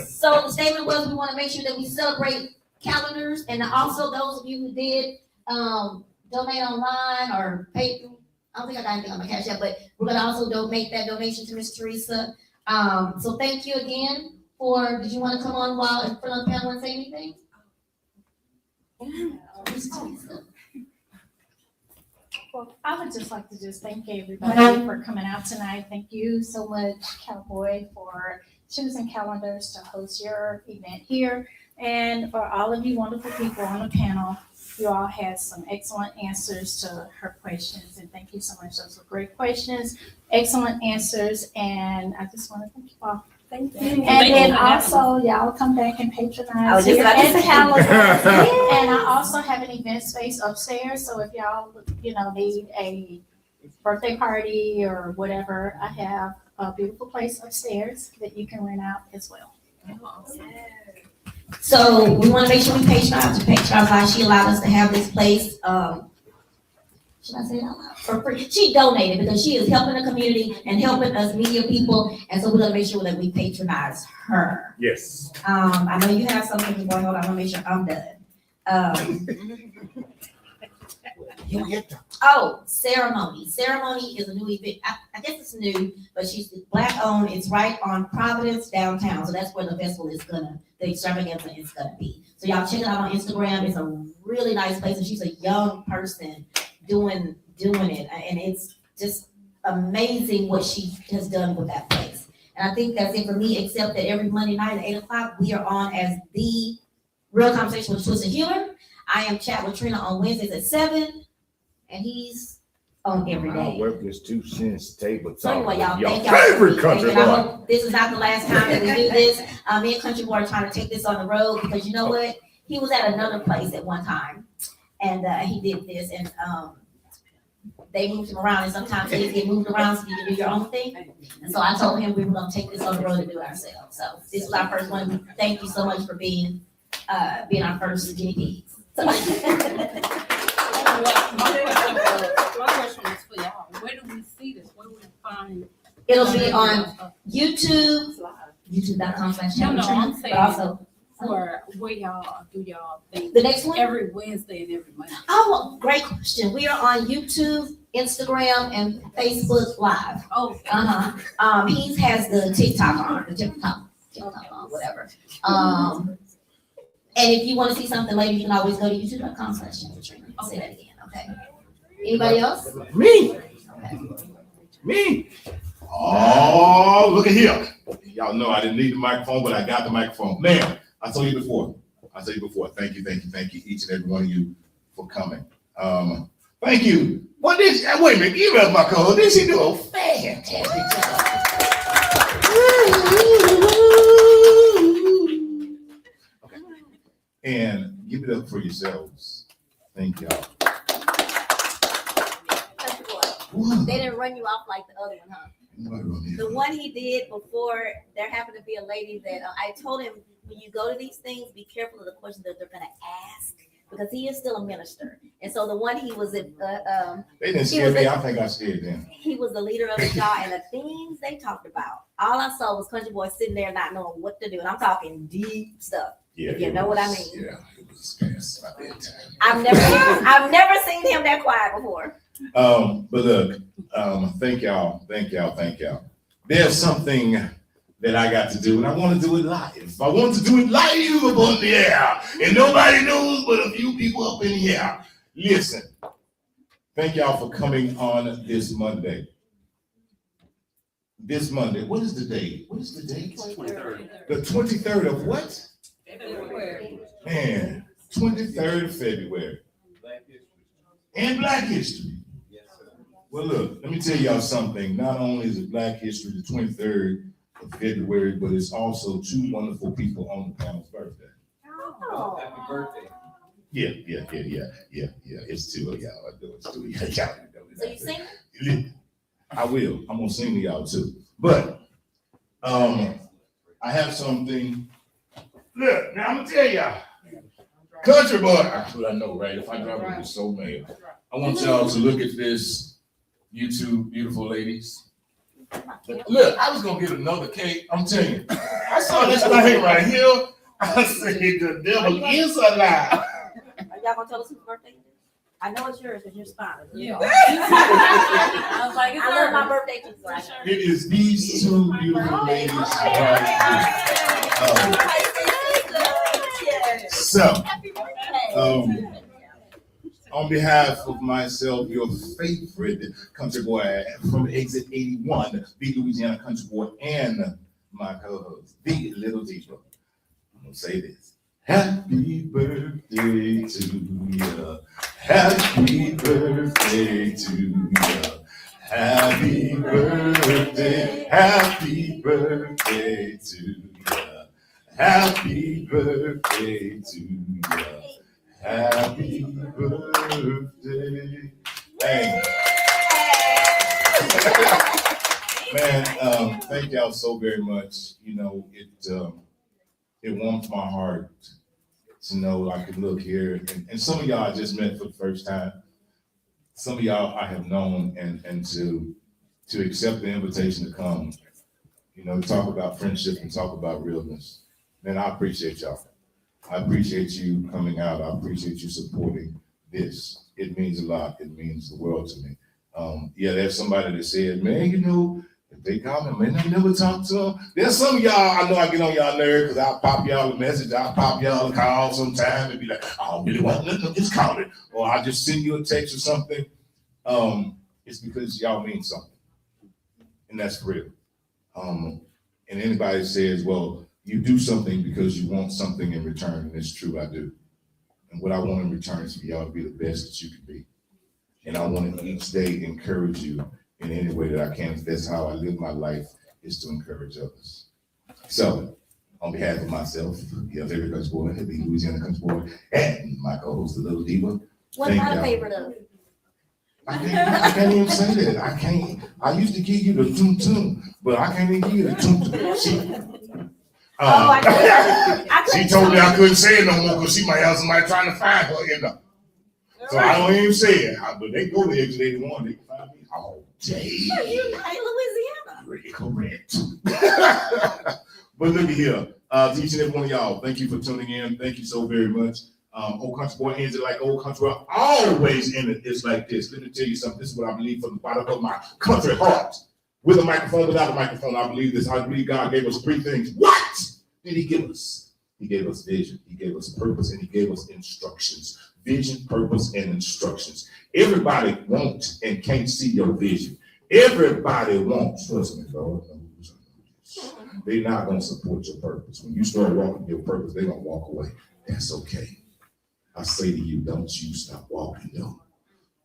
So the statement was we want to make sure that we celebrate calendars, and also those of you who did donate online or pay through. I don't think I got anything on my cash app, but we're gonna also make that donation to Miss Teresa. So thank you again. Or did you want to come on while in front of the panel and say anything? Well, I would just like to thank everybody for coming out tonight. Thank you so much, Cowboy, for choosing calendars to host your event here. And for all of you wonderful people on the panel, you all had some excellent answers to her questions. And thank you so much. Those were great questions, excellent answers. And I just want to thank you all. Thank you. And then also, y'all come back and patronize just here about to at the say. calendar. And I also have an event space upstairs, so if y'all, need a birthday party or whatever, I have a beautiful place upstairs that you can rent out as well. So we want to make sure we patronize why she allowed us to have this place. Should I say it out loud? For free. She donated because she is helping the community and helping us media people, and so we're gonna make sure that we patronize her. Yes. I know you have something going on. I want to make sure I'm done. Ceremony. Ceremony is a new event. I guess it's new, but she's Black owned. It's right on Providence downtown. So that's where the festival is the extravaganza is gonna be. So y'all check it out on Instagram. It's a really nice place, and she's a young person doing it. And it's just amazing what she has done with that place. And I think that's it for me, except that every Monday night at 8:00, we are on as the Real Conversation with Twisted Humor. I am Chat with Trina on Wednesdays at 7, and he's on every day. I work this 2 cents table So talk. anyway, y'all, Your thank y'all. favorite country And I boy. hope this is not the last time that we do this. Me and Country Boy are trying to take this on the road because you know what? He was at another place at one time, and he did this, and they moved him around, and sometimes things get moved around so you can do your own thing. And so I told him we were gonna take this on the road and do it ourselves. So this was our first one. Thank you so much for being our first guinea pigs. My question is for y'all. Where do we see this? Where do we find? It'll be on YouTube, youtube.com/Chat No, with Trina, I'm but saying also where y'all do y'all think? the next one. Every Wednesday and every Monday. Oh, great question. We are on YouTube, Instagram, and Facebook Live. Oh. He has the TikTok on, whatever. And if you want to see something later, you can always go to youtube.com/Katrina. I'll say that again, okay? Anybody else? Me. Okay. Me. Oh, look at here. Y'all know I didn't need the microphone, but I got the microphone. Man, I told you before. Thank you, each and every one of you for coming. Thank you. Wait a minute, give up my code. Did she do a fantastic job? Okay. And give it up for yourselves. Thank y'all. They didn't run you off like the other one, huh? The one he did before, there happened to be a lady that I told him, when you go to these things, be careful of the questions that they're going to ask, because he is still a minister. And so the one he was at, they didn't scare me. I think I scared them. he was the leader of the y'all, and the things they talked about, all I saw was Country Boy sitting there not knowing what to do. And I'm talking deep stuff. Yeah, if you know what I mean. Yeah, it it's past my bedtime. I've never seen him that quiet before. But look, thank y'all. There's something that I got to do, and I want to do it live. I want to do it live up on the air, and nobody knows but a few people up in here. Listen, thank y'all for coming on this Monday. This Monday, what is the date? 23rd. The 23rd of what? February. Man, 23rd of February. And Black History. Well, look, let me tell y'all something. Not only is it Black History, the 23rd of February, but it's also two wonderful people on the panel's birthday. Oh. Happy birthday. Yeah. It's two of y'all. I know it's two of y'all. So you sing? I will. I'm gonna sing to y'all too. But I have something. Look, now I'm gonna tell y'all. Country boy. That's what I know, right? If I drop it, it's so mad. I want y'all to look at this. You two beautiful ladies. Look, I was gonna get another cake. I'm telling you. I saw this thing right here. I said the devil is alive. Are y'all gonna tell us whose birthday it is? I know it's yours because you're spotted. Yeah. I was like, I love my birthday too. So It is these two beautiful ladies right here. So, on behalf of myself, your favorite country boy from Exit 81, the Louisiana country boy, and my co-host, the Little Diva, I'm gonna say this. Happy birthday to ya. Happy birthday to ya. Happy birthday. Happy birthday to ya. Happy birthday to ya. Happy birthday. Hey. Man, thank y'all so very much. You know, it warms my heart to know I can look here. And some of y'all I just met for the first time. Some of y'all I have known, and to accept the invitation to come, you know, talk about friendship and talk about realness. Man, I appreciate y'all. I appreciate you coming out. I appreciate you supporting this. It means a lot. It means the world to me. Yeah, there's somebody that said, man, you know, if they call me, man, I never talk to them. There's some of y'all, I know I get on y'all nerves because I'll pop y'all a message. I'll pop y'all a call sometime and be like, I don't really want nothing, just call it. Or I'll just send you a text or something. It's because y'all mean something. And that's real. And anybody says, well, you do something because you want something in return, and it's true, I do. And what I want in return is for y'all to be the best that you can be. And I want to each day encourage you in any way that I can. That's how I live my life, is to encourage others. So, on behalf of myself, your favorite country boy, the Louisiana country boy, and my co-host, the Little Diva. what am I a favorite of? I can't even say that. I can't. I used to give you the tum-tum, but I can't even give you the tum-tum. She told me I couldn't say it no more because she might have somebody trying to find her in there. So I don't even say it. But they go to Exit 81, they can find me all day. You in Louisiana. Pretty correct. But look at here. To each and every one of y'all, thank you for tuning in. Thank you so very much. Old Country Boy ends it like Old Country Boy always end it. It's like this. Let me tell you something. This is what I believe from the bottom of my country heart. With a microphone, without a microphone, I believe this. I believe God gave us three things. What did he give us? He gave us vision, he gave us purpose, and he gave us instructions. Vision, purpose, and instructions. Everybody wants and can't see your vision. Everybody wants, trust me, Lord, they're not going to support your purpose. When you start walking your purpose, they're going to walk away. That's okay. I say to you, don't you stop walking, though.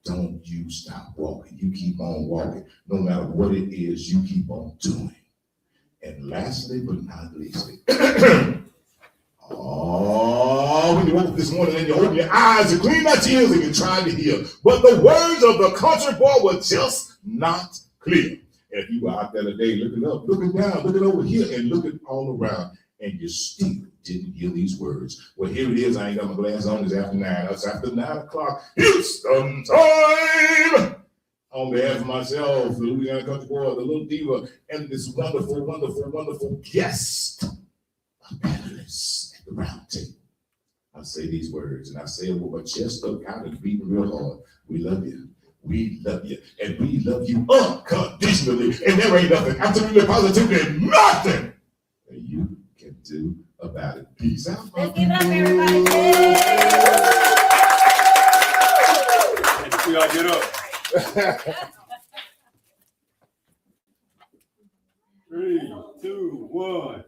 Don't you stop walking. You keep on walking. No matter what it is, you keep on doing. And lastly, but not leastly, when you woke up this morning and you open your eyes and clean my tears and you're trying to hear, but the words of the country boy were just not clear. If you were out there today looking up, looking down, looking over here, and looking all around, and you still didn't hear these words. Well, here it is. I ain't got my glasses on. It's after 9. It's after 9 o'clock. Houston time. On behalf of myself, the Louisiana country boy, the Little Diva, and this wonderful, wonderful, wonderful guest, a panelist at the round table, I I say these words, and I say them with my chest stuck out and beating real hard. We love you. We love you. And we love you unconditionally. And there ain't nothing, absolutely positively nothing that you can do about it. Peace out. Let's give it up, everybody. We all get up. 3, 2, 1.